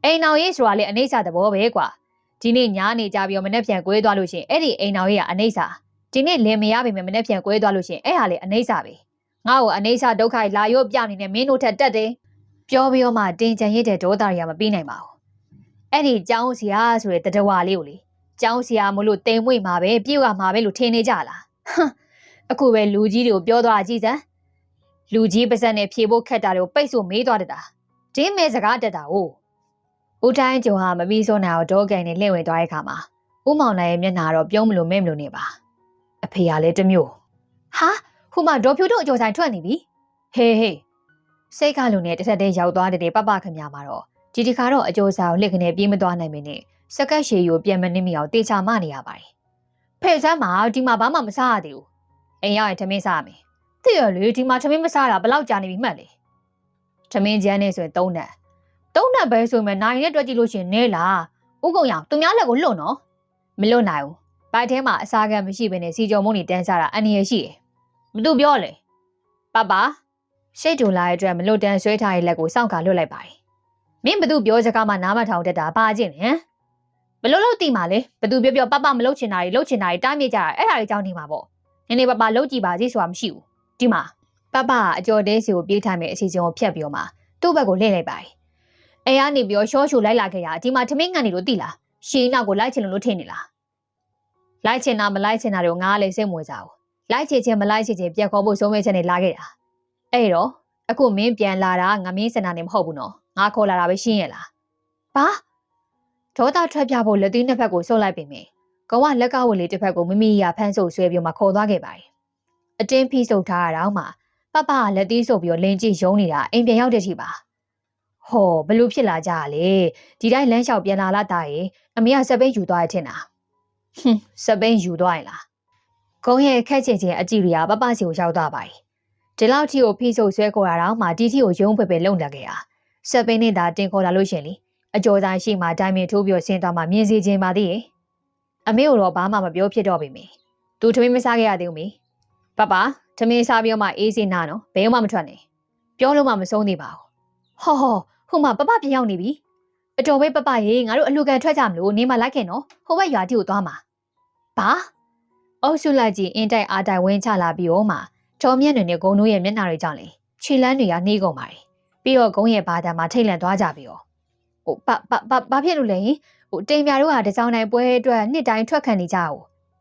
အိမ်တော်ရေးဆိုတာလေအနှိမ့်စာသဘောပဲကွာဒီနေ့ညားနေကြပြီးတော့မနေ့ပြန်ကွဲသွားလို့ရှင်အဲ့ဒီအိမ်တော်ရေးကအနှိမ့်စာဒီနေ့လင်မရပေမဲ့မနေ့ပြန်ကွဲသွားလို့ရှင်အဲ့ဟာလေအနှိမ့်စာပဲငါ့ကိုအနှိမ့်စာဒုက္ခလာရုပ်ပြနေနဲ့မင်းတို့ထက်တက်တယ်ပြောပြီးတော့မှတင်ကြံရတဲ့ဒေါသတွေကမပြီးနိုင်ပါဘူးအဲ့ဒီကျောင်းစီယာဆိုတဲ့တတဝါလေးကိုလေကျောင်းစီယာမလို့တိမ်မွေ့မှာပဲပြေဝမှာပဲလို့ထင်နေကြလားအခုပဲလူကြီးတွေကိုပြောသွားကြည့်စမ်းလူကြီးပါဇက်နဲ့ဖြေဖို့ခက်တာတွေကိုပိတ်ဆို့မေးသွားတတာဒင်းမဲစကားတက်တာဟုတ်ဦးတိုင်းကျော်ဟာမပြီးစောနိုင်အောင်ဒေါကန်နဲ့လှည့်ဝင်သွားတဲ့ခါမှာဦးမောင်နိုင်ရဲ့မျက်နှာတော့ပြုံးမလို့မဲမလို့နေပါအဖေကလည်းတမျိုးဟာဟိုမှာဒေါ်ဖြူတို့အကျော်ဆိုင်ထွက်နေပြီဟေးစိတ်ကလူနဲ့တစ်ထက်တည်းရောက်သွားတဲ့ပပခင်များမှာတော့ဒီဒီခါတော့အကျော်ဆိုင်ကိုလှစ်ကနေပြေးမသွားနိုင်မင်းနဲ့စကတ်ရှည်ကိုပြန်မနှင်းမိအောင်တေချာမနေရပါတယ်ဖေဆန်းမှာဒီမှာဘာမှမစားရသေးဘူးအိမ်ရောက်ရင်ထမင်းစားရမယ်တည့်ရလေဒီမှာထမင်းမစားတာဘယ်လောက်ကြာနေပြီမှတ်လေထမင်းကျန်းနေဆိုရင်3နက်ပဲဆိုရင်နိုင်နဲ့တွက်ကြည့်လို့ရှင်နဲလားဥကုံရောင်သူများလက်ကိုလွတ်နော်မလွတ်နိုင်ဘူးဘိုက်ထဲမှာအစားကမရှိဘဲနဲ့စီကြုံမုန်းနေတန်းစားတာအန္တရာယ်ရှိတယ်မသူပြောလေပပရှိတ်တူလာတဲ့အတွက်မလွတ်တန်းဆွဲထားတဲ့လက်ကိုစောင့်ခါလွတ်လိုက်ပါတယ်မင်းဘသူပြောစကားမှနားမထောင်တတ်တာဘာကျင့်လဲဟမ်ဘလို့လို့တိမှာလဲဘသူပြောပပမလုပ်ချင်တာတွေတားမြစ်ကြတာအဲ့ဒါတွေကြောင့်နေမှာပေါ့နည်းနည်းပပလုပ်ကြည့်ပါစီဆိုတာမရှိဘူးဒီမှာ ပအကျော်တဲစီကိုပြေးထိုင်မဲ့အစီအစဉ်ကိုဖျက်ပြီးတော့မှသူ့ဘက်ကိုလှည့်လိုက်ပါတယ်။အဲကနေပြီးတော့ရှော့ရှူလိုက်လာခဲ့တာဒီမှာထမင်းငံနေလို့တိလား။ရှင်းနောက်ကိုလိုက်ချင်လို့ထင်နေလား။လိုက်ချင်တာမလိုက်ချင်တာတော့ငါကလည်းစိတ်မဝင်စားဘူး။လိုက်ချင်ချင်းမလိုက်ချင်ချင်းပြက်ခေါ်ဖို့ဆုံးမဲ့ချက်နဲ့လာခဲ့တာ။အဲ့တော့အခုမင်းပြန်လာတာငါမင်းစင်တာနေမဟုတ်ဘူးနော်။ငါခေါ်လာတာပဲရှင်းရလား။ဘာဒေါသထွက်ပြဖို့လက်သေးနှစ်ဖက်ကိုဆုပ်လိုက်ပြီမင်း။ကောင်ကလက်ကဝတ်လေးတစ်ဖက်ကိုမိမိရဖမ်းဆုပ်ဆွဲပြီးမှခေါ်သွားခဲ့ပါတယ်။အတင်းဖိဆုပ်ထားရတော့မှပပကလက်သေးဆုပ်ပြီးတော့လင်းကြည့်ရုံးနေတာအိမ်ပြန်ရောက်တဲ့ထိပါဟောဘလို့ဖြစ်လာကြရလေဒီတိုင်းလမ်းလျှောက်ပြန်လာလာတာရေအမေကစပိန်ယူသွားရထင်တာစပိန်ယူသွားရင်လားကုန်းရဲ့ခက်ချင်ချင်းအကြည့်တွေကပပစီကိုရောက်သွားပါပြီဒီလောက်ထိကိုဖိဆုပ်ဆွဲခေါ်တာတော့မှတီတီကိုရုံးဖက်ပဲလုံလာခဲ့တာစပိန်နဲ့သာတင်ခေါ်လာလို့ရှင်လေအကျော်ဆိုင်ရှိမှဒိုင်မင်ထိုးပြီးဆင်းသွားမှမြင်စီခြင်းပါသေးရဲ့အမေကတော့ဘာမှမပြောဖြစ်တော့ပြီမေသူထမင်းမစားခဲ့ရသေးဘူးမေပပထမင်းစားပြီးမှအေးစေးနာနော်ဘယ်မှမထွက်နဲ့ပြောလို့မှမဆုံးသေးပါဘူးဟိုမှာပပပြန်ရောက်နေပြီအတော်ပဲပပရေငါတို့အလူကန်ထွက်ကြမလို့နေမလိုက်ခင်နော်ဟိုဘက်ရွာတီကိုသွားမှာဘာအုပ်စုလိုက်ကြီးအင်းတိုက်အားတိုက်ဝင်းချလာပြီးတော့မှတော်မြတ်တွေနဲ့ဂုံတို့ရဲ့မျက်နှာတွေကြောင့်လေခြေလန်းတွေကနှီးကုန်ပါတယ်ပြီးတော့ဂုံရဲ့ဘာသာမှာထိတ်လန့်သွားကြပြီးတော့ဟိုဘာဖြစ်လို့လဲဟိုတိမ်ပြတို့ကတစောင်းတိုင်းပွဲအတွက်နှစ်တိုင်းထွက်ခံနေကြအောင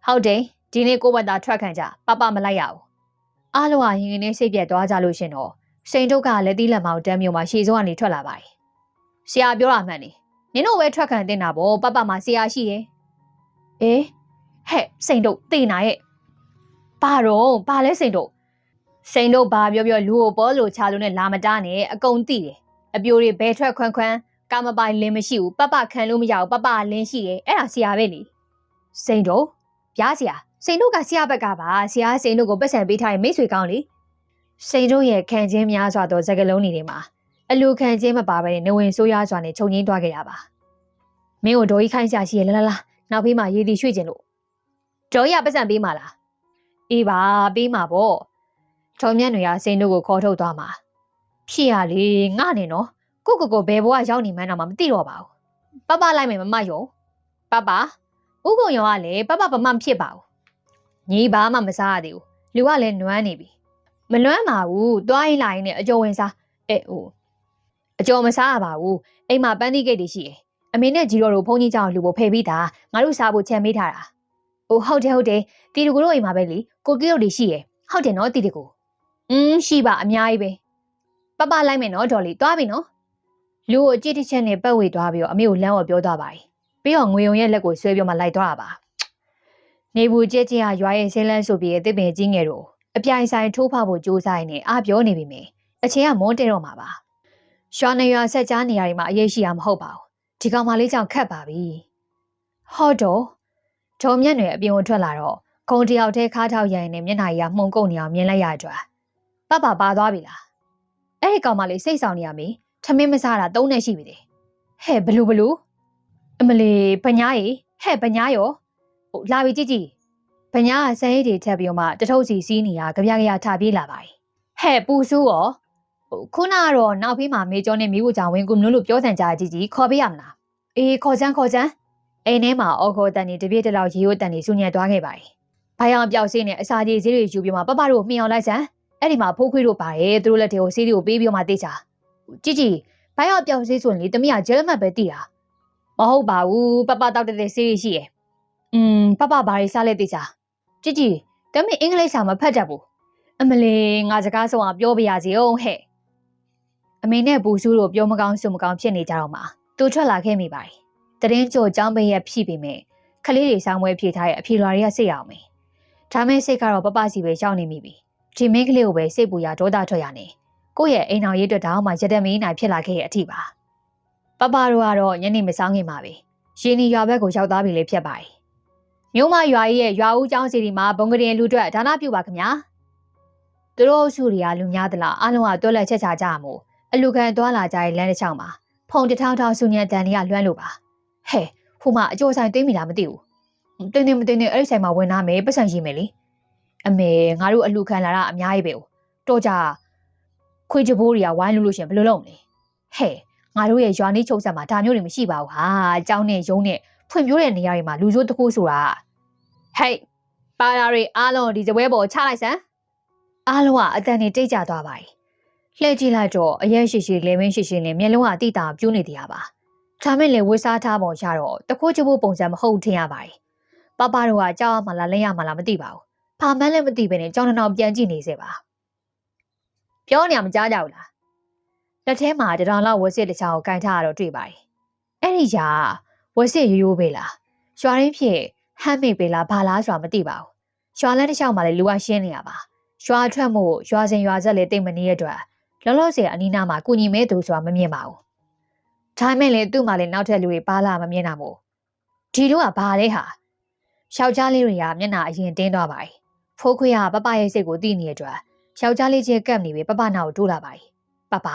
်ဟုတ်တယ်ဒီနေ့ကိုဘတ်သားထွက်ခံကြပမလိုက်ရဘူးအားလုံးကရင်ရင်နဲ့စိတ်ပြတ်သွားကြလို့ရှင်တော့စိန်တို့ကလက်သီးလက်မောင်တန်းမျိုးမှာရှေ့ဆုံးကနေထွက်လာပါတယ်ဆရာပြောတာမှန်နေနင်တို့ပဲထွက်ခံတင်တာပေါ့ပမှာဆရာရှိရဲ့အေးဟဲ့စိန်တို့တေနာရဲ့ဘာလဲစိန်တို့ဘာပြောလူကိုပေါ်လို့ချလို့နဲ့လာမတားနဲ့အကုန်သိတယ်အပြိုတွေဘဲထွက်ခွန်းကာမပိုင်လင်းမရှိဘူးပခံလို့မရဘူးပလင်းရှိတယ်အဲ့ဒါဆရာပဲလေစိန်တို့ပြားဆရာစိန်တို့ကဆရာဘက်ကပါဆရာစိန်တို့ကိုပတ်စံပေးထားရင်မိတ်ဆွေကောင်းလေစိန်တို့ရဲ့ခံချင်းများစွာသောစကလုံးတွေမှာအလူခံချင်းမပါဘဲနေဝင်ဆိုးရစွာနဲ့ခြုံငင်းသွားခဲ့ရပါမင်းကိုဒေါ်ကြီးခိုင်းရှာရှိရလာနောက်ဖေးမှာရေတီရွှေ့ကျင်လို့ဒေါ်ကြီးကပတ်စံပေးမှာလားအေးပါပေးမှာပေါ့ထုံမြတ်တွေကစိန်တို့ကိုခေါ်ထုတ်သွားမှာဖြစ်ရလေငါနဲ့နော်ကိုဘယ်ဘဝရောက်နေမှန်းတော့မသိတော့ပါဘူးပလိုက်မယ်မမယုံပဥကုံရောကလည်းပဘာမှမဖြစ်ပါဘူးညီဘာမှမစားရသေးဘူးလူကလည်းနွမ်းနေပြီမလွမ်းပါဘူးသွားရင်လာရင်နဲ့အကျော်ဝင်စားအကျော်မစားရပါဘူးအိမ်မှာပန်းသီးကိတ်တွေရှိတယ်အမေနဲ့ကြီးတော်တို့ဖုန်းကြီးကြောင်လူကိုဖယ်ပြီးသားငါတို့စားဖို့ချန်ပေးထားတာဟုတ်တယ်တီတကူတို့အိမ်မှာပဲလေကိုကီတို့တွေရှိတယ်ဟုတ်တယ်နော်တီတကူရှိပါအများကြီးပဲပလိုက်မယ်နော်ဒေါ်လေးသွားပြီနော်လူကိုကြည့်တစ်ချက်နဲ့ပတ်ဝေသွားပြီးတော့အမေကိုလမ်းပေါ်ပြောသွားပါတယ်ပြီးတော့ငွေုံရဲ့လက်ကိုဆွဲပြီးမှလိုက်သွားတာပါနေဘူးကြဲဟာရွာရဲ့ဆင်းလန်းဆိုပြီးအသစ်ပင်ကြီးငယ်တို့အပြိုင်ဆိုင်ထိုးဖောက်ဖို့ကြိုးစားနေအားပြောနေပြီမေအချင်းကမွန်းတဲတော့မှာပါရွာနေရွာဆက်ကြားနေရာတွေမှာအရေးရှိတာမဟုတ်ပါဘူးဒီကောင်မလေးကြောင့်ခတ်ပါပြီဟောတော့ဂျုံမြတ်တွေအပြင်ကိုထွက်လာတော့ခုံတယောက်တည်းခါထောက်ရရင်နဲ့မျက်နှာကြီးကမှုန်ကုန်နေအောင်မြင်လိုက်ရကြွာပပါသွားပြီလားအဲ့ဒီကောင်မလေးစိတ်ဆောင်နေရမေထမင်းမစားတာ3နှစ်ရှိပြီတဲ့ဟဲ့ဘလူအမလီပညာရေဟဲ့ပညာရောလာပြီကြည့်ပညာကစမ်းရည်တွေထပ်ပြီးမှတထုပ်စီစီးနေတာကြပြထပြေးလာပါ ဟဲ့ပူဆူရောခုနကတော့နောက်ဖေးမှာမေကျော်နဲ့မိဖို့ကြောင့်ဝင်ကူမလို့ပြောစံကြကြီးခေါ်ပေးရမလားအေးခေါ်စမ်းအိမ်ထဲမှာအော်ခေါ်တန်နေတပြည့်တလောက်ရေရိုးတန်နေစူညံသွားခဲ့ပါတယ်ဘာအောင်ပြောက်ဆေးနဲ့အစာကြီးဈေးတွေယူပြီးမှပတို့မြင်အောင်လိုက်စမ်းအဲ့ဒီမှာဖိုးခွေးတို့ပါတယ်သူတို့လက်တွေကိုဆေးတွေကိုပေးပြီးမှတေးချာကြည့်ဘာအောင်ပြောက်ဆေးဆိုရင်လေတမီးကဂျယ်လမတ်ပဲတီးတာမဟုတ်ပါဘူးပတောက်တဲ့ဆေးတွေရှိရယ်ပဘာတွေစားလဲတေးချာကြည့်တမီးအင်္ဂလိပ်စာမဖတ်တတ်ဘူးအမလေးငါစကားဆုံးအောင်ပြောပြရစီအောင်ဟဲ့အမေနဲ့ပူဆူးတို့ပြောမကောင်းဆိုမကောင်းဖြစ်နေကြတော့မှသူထွက်လာခဲ့မိပါတယ်တရင်ကြိုចောင်းပင်ရဖြည့်ပြီးမြဲခလေးတွေဆောင်းပွဲဖြည့်ထားတဲ့အဖြေလွာတွေကစိတ်အောင်မေဒါမဲ့စိတ်ကတော့ပစီပဲရောက်နေမိပြီဒီမင်းကလေးကိုပဲစိတ်ပူရဒေါသထွက်ရနေကိုယ့်ရဲ့အိမ်အောင်ရေးအတွက်တောင်းမှရတဲ့မင်းနိုင်ဖြစ်လာခဲ့ရဲ့အထိပါတို့ကတော့ညနေမဆောင်ခင်ပါပဲရှင်နီရွာဘက်ကိုရောက်သားပြီလေဖြစ်ပါတယ်မြို့မရွာကြီးရဲ့ရွာဦးကျောင်းစီဒီမှာဘုံကရင်လူတွေဒါနပြုပါခင်ဗျာသူတို့စုတွေကလူများသလားအားလုံးကတွက်လက်ချက်ချကြမို့အလူခံသွားလာကြတဲ့လမ်းတစ်ချောင်းမှာဖုန်တထောင်စုညံတန်တွေကလွှမ်းလို့ပါဟဲ့ဟိုမှာအကျော်ဆိုင်သိမ်းမိလားမသိဘူးတင်းတင်းမတင်းတင်းအဲ့ဒီဆိုင်မှာဝင်လာမယ်ပတ်စံရှိမယ်လေအမေငါတို့အလူခံလာတာအများကြီးပဲတော့ကြခွေးကြဘိုးတွေကဝိုင်းလို့ရှင်ဘယ်လိုလုပ်မလဲဟဲ့ငါတို့ရဲ့ရွာနေချုပ်ဆက်မှာဒါမျိုးတွေမရှိပါဘူးဟာအကြောင်းနဲ့ရုံးနဲ့ဖွံ့ဖြိုးတဲ့နေရာတွေမှာလူစိုးတစ်ခုဆိုတာဟဲ့ပါလာတွေအားလုံးဒီစပွဲပေါ်ချလိုက်စမ်း အားလုံးကအတန်နေတိတ်ကြသွားပါလှည့်ကြည့်လိုက်တော့အရက်ရှိရှိလေမင်းရှိရှိနဲ့မျက်လုံးကအတိတာပြူးနေတရားပါဒါမဲ့လေဝှစားထားပုံရတော့တခိုးချဖို့ပုံစံမဟုတ်ထင်ရပါတယ်ပပတို့ကကြောက်မှလားလဲရမှလားမသိပါဘူးဘာမှလည်းမသိပဲနဲ့ကြောင်နှောင်ပြန်ကြည့်နေစေပါပြောနေရမကြားကြဘူးလားလက်ထဲမှာတထောင်လောက်ဝက်စစ်တစ်ချောင်းကိုကင်ထားရတော့တွေ့ပါတယ်အဲ့ဒီညာဝက်စစ်ရိုးပဲလားရွာရင်းဖြစ်ဟမ်းမိတ်ပဲလားဘာလားဆိုတာမသိပါဘူးရွာလန်းတစ်ချောင်းမှာလည်းလူကရှင်းနေရပါရွာထွက်မှုရွာစဉ်ရွာဆက်လည်းတိတ်မနေရတဲ့အတွက်လောလောဆယ်အနီးနားမှာကုညီမဲသူဆိုတာမမြင်ပါဘူးဒါမဲ့လည်းသူ့မှာလည်းနောက်ထပ်လူတွေပါလာမမြင်တာမို့ဒီလိုကဘာလဲဟာယောက်ျားလေးတွေကမျက်နှာအရင်တင်းသွားပါဖိုးခွေးကပပရဲ့စိတ်ကိုသိနေတဲ့အတွက်ယောက်ျားလေးချင်းကပ်နေပြီပပနာကိုတိုးလာပါပပ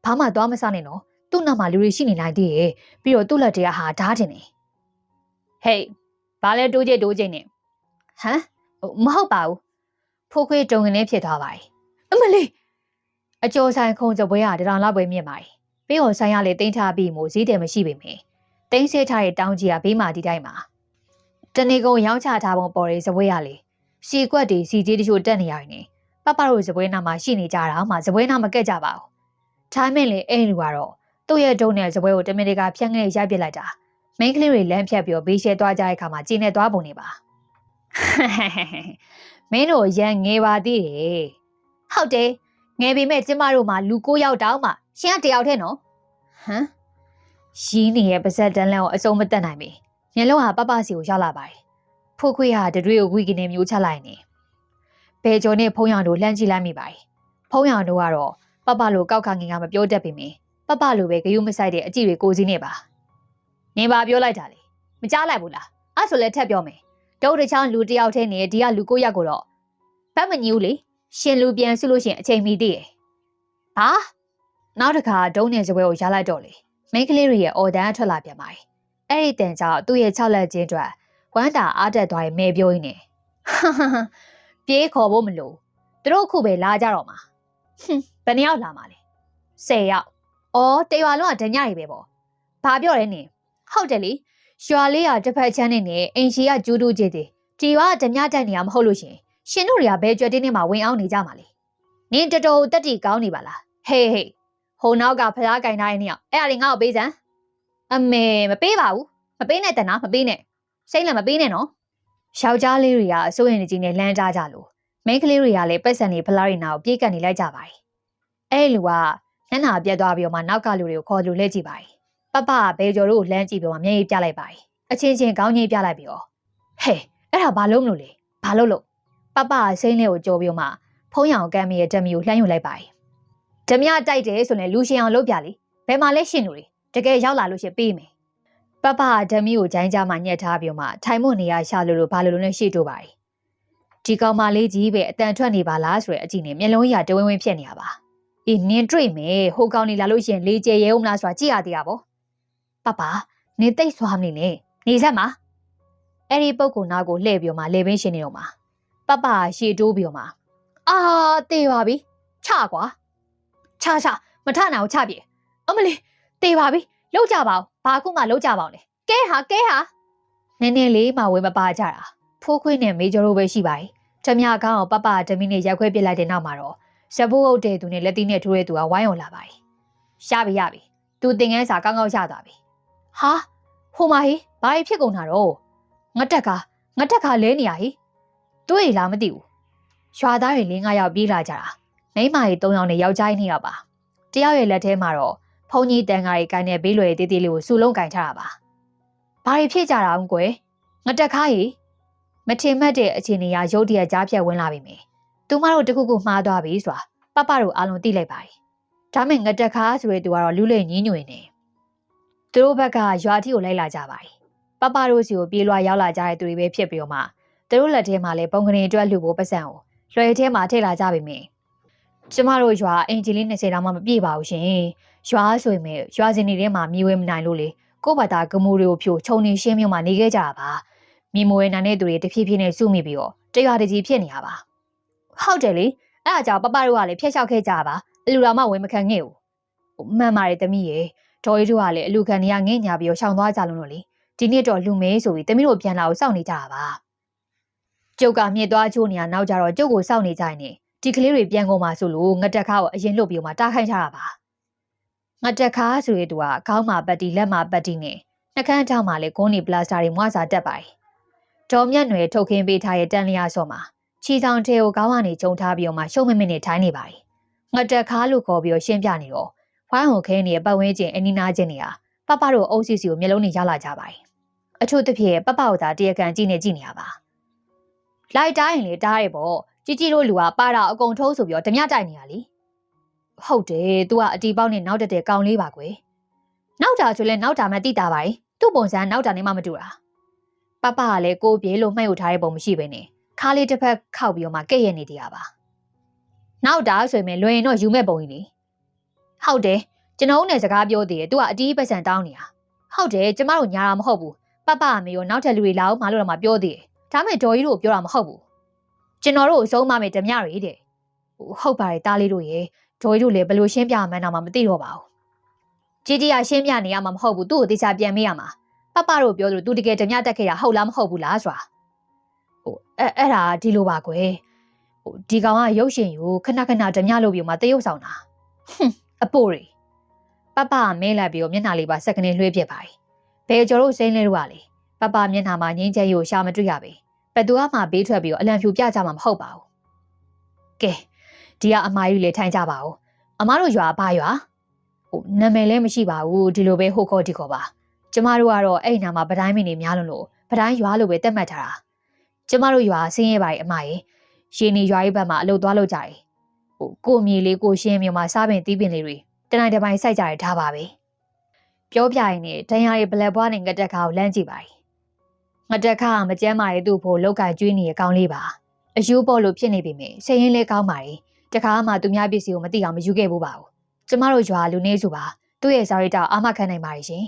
ဘာမှသွားမစနဲ့နော်သူ့နောက်မှာလူတွေရှိနေနိုင်သေးရဲ့ပြီးတော့သူ့လက်တွေကဟာဓာတ်တင်နေဟေးဘာလဲတိုးကြနဲ့ဟမ်မဟုတ်ပါဘူးဖိုးခွေးတုံငင်းလေးဖြစ်သွားပါအမလေးအကျော်ဆိုင်ခုံစပွဲကတရောင်လောက်ပဲမြင်ပါပြီးတော့ဆိုင်ရလေတင်းထားပြီးမို့ဈေးတယ်မရှိပေမယ့်တင်းဆဲထားတဲ့တောင်းကြီးကဘေးမှာဒီတိုင်းမှာတနေကုန်ရောင်းချထားပုံပေါ်တဲ့စပွဲရလေစီကွက်တွေစီကြီးတချို့တက်နေရတယ်နဲ့ပပတို့စပွဲနာမှာရှိနေကြတာမှစပွဲနာမကက်ကြပါဘူးထိုင်းမဲ့လေအဲ့လူကတော့သူ့ရဲ့ဒုံနဲ့စပွဲကိုတမင်တကာဖြန့်ကနေရိုက်ပစ်လိုက်တာမိန်းကလေးတွေလမ်းဖြတ်ပြီးဘေးရှဲသွားကြတဲ့အခါမှာကျင်းနေသွားပုံနေပါမင်းတို့ရန်ငယ်ပါသေးတယ်ဟုတ်တယ်ငယ်ပေမဲ့ကျမတို့မှာလူ9ယောက်တောင်းမှရှင်ကတယောက်ထဲနော်ရီးနေရဲ့ပါဇက်တန်းလန်းကိုအစုံမတက်နိုင်ပြီမျက်လုံးဟာပပစီကိုရောက်လာပါတယ်ဖိုးခွေးဟာတတွေးကိုဝီကင်းနေမျိုးချလိုက်နေဘယ်ကျော်နဲ့ဖုံးရောင်တို့လှမ်းကြည့်လိုက်မိပါတယ်ဖုံးရောင်တို့ကတော့ပပလိုကောက်ခါငင်ကမပြောတတ်ပေမယ့်ပပလိုပဲဂယုမဆိုင်တဲ့အကြည့်တွေကိုစီးနေပါနင်ပါပြောလိုက်တာလေမကြားလိုက်ဘူးလားအဲ့ဆိုလည်းထက်ပြောမယ်ဒုတ်တချောင်းလူတယောက်ထဲနေဒီကလူ9ယောက်ကိုတော့ဘတ်မညူးလေရှင်လူပြန်စုလို့ရှင်အချိန်မီတည်ရဟာနောက်တစ်ခါဒုံးနဲ့စပွဲကိုရလိုက်တော့လေမိန်းကလေးတွေရဲ့အော်ဒန်ထွက်လာပြန်ပါတယ်အဲ့ဒီတန်ကြောင့်သူ့ရဲ့6လက်ချင်းအတွက်ဝမ်းတာအားတက်သွားရင်မဲပြောရင်းနေပြေးခေါ်ဖို့မလိုသူတို့ခုပဲလာကြတော့မှာဘယ်နှယောက်လာမှာလဲ10ယောက်အော်တရွာလုံးကဒညရီပဲပေါ့ဘာပြောလဲနင်ဟုတ်တယ်လေရွာလေးကတစ်ဖက်ချမ်းနေအိမ်ရှိကကျူးတူးကြည့်တယ်ဒီရွာကဓမြတိုက်နေရမဟုတ်လို့ရှင်တို့တွေကဘယ်ကြွက်တင်းနဲ့မှဝင်အောင်နေကြမှာလဲနင်တော်တော်တက်တီကောင်းနေပါလားဟေးဟိုနောက်ကဖျားကင်ထားတဲ့နှစ်ယောက်အဲ့ဒါလေးငါ့ကိုပေးစမ်းအမေမပေးပါဘူးမပေးနဲ့တနာမပေးနဲ့စိတ်လည်းမပေးနဲ့နော်ယောက်ျားလေးတွေကအစိုးရနေကြီးနဲ့လမ်းကြားကြလို့မိန်းကလေးတွေကလည်းပတ်စံနေဖလားရီနာကိုပြေးကပ်နေလိုက်ကြပါတယ်အဲ့လူကမျက်နှာပြတ်သွားပြီးတော့မှနောက်ကလူတွေကိုခေါ်လို့လဲကြည့်ပါတယ်ပပကဘဲကျော်တို့ကိုလှမ်းကြည့်ပြီးတော့မျက်ရည်ပြလိုက်ပါတယ်အချင်းချင်းကောင်းကြီးပြလိုက်ပြီးတော့ဟဲ့အဲ့ဒါဘာလို့မလို့လဲဘာလို့ပပကစိမ့်လေးကိုကြော်ပြီးတော့မှဖုံးရောင်ကမ်းမီရဲ့ဓမီကိုလှမ်းယူလိုက်ပါတယ်ဓမြတိုက်တယ်ဆိုရင်လူရှင်အောင်လုပ်ပြလေဘယ်မှာလဲရှင်လူတွေတကယ်ရောက်လာလို့ရှင်ပေးမယ်ပပဓမီကိုဂျိုင်းကြားမှာညှက်ထားပြီးမှထိုင်မွနေရရှာလို့ဘာလို့နဲ့ရှေ့တိုးပါတယ်ဒီကောင်မလေးကြီးပဲအတန်ထွက်နေပါလားဆိုတဲ့အကြည့်နဲ့မျက်လုံးကြီးကတဝင်းဝင်းဖြစ်နေရပါအေးနင်တွေ့မယ်ဟိုကောင်နေလာလို့ရှင်လေးကျဲရဲဦးမလားဆိုတာကြည့်ရသေးတာပေါ့ပနင်သိပ်စွာမနေနဲ့နေစမ်းပါအဲ့ဒီပုတ်ကိုနားကိုလှည့်ပြီးမှလေပင်းရှင်နေတော့မှာပရှေ့တိုးပြီးမှအာတေးပါပြီချကွာချမထနိုင်ဘူးချပြေအမလေးတေးပါပြီလောက်ကြပါဦးဘာခုမှလောက်ကြပါအောင်လေကဲဟာနည်းနည်းလေးမှဝေမပါကြတာဖိုးခွေးနဲ့မေဂျော်တို့ပဲရှိပါတယ်ဓမြကောင်းအောင်ပဓမီနဲ့ရက်ခွဲပစ်လိုက်တဲ့နောက်မှာတော့ဇဘိုးဟုတ်တဲ့သူနဲ့လက်သီးနဲ့ထိုးတဲ့သူကဝိုင်းအောင်လာပါတယ်ရပြီသူတင်ငန်းစာကောင်းရသွားပြီဟာဟိုမာဟေးဘာဖြစ်ကုန်တာတော့ငတ်တက်ခါလဲနေရဟေးတွေ့လားမသိဘူးရွာသားတွေ၄-၅ယောက်ပြေးလာကြတာမိန်းမကြီး3ယောက်နဲ့ယောက်ျားကြီး2ယောက်ပါတယောက်ရဲ့လက်ထဲမှာတော့ဖုန်ကြီးတန်ကားကြီးကိုင်းတဲ့ဘေးလွယ်တေးသေးလေးကိုစူလုံးကင်ထားတာပါဘာတွေဖြစ်ကြတာအောင်ကွယ်ငတက်ခါကြီးမထင်မှတ်တဲ့အခြေအနေအရရုတ်တရက်ကြားဖြတ်ဝင်လာပြီမေသူမတို့တခုခုမှားသွားပြီဆိုတာပတို့အားလုံးသိလိုက်ပါတယ်ဒါမဲ့ငတက်ခါဆိုတဲ့သူကတော့လူလိမ့်ညင်းညွင်နေသူတို့ဘက်ကရွာထီကိုလိုက်လာကြပါတယ်ပတို့စီကိုပြေးလွှာရောက်လာကြတဲ့သူတွေပဲဖြစ်ပြီးတော့မှသူတို့လက်ထဲမှာလည်းပုံကနေအတွက်လှူဖို့ပတ်စံကိုလွှဲထဲမှာထည့်လာကြပြီမေကျမတို့ရွာအင်ဂျီလေး20တောင်မှမပြည့်ပါဘူးရှင်ရွာဆိုရင်ရွာစင်တွေထဲမှာမြေဝဲမနိုင်လို့လေကို့ဘာသာကမူတွေကိုဖြိုခြုံနေရှင်းမြုံမှာနေခဲ့ကြတာပါမြေမွေနိုင်တဲ့သူတွေတဖြည်းဖြည်းနဲ့စုမိပြီးတော့တရွာတကြီးဖြစ်နေရပါဟုတ်တယ်လေအဲ့ဒါကြောင့်ပတို့ကလည်းဖျက်လျှောက်ခဲ့ကြပါအလူတော်မှဝယ်မခံခဲ့ဘူးမှန်ပါတယ်တမီးရေဒေါ်ရီတို့ကလည်းအလူခံနေရငဲ့ညာပြီးတော့ရှောင်သွားကြလို့လေဒီနေ့တော့လူမဲဆိုပြီးတမီးတို့ပြန်လာကိုစောင့်နေကြတာပါကျုပ်ကမြစ်သွားချိုးနေရနောက်ကြတော့ကျုပ်ကိုစောင့်နေကြရင် ဒီကလေးတွေပြန်ကုန်မှာဆိုလို့ငတက်ခါကိုအရင်လှုပ်ပြီးမှတားခိုင်းထားတာပါငတက်ခါဆိုရဲသူကခေါင်းမှာပတ်တီလက်မှာပတ်တီနဲ့နှကန်းထောက်မှာလေကုန်းနေပလတ်စတာတွေမွားစာတက်ပါတယ်တော်မြတ်နွယ်ထုတ်ခင်းပေးထားတဲ့တန်လျာစော်မှာချီဆောင်ထဲကိုခေါင်းကနေကျုံထားပြီးတော့မှရှုံးမမနဲ့ထိုင်းနေပါတယ်ငတက်ခါလို့ခေါ်ပြီးတော့ရှင်းပြနေတော့ဝိုင်းဟိုခဲနေတဲ့ပတ်ဝန်းကျင်အနီးနားချင်းတွေကပပတို့အုပ်စီစီကိုမျက်လုံးနဲ့ရောက်လာကြပါတယ်အချို့တစ်ဖြစ်ပပတို့သာတရကန်ကြည့်နေရပါလိုက်တိုင်းရင်လေတားရပေါ့ជីတို့လူကပါတာအကုန်ထုံးဆိုပြီးတော့ဓမြတိုက်နေရလीဟုတ်တယ် तू ကအတီပေါက်နဲ့နောက်တက်တဲ့ကောင်လေးပါကွယ်နောက်တာဆိုလဲနောက်တာမှတိတာပါ යි သူ့ပုံစံနောက်တာနဲ့မှမတူတာပပကလည်းကိုပြေလို့မှတ်ယူထားတဲ့ပုံမရှိဘဲနဲ့ခါလေးတစ်ဖက်ခောက်ပြီးတော့မှကဲ့ရဲ့နေတရားပါနောက်တာဆိုရင်လွယ်ရင်တော့ယူမဲ့ပုံကြီးလေဟုတ်တယ်ကျွန်တော်နဲ့စကားပြောသေးတယ် तू ကအတီးပတ်စံတောင်းနေတာဟုတ်တယ်ကျမတို့ညာတာမဟုတ်ဘူးပပအမေရောနောက်ထပ်လူတွေလာအောင်မလို့တော့မှပြောသေးတယ်ဒါမဲ့ဒေါ်ကြီးတို့ပြောတာမဟုတ်ဘူးကျွန်တော်တို့အဆုံးမမေဓမြတွေတဲ့ဟုတ်ပါတယ်တားလေးတို့ရေဒေါ်ကြီးတို့လည်းဘယ်လိုရှင်းပြမှန်းတော့မှမသိတော့ပါဘူးជីကရှင်းပြနေရမှာမဟုတ်ဘူးသူ့ကိုတေချာပြန်မေးရမှာပပတို့ပြောသလိုသူတကယ်ဓမြတက်ခဲ့တာဟုတ်လားမဟုတ်ဘူးလားဆိုတာအဲ့ဒါဒီလိုပါကွယ်ဒီကောင်ကရုပ်ရှင်ယူခဏခဏဓမြလုပ်ပြီးမှတရုပ်ဆောင်တာအပို့တွေပပကမဲလိုက်ပြီးတော့မျက်နှာလေးပါစက္ကနဲ့လွှဲပြစ်ပါတယ်ဘယ်ကျော်တို့စိမ့်လဲတို့ကလေပပမျက်နှာမှာငင်းချဲရီကိုရှာမတွေ့ရပဲဘယ်သူမှဘေးထွက်ပြီးတော့အလံဖြူပြကြမှာမဟုတ်ပါဘူးကဲဒီကအမားကြီးလေထိုင်ကြပါဦးအမားတို့ရွာဘာရွာနာမည်လည်းမရှိပါဘူးဒီလိုပဲဟိုခေါ်ဒီခေါ်ပါကျမတို့ကတော့အဲ့နာမှာပတိုင်းမင်းနေများလို့ပတိုင်းရွာလို့ပဲတက်မှတ်ထားတာကျမတို့ရွာဆင်းရဲပါရဲ့အမရေရေနေရွာရဲ့ဘက်မှာအလုပ်သွားလုပ်ကြတယ်ကိုမြေလေးကိုရှင်းမြို့မှာစားပင်တီးပင်လေးတွေတနိုင်တပိုင်းစိုက်ကြရထားပါပဲပြောပြရင်နဲ့တန်ရာရဲ့ဘလက်ဘွားနဲ့ငတက်ခါကိုလမ်းကြည့်ပါငတက်ခါကမကျမ်းမာရဲ့သူ့ဖို့လောက်ကကျွေးနေတဲ့ကောင်းလေးပါအယူပေါ်လို့ဖြစ်နေပြီမေစိတ်ရင်းလေးကောင်းပါလေတခါမှသူများပစ္စည်းကိုမသိအောင်မယူခဲ့ဘူးပါဘူးကျမတို့ရွာလူနေစုပါသူ့ရဲ့ဇာရိတာအာမခံနိုင်ပါရှင်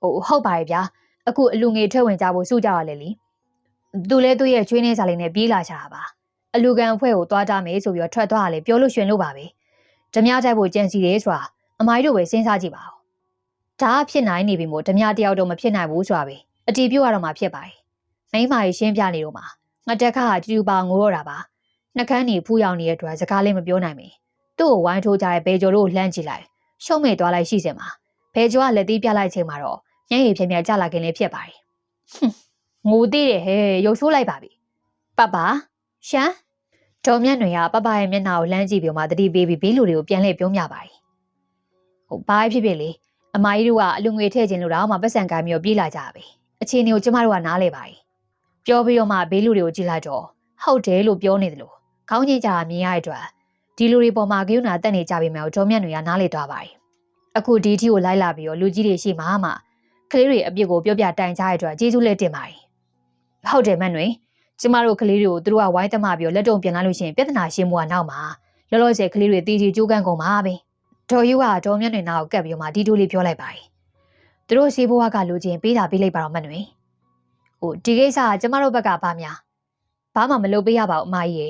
ဟုတ်ပါရဲ့ဗျာအခုအလူငွေထွက်ဝင်ကြဖို့စုကြရလေလीသူလဲသူ့ရဲ့ချွေးနှင်းစာလေးနဲ့ပြေးလာချတာပါအလူကန်အဖွဲ့ကိုတွားတာမယ်ဆိုပြီးတော့ထွက်သွားရလေပြောလို့ရှင်လို့ပါပဲဓမြတိုက်ဖို့ကြံစီတယ်ဆိုတာအမိုင်းတို့ပဲစဉ်းစားကြည့်ပါဦးဒါကဖြစ်နိုင်နေပြီမို့ဓမြတယောက်တော့မဖြစ်နိုင်ဘူးဆိုတာပဲအတီးပြုတ်ရတော့မှဖြစ်ပါတယ်မိန်းမကြီးရှင်းပြနေတော့မှငတက်ခါကကျူပါငိုတော့တာပါနှကန်းနေဖူးရောက်နေတဲ့အတွက်စကားလေးမပြောနိုင်မီသူ့ကိုဝိုင်းထိုးကြတဲ့ဘဲကျော်တို့ကိုလှမ်းကြည့်လိုက်ရှုံးမဲ့သွားလိုက်ရှိစင်မှာဘဲကျော်ကလက်သေးပြလိုက်ချိန်မှာတော့ညံ့ရည်ဖြဲဖြဲကြလာခင်လေးဖြစ်ပါတယ်ငိုသေးတယ်ဟဲ့ရုပ်ဆိုးလိုက်ပါပြီပပရှမ်းဒေါ်မြတ်နွယ်ကပပရဲ့မျက်နှာကိုလှမ်းကြည့်ပြီးမှတတိပေးပြီးဘေးလူတွေကိုပြန်လှည့်ပြောပြပါတယ်ဘာဖြစ်ဖြစ်လေအမကြီးတို့ကအလူငွေထည့်ခြင်းလို့တော့မှပတ်စံကိုင်းပြီးတော့ပြေးလာကြပြီအခြေအနေကိုကျမတို့ကနားလဲပါတယ်ပြောပြီးတော့မှဘေးလူတွေကိုကြည့်လိုက်တော့ဟုတ်တယ်လို့ပြောနေတယ်လို့ခေါင်းကြီးကြတာမြင်ရတဲ့အတွက်ဒီလူတွေပေါ်မှာဂယုဏတက်နေကြပြီမယ်ဒေါ်မြတ်နွယ်ကနားလေသွားပါတယ်အခုဒီထီကိုလိုက်လာပြီးတော့လူကြီးတွေရှိမှကလေးတွေအပြစ်ကိုပြောပြတိုင်ကြတဲ့အတွက်ကျေးဇူးလက်တင်ပါတယ်ဟုတ်တယ်မတ်နွယ်ကျမတို့ကလေးတွေကိုသူတို့ကဝိုင်းတမပြီးတော့လက်တုံပြန်လာလို့ရှိရင်ပြဿနာရှင်းမှုကနောက်မှာလောလောဆယ်ကလေးတွေတီးတီးကြိုးကန်းကုန်ပါပဲဒေါ်ယူကဒေါ်မြတ်နွယ်နာကိုကပ်ပြီးတော့မှဒီတိုးလေးပြောလိုက်ပါတယ်သူတို့စီးဘွားကလူချင်းပေးတာပေးလိုက်ပါတော့မတ်နွယ်ဒီကိစ္စကကျမတို့ဘက်ကဘာများဘာမှမလုပ်ပေးရပါဘူးအမကြီးရ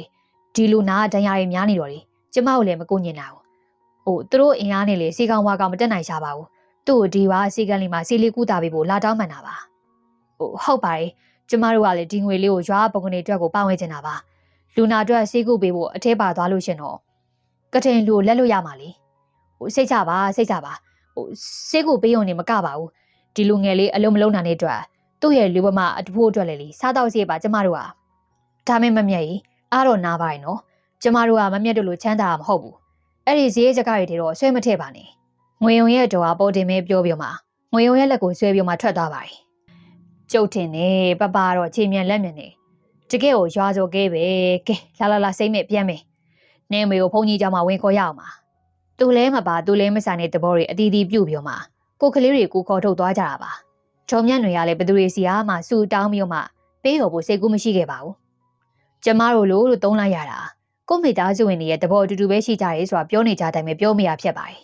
ေဒီလူနာဒဏ်ရာတွေများနေတော့လေကျမတို့လည်းမကိုညင်တာဘူးသူတို့အင်အားနဲ့လေစီကောင်ဝါကောင်မတက်နိုင်ရှာပါဘူးသူ့ကိုဒီဝါစီကန်လေးမှာစီလေးကူတာပေးဖို့လာတောင်းမှန်တာပါဟုတ်ပါတယ်ကျမတို့ကလည်းဒီငွေလေးကိုရွာပုံကနေအတွက်ကိုပါဝင်ချင်တာပါလူနာအတွက်စီးကူပေးဖို့အထဲပါသွားလို့ရှင်တော့ကထင်လူကိုလက်လို့ရမှာလေစိတ်ချပါစိတ်ကူပေးုံနေမကပါဘူးဒီလူငယ်လေးအလုံးမလုံးနိုင်တဲ့အတွက်သူ့ရဲ့လူပမာအတဖို့အတွက်လေစားတော့စီပါကျမတို့ကဒါမဲ့မမြတ်ကြီးအားတော့နားပါရဲ့နော်ကျမတို့ကမမြတ်တို့လိုချမ်းသာတာမဟုတ်ဘူးအဲ့ဒီဈေးစကားတွေတော့ဆွဲမထည့်ပါနဲ့ငွေုံရဲ့တော်ဟာပေါ်တင်မဲပြောပြီးမှငွေုံရဲ့လက်ကိုဆွဲပြီးမှထွက်သွားပါတယ်ကျုပ်ထင်နေပပတော့ခြေမြန်လက်မြန်နေတကယ်ကိုရွာစော်ခဲ့ပဲကဲလာစိမ့်မဲ့ပြန်မယ်နင်းမေကိုဖုန်ကြီးကြောင်မှဝင်ခေါ်ရအောင်ပါသူလဲမပါသူလဲမဆိုင်တဲ့သဘောတွေအတီးတီးပြုတ်ပြီးမှကိုကလေးတွေကိုခေါ်ထုတ်သွားကြတာပါဒေါ်မြတ်နွယ်ကလည်းဘသူတွေစီအားမှစူတောင်းပြီးမှပေးတော်ဖို့စိတ်ကူးမရှိခဲ့ပါဘူးကျမတို့လို့သုံးလိုက်ရတာကိုမိသားစုဝင်တွေရဲ့သဘောအတူတူပဲရှိကြရဲဆိုတာပြောနေကြတိုင်းပဲပြောမရဖြစ်ပါတယ်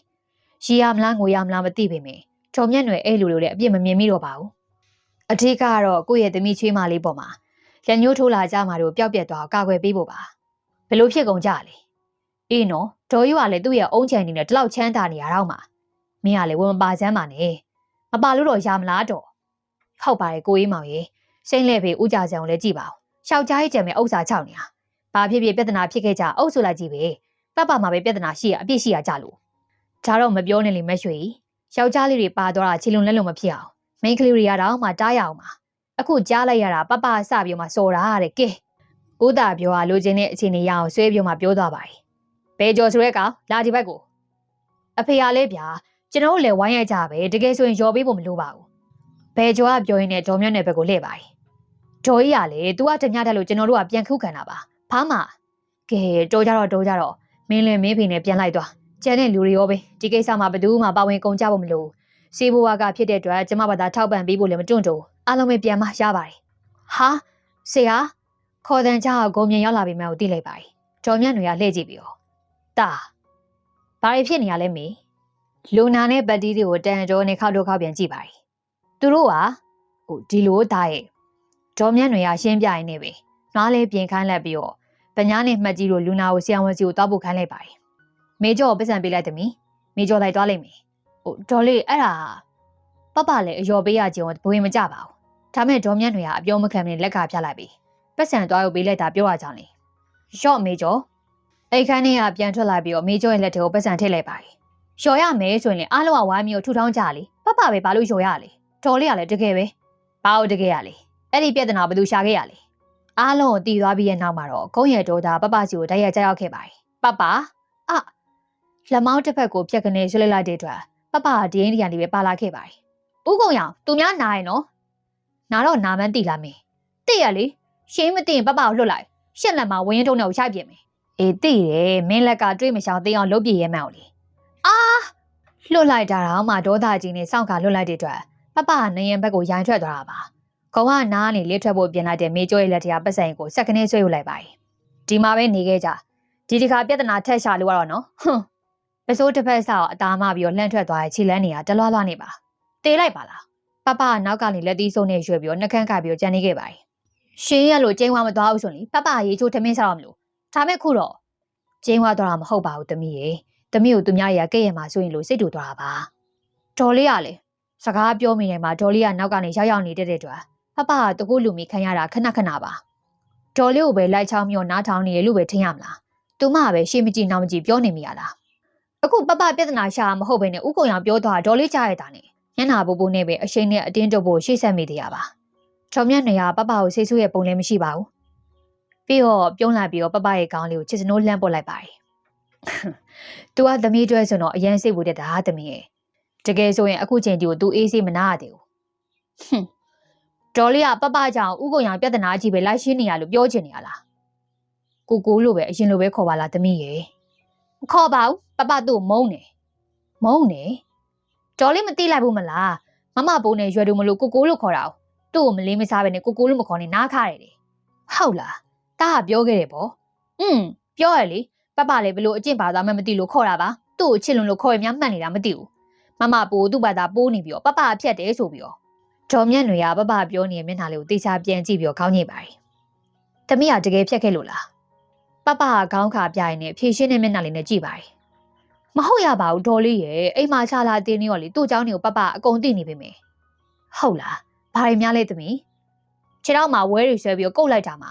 ရီရမလားငွေရမလားမသိပေမယ့်ဒေါ်မြတ်နွယ်အဲ့လိုလည်းအပြစ်မမြင်မိတော့ပါဘူးအထက်ကတော့ကိုယ့်ရဲ့သမီးချွေးမလေးပေါ်မှာလက်ညှိုးထိုးလာကြမှာတော့ပျောက်ပြက်သွားကာကွယ်ပေးဖို့ပါဘယ်လိုဖြစ်ကုန်ကြလဲအေးနော်ဒေါ်ယူကလည်းသူ့ရဲ့အုံးချန်နေနဲ့ဒီလောက်ချမ်းသာနေရတော့မှမင်းကလည်းဝင်မပါစမ်းပါနဲ့မပါလို့တော့ရမလားတော့ဟုတ်ပါတယ်ကိုအေးမောင်ရေစိမ့်လဲဖေးဥကြစံကိုလည်းကြည့်ပါဦးယောက်ျားကြီးကြံမဲ့ဥစ္စာချောက်နေတာ ဘာဖြစ်ဖြစ်ပြဿနာဖြစ်ခဲ့ကြအုပ်စုလိုက်ကြည့်ပဲပပမှာပဲပြဿနာရှိရအပြစ်ရှိရကြလို့ဒါတော့မပြောနဲ့လေမရွှေယောက်ျားလေးတွေပါသွားတာခြေလုံးလက်လုံးမဖြစ်အောင်မိန်းကလေးတွေရတော့မှတားရအောင်ပါအခုကြားလိုက်ရတာပပစပြီးမှစော်တာတဲ့ကဲဦးသားပြောဟာလိုချင်တဲ့အခြေအနေရအောင်ဆွဲပြီးမှပြောသွားပါဘယ်ကျော်ဆိုရဲကောင်လာဒီဘက်ကိုအဖေရလေးဗျာကျွန်တော်တို့လည်းဝိုင်းရကြပဲတကယ်ဆိုရင်ရော်ပေးဖို့မလိုပါဘူးဘယ်ကျော်ကပြောရင်းနဲ့ဒေါ်မြတ်နယ်ဘက်ကိုလှည့်ပါဒေါ်ကြီးရလေ तू ကတညတက်လို့ကျွန်တော်တို့ကပြန်ခုခံတာပါဘာမှကဲတော်ကြတော့မင်းလည်းမင်းဖေနဲ့ပြန်လိုက်သွားကျန်တဲ့လူတွေရောပဲဒီကိစ္စမှာဘယ်သူမှပါဝင်ကုန်ကြဖို့မလိုစီးဘွားကဖြစ်တဲ့အတွက်ကျမဘာသာထောက်ပံ့ပေးဖို့လည်းမတွန့်တော့အားလုံးပဲပြန်မရပါတယ်ဟာဆရာခေါ်တန်ချဂုံမြင်ရောက်လာပြီမဲ့ကိုသိလိုက်ပါဒေါ်မြတ်တွေကလှည့်ကြည့်ပြီးတော့တာဘာတွေဖြစ်နေရလဲမေလူနာနဲ့ပတ်တီးတွေကိုတန်ကြောနဲ့ခောက်ပြန်ကြည့်ပါသူတို့ကဒီလိုတာရဲ့ဒေါ်မြတ်တွေကရှင်းပြရင်းနေပဲနွားလေးပြင်ခိုင်းလိုက်ပြီးတော့ပညာနဲ့မှတ်ကြီးတို့လူနာကိုဆရာဝန်စီကိုတောက်ဖို့ခိုင်းလိုက်ပါတယ်မေကျော်ကိုပတ်စံပေးလိုက်သမီးမေကျော်လိုက်သွားလိုက်မယ်ဒေါ်လေးအဲ့ဒါပပလည်းအယော်ပေးရခြင်းကိုဘဝင်မကြပါဘူးဒါမဲ့ဒေါ်မြတ်တွေကအပြောမခံနဲ့လက်ခါပြလိုက်ပြီးပတ်စံသွားရုပ်ပေးလိုက်တာပြောရကြောင်းလေရော့မေကျော်အိတ်ခမ်းထဲကပြန်ထွက်လာပြီးတော့မေကျော်ရဲ့လက်ထဲကိုပတ်စံထည့်လိုက်ပါတယ်လျှော်ရမယ်ဆိုရင်လေအားလုံးကဝိုင်းမျိုးထူထောင်းကြလေပပပဲဘာလို့လျှော်ရလဲဒေါ်လေးကလည်းတကယ်ပဲဘာလို့တကယ်ရလဲအဲ့ဒီပြဿနာဘယ်သူရှာခဲ့ရလဲအားလုံးကိုတီးသွားပြီးရဲ့နောက်မှာတော့ကုန်းရဲ့ဒေါ်တာပပစီကိုတိုက်ရိုက်ကြောက်ခဲ့ပါတယ်ပပလက်မောင်းတစ်ဖက်ကိုဖြတ်ကနေဆွလိုက်တဲ့အတွက်ပပကဒီအိန္ဒိယနေပဲပါလာခဲ့ပါတယ်ဥကုံရောင်သူများနားရင်နော်နာတော့နာမန်းတိလာမင်းတိရလေရှင်းမသိရင်ပပကိုလွတ်လိုက်ရှက်လက်မှာဝင်းထုံးနဲ့ကိုရိုက်ပြမယ်အေးတိတယ်မင်းလက်ကတွေးမရှောင်သိအောင်လုပ်ပြရဲမှန်းလေလွတ်လိုက်တာတော့မှဒေါသကြီးနဲ့စောင့်ခါလွတ်လိုက်တဲ့အတွက်ပပကနေရင်ဘက်ကိုရိုင်ထွက်သွားတာပါကောင်ကနားကနေလစ်ထွက်ဖို့ပြင်လိုက်တဲ့မေကျော်ရဲ့လက်ထက်ကပတ်စံကိုစက်ကနေဆွဲယူလိုက်ပါတယ်ဒီမှာပဲနေခဲ့ကြဒီတစ်ခါပြဿနာထက်ရှာလို့ရတော့နော်ပစိုးတစ်ဖက်ဆောက်အသားမပြီးတော့လှန့်ထွက်သွားတဲ့ခြေလန်းနေတာတလွားလွားနေပါတေးလိုက်ပါလားပပကနောက်ကနေလက်သီးစုံနဲ့ရွှေ့ပြီးတော့နှကန်းခါပြီးတော့ကြံနေခဲ့ပါတယ်ရှင်းရလို့ကျင်းဝါမသွားဘူးဆိုရင်ပပရေချိုးထမင်းစားတော့မလို့ဒါမဲ့ခုတော့ကျင်းဝါသွားတာမဟုတ်ပါဘူးသမီးရေသမီးကိုသူများရကဲ့ရမှာဆိုရင်လို့စိတ်တူသွားတာပါဒေါ်လေးကလေစကားပြောမိနေမှာဒေါ်လေးကနောက်ကနေရောက်နေတဲ့အတွက်ပပကတကူလူမီခံရတာခဏပါဒေါ်လေးကိုပဲလိုက်ချောင်းမျိုးနားထောင်နေရလို့ပဲထင်ရမလားသူမပဲရှေ့မကြည့်နောက်မကြည့်ပြောနေမိရလားအခုပပပြဿနာရှာမဟုတ်ဘဲနဲ့ဥကုံရောင်ပြောသွားဒေါ်လေးကြားရတာနဲ့ညနာပူပူနဲ့ပဲအရှိန်နဲ့အတင်းတုပ်ဖို့ရှေ့ဆက်မိသေးရပါချော်မြတ်နေရပပကိုစိတ်ဆိုးရဲ့ပုံလည်းမရှိပါဘူးပြီးတော့ပြုံးလိုက်ပြီးတော့ပပရဲ့ခေါင်းလေးကိုချစ်စနိုးလှမ်းပုတ်လိုက်ပါတယ်သူကသမီးတွဲဆိုတော့အရင်စိတ်ဝူတဲ့တာသမီးရဲ့တကယ်ဆိုရင်အခုချိန်ဒီကိုသူအေးစိမနာရသေးဘူးဒေါ်လေးကပပကြောင့်ဥကုံရောင်ပြဿနာကြီးပဲလိုက်ရှင်းနေရလို့ပြောချင်နေရလားကိုလိုပဲအရင်လိုပဲခေါ်ပါလားသမီးရဲ့မခေါ်ပါဘူးပပသူ့မုန်းနေဒေါ်လေးမသိလိုက်ဘူးမလားမမပိုးနဲ့ရွယ်တူမလို့ကိုလို့ခေါ်တာသူ့ကိုမလေးမစားပဲနဲ့ကိုလို့မခေါ်နဲ့နားခါရတယ်ဟုတ်လားတာကပြောခဲ့တယ်ပေါ့ပြောရလေပပလည်းဘလို့အကျင့်ပါသွားမှမသိလို့ခေါ်တာပါသူ့ကိုချစ်လွန်လို့ခေါ်ရများမှတ်နေတာမသိဘူးမမပိုးသူ့ဘာသာပိုးနေပြီးတော့ပပအဖြတ်တယ်ဆိုပြီးတော့ဒေါ်မြတ်တွေကပပပြောနေတဲ့မျက်နှာလေးကိုတေချာပြန်ကြည့်ပြီးတော့ခေါင်းညိတ်ပါတယ်သမီးကတကယ်ဖြတ်ခဲ့လို့လားပပကခေါင်းခါပြရင်နဲ့ဖြည့်ရှင်းတဲ့မျက်နှာလေးနဲ့ကြည့်ပါတယ်မဟုတ်ရပါဘူးဒေါ်လေးရဲ့အိမ်မှာချလာတင်းနေရောလေသူ့เจ้าနေကိုပပအကုန်သိနေပြီမယ်ဟုတ်လားဘာတွေများလဲသမီးခြေထောက်မှာဝဲတွေဆွဲပြီးတော့ကုတ်လိုက်တာမှာ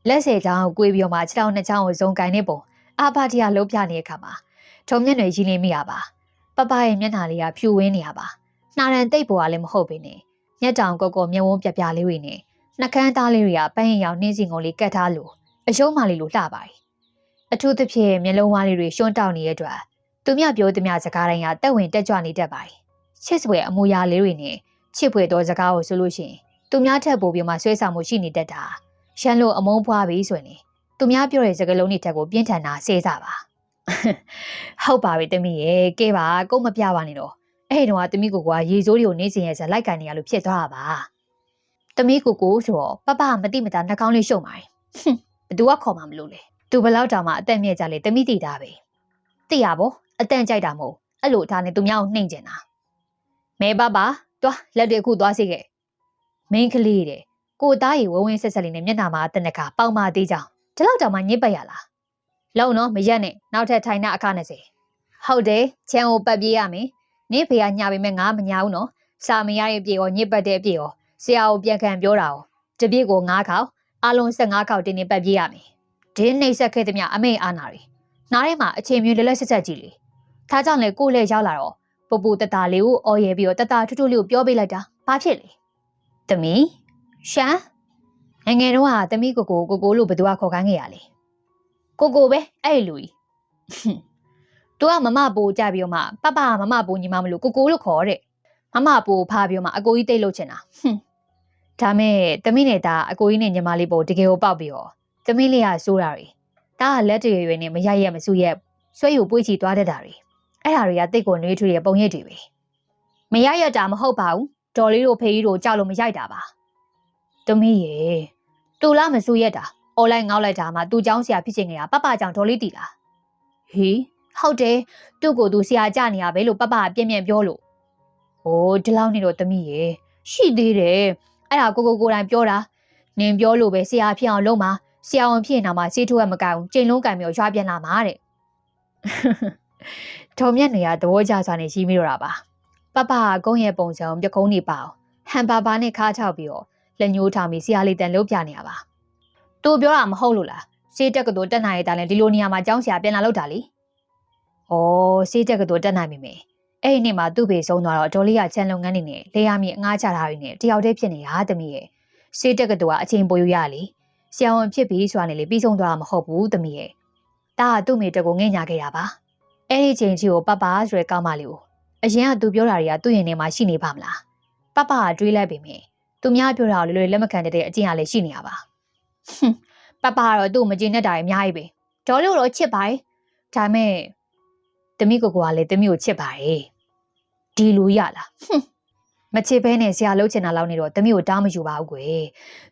လက်ဆယ်ချောင်းကိုကွေးပြီးတော့မှခြေထောက်နှစ်ချောင်းကိုဇုံကင်နေပုံအာဘာတီယာလုံးပြနေတဲ့အခါမှာထုံမျက်နှာရင်းနေမိရပါပပရဲ့မျက်နှာလေးကဖြူဝင်းနေရပါနှာရန်တိတ်ပေါ်ကလည်းမဟုတ်ပေနဲ့မျက်တောင်ကောမျက်ဝန်းပြလေးတွေနဲ့နှကန်းသားလေးတွေကပန်းရင်ရောင်နှင်းစင်ကုန်လေးကတ်ထားလို့အယုံမလေးလိုလှပါတယ်အထူးသဖြင့်မျက်လုံးဝါးလေးတွေရှွန်းတောက်နေတဲ့အတွက်သူမြပြောသူမြစကားတိုင်းကတက်ဝင်တက်ကြွနေတတ်ပါတယ်ချစ်စွဲအမူအရာလေးတွေနဲ့ချစ်ဖွယ်သောစကားကိုဆိုလို့ရှိရင်သူများထက်ပိုပြီးမှဆွဲဆောင်မှုရှိနေတတ်တာရန်လို့အမုန်းဖွားပြီးဆိုရင်သူများပြောတဲ့စကားလုံးတွေတက်ကိုပြင်းထန်တာစေးစားပါဟုတ်ပါပြီတမီးရဲ့ကဲပါကုတ်မပြပါနဲ့တော့အဲ့တုန်းကတမီးကိုကရေစိုးတွေကိုနေစင်ရဲ့ဇက်လိုက်ကန်နေရလို့ဖြစ်သွားတာပါတမီးကိုဆိုတော့ပပမတိမတာနှာခေါင်းလေးရှုံပါတယ်ဘသူကခေါ်မှမလို့လေသူဘလောက်တောင်မှအသက်မြင့်ကြလေတမီးတည်တာပဲသိရပါအတန်ကြိုက်တာမဟုတ်အဲ့လိုထားနေသူများကိုနှိမ့်ကျင်တာမဲပပသွားလက်တွေအခုသွားစီခဲ့မင်းကလေးတဲ့ကိုသားရီဝဝင်းဆက်ဆက်လေးနဲ့မျက်နှာမှာတနက်ကပေါင်မာသေးကြောင်ဒီလောက်တောင်မှညစ်ပတ်ရလားလုံနော်မရက်နဲ့နောက်ထပ်ထိုင်တာအခ20ဟုတ်တယ်ချမ်းကိုပတ်ပြေးရမယ်နင့်ဖေကညာပေမဲ့ငါမညာဘူးနော်စာမရရဲ့ပြေရောညစ်ပတ်တဲ့ပြေရောဆရာကိုပြန်ခံပြောတာ哦တပြည့်ကို9ခေါက်အလုံး15ခေါက်တင်းနေပတ်ပြေးရမယ် ဒီနှိပ်စက်ခဲ့သည်များအမေအာနာရီနားထဲမှာအချိန်မျိုးလက်ဆက်ဆက်ကြည့်လေဒါကြောင့်လေကိုလည်းရောက်လာတော့ပူပူတတလေးကိုအော်ရဲပြီးတော့တတထွတ်ထွတ်လေးကိုပြောပေးလိုက်တာဘာဖြစ်လဲသမီးရှမ်းငယ်တော့ဟာသမီးကိုလို့ဘယ်သူကခေါ်ခိုင်းခဲ့ရလဲကိုပဲအဲ့လူကြီးသူကမမပိုးကြပြီးတော့မှပပမမပိုးညီမမလို့ကိုလို့ခေါ်တဲ့မမပိုးဖားပြီးတော့မှအကိုကြီးတိတ်လို့ချင်တာဒါမဲ့သမီးနဲ့ဒါအကိုကြီးနဲ့ညီမလေးပို့တကယ်ကိုပေါက်ပြီးတော့သမီးလေးကစိုးတာတွေဒါကလက်တရွယ်နဲ့မရရက်မစူရက်ဆွဲယူပွေးချီသွားတတ်တာတွေအဲ့ဒါတွေကတိတ်ကိုနှွေးထွေးရဲ့ပုံရိပ်တွေပဲမရရက်တာမဟုတ်ပါဘူးဒေါ်လေးတို့ဖေကြီးတို့ကြောက်လို့မရိုက်တာပါသမီးရေတူလားမစူရက်တာအွန်လိုင်းငေါက်လိုက်တာမှသူเจ้าဆရာဖြစ်ချင်နေတာပကြောင့်ဒေါ်လေးတီလားဟေးဟုတ်တယ်သူ့ကိုသူဆရာကြနေရပဲလို့ပပြင်းပြောလို့ဟိုဒီလောက်နေတော့သမီးရေရှိသေးတယ်အဲ့ဒါကိုယ်တိုင်ပြောတာနင်ပြောလို့ပဲဆရာဖြစ်အောင်လုပ်မှာဆရာဝန်ဖြစ်နေတာမှစေးထိုးရမကောင်းကျိန်လုံးကံမျိုးရွာပြန်လာမှာတဲ့ဒေါ်မြတ်နေရသဘောကျစွာနဲ့ရှိမိတော့တာပါပကကုန်းရဲ့ပုံစံပြကုန်းနေပါအောင်ဟန်ပါနဲ့ခါချောက်ပြီးတော့လက်ညှိုးထောင်ပြီးဆရာလေးတန်လို့ပြနေရပါသူပြောတာမဟုတ်လို့လားစေးတက်ကတူတက်နိုင်ရတာလဲဒီလိုနေရာမှာကျောင်းဆရာပြန်လာလို့တာလေဩစေးတက်ကတူတက်နိုင်ပြီမေအဲ့ဒီနေ့မှာသူ့ဘေဆုံးသွားတော့ဒေါ်လေးကချန်လုံငန်းနေနဲ့လေယာမြေအငားချတာတွေနဲ့တယောက်တည်းဖြစ်နေတာသမီးရဲ့စေးတက်ကတူကအချိန်ပိုရရလေဆရာဝန်ဖြစ်ပြီးဆိုတာနဲ့လေပြီးဆုံးသွားတာမဟုတ်ဘူးသမီးရဲ့ဒါကသူ့မိတက်ကိုငဲ့ညာခဲ့တာပါအဲ့ဒီချိန်ကြီးကိုပဆိုရဲကောင်းမလေးကိုအရင်ကသူပြောတာတွေကသူ့ရင်ထဲမှာရှိနေပါမလားပကတွေးလိုက်ပြီမေသူများပြောတာကိုလွယ်လွယ်လက်မခံတဲ့အကျင့်အရလည်းရှိနေရပါပကတော့သူ့မကျေနပ်တာအများကြီးပဲဒေါ်လို့တော့ချစ်ပါရဲ့ဒါမဲ့သမီးကိုကလည်းသမီးကိုချစ်ပါရဲ့ဒီလိုရလားမချစ်ဘဲနဲ့ဆရာလှုပ်ချင်တာလောက်နေတော့သမီးကိုတားမယူပါဘူးကွယ်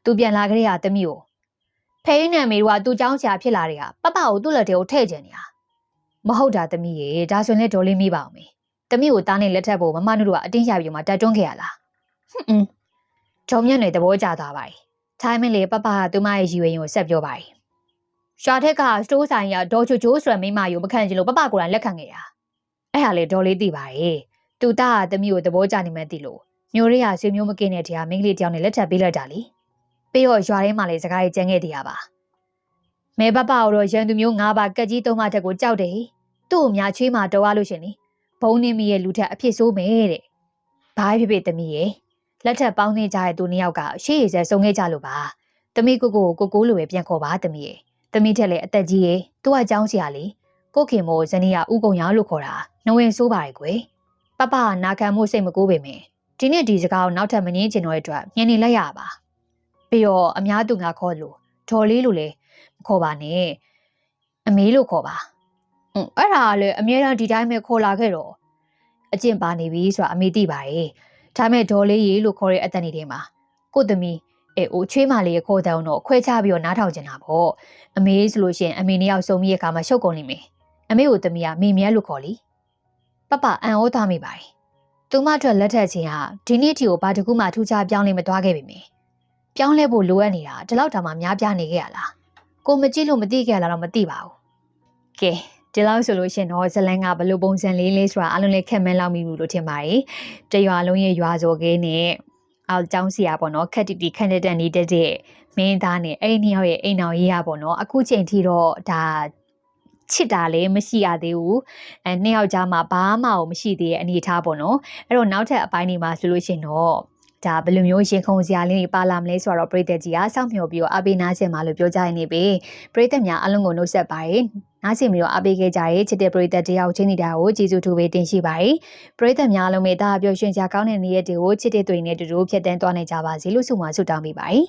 သူပြန်လာကြတဲ့ကသမီးကိုဖေးနဲ့မေတို့ကသူ့เจ้าဆရာဖြစ်လာတဲ့ကပကိုသူ့လက်ထဲကိုထည့်ကျင်နေတာမဟုတ်တာသမီးရေဒါဆိုရင်လည်းဒေါ်လေးမိပါအောင်မေသမီးကိုတားနဲ့လက်ထပ်ဖို့မမနုတို့ကအတင်းရပြီးမှတက်တွန်းခဲ့ရလားဂျုံမြတ်နယ်သဘောကျသွားပါ යි ထိုင်းမင်းလေးပကသူမရဲ့ရည်ရွယ်ရင်ကိုဆက်ပြောပါ යි ရှာထက်ကစတိုးဆိုင်ရဒေါ်ချိုချိုဆိုတဲ့မိမကိုမခံချင်လို့ပကိုယ်တိုင်လက်ခံခဲ့တာအဲ့ဟာလေဒေါ်လေးသိပါရဲ့သူသားကသမီးကိုသဘောကျနေမှသိလို့မျိုးရဲရဆွေမျိုးမကင်းတဲ့တရားမိန်းကလေးတယောက်နဲ့လက်ထပ်ပေးလိုက်တာလေပြီးတော့ရွာထဲမှာလေစကားကြီးကြမ်းခဲ့သေးရပါမဲပကိုတော့ရန်သူမျိုး၅ပါးကက်ကြီး၃ပါးထက်ကိုကြောက်တယ်သူ့အများချွေးမှာတော်ရလို့ရှင်လေဘုံနေမိရဲ့လူထက်အဖြစ်ဆိုးမယ်တဲ့ဘာဖြစ်သမီးရဲ့လက်ထပ်ပေါင်းနေကြတဲ့သူနှစ်ယောက်ကရှေ့ရည်စဲစုံခဲ့ကြလို့ပါသမီးကိုလိုပဲပြန်ခေါ်ပါသမီးရဲ့သမီးထက်လည်းအသက်ကြီးရဲ့သူ့အကြောင်းဆရာလေကိုခင်မို့ဇနီးကဥကုံရလို့ခေါ်တာနှဝင်ဆိုးပါရဲ့ကွယ်ပကနာခံမှုစိတ်မကိုးပေမဲ့ဒီနေ့ဒီစကားကိုနောက်ထပ်မငင်းချင်တော့တဲ့အတွက်ညနေလိုက်ရပါပြီးတော့အများသူငါခေါ်လို့ဒေါ်လေးလို့လည်းမခေါ်ပါနဲ့အမေလို့ခေါ်ပါအဲ့ဒါလည်းအမြဲတမ်းဒီတိုင်းပဲခေါ်လာခဲ့တော့အကျင့်ပါနေပြီဆိုတာအမေသိပါရဲ့ဒါမဲ့ဒေါ်လေးရေလို့ခေါ်တဲ့အတန်နေထဲမှာကိုသမီးအိုချွေးမလေးရဲ့ခေါ်တဲ့အောင်တော့ခွဲချပြီးတော့နားထောင်ကျင်တာပေါ့အမေဆိုလို့ရှိရင်အမေနှစ်ယောက်စုံပြီးတဲ့အခါမှာရှုပ်ကုန်နေမယ်အမေကိုသမီးကမေမြဲလို့ခေါ်လीပအံ့ဩသားမိပါသူမအတွက်လက်ထက်ချင်းဟာဒီနေ့တီကိုဘာတကူမှထူးခြားပြောင်းလဲမသွားခဲ့ပြီမေပြောင်းလဲဖို့လိုအပ်နေတာဒီလောက်တောင်မှများပြားနေခဲ့ရလားကိုမကြည့်လို့မသိခဲ့လားတော့မသိပါဘူးကဲဒီလောက်ဆိုလို့ရှင်တော့ဇလန်ကဘလို့ပုံစံလေးဆိုတာအလုံးလေးခက်မဲလောက်မိဘူးလို့ထင်ပါတယ်တရွာလုံးရဲ့ရွာစော်ကဲနဲ့အောက်ကျောင်းစီရပေါ့နော်ခက်တီတီခက်တဲ့နေတဲ့မင်းသားနဲ့အဲ့ဒီနှစ်ယောက်ရဲ့အိမ်တော်ရေးရပေါ့နော်အခုချိန်ထိတော့ဒါချစ်တာလည်းမရှိရသေးဘူးနှစ်ယောက်ကြားမှာဘာမှမရှိသေးတဲ့အနေအထားပေါ့နော်အဲ့တော့နောက်ထပ်အပိုင်းတွေမှာဆိုလို့ရှင်တော့ဒါဘယ်လိုမျိုးရင်ခုန်စရာလေးတွေပါလာမလဲဆိုတော့ပရိသတ်ကြီးကစောင့်မျှော်ပြီးတော့အပေးနာဆင်ပါလို့ပြောကြရနေပြီပရိသတ်များအလုံးကိုနှုတ်ဆက်ပါတယ်နားဆင်ပြီးတော့အပေးခဲ့ကြတဲ့ချစ်တဲ့ပရိသတ်တယောက်ချင်းနေတာကိုကျေးဇူးထူပေးတင်ရှိပါတယ်ပရိသတ်များအလုံးမေတ္တာပျော်ရွှင်စရာကောင်းတဲ့နေ့ရက်တွေကိုချစ်တဲ့တွေနဲ့တူတူဖြတ်တန်းသွားနိုင်ကြပါစေလို့ဆုမွန်ဆုတောင်းပေးပါတယ်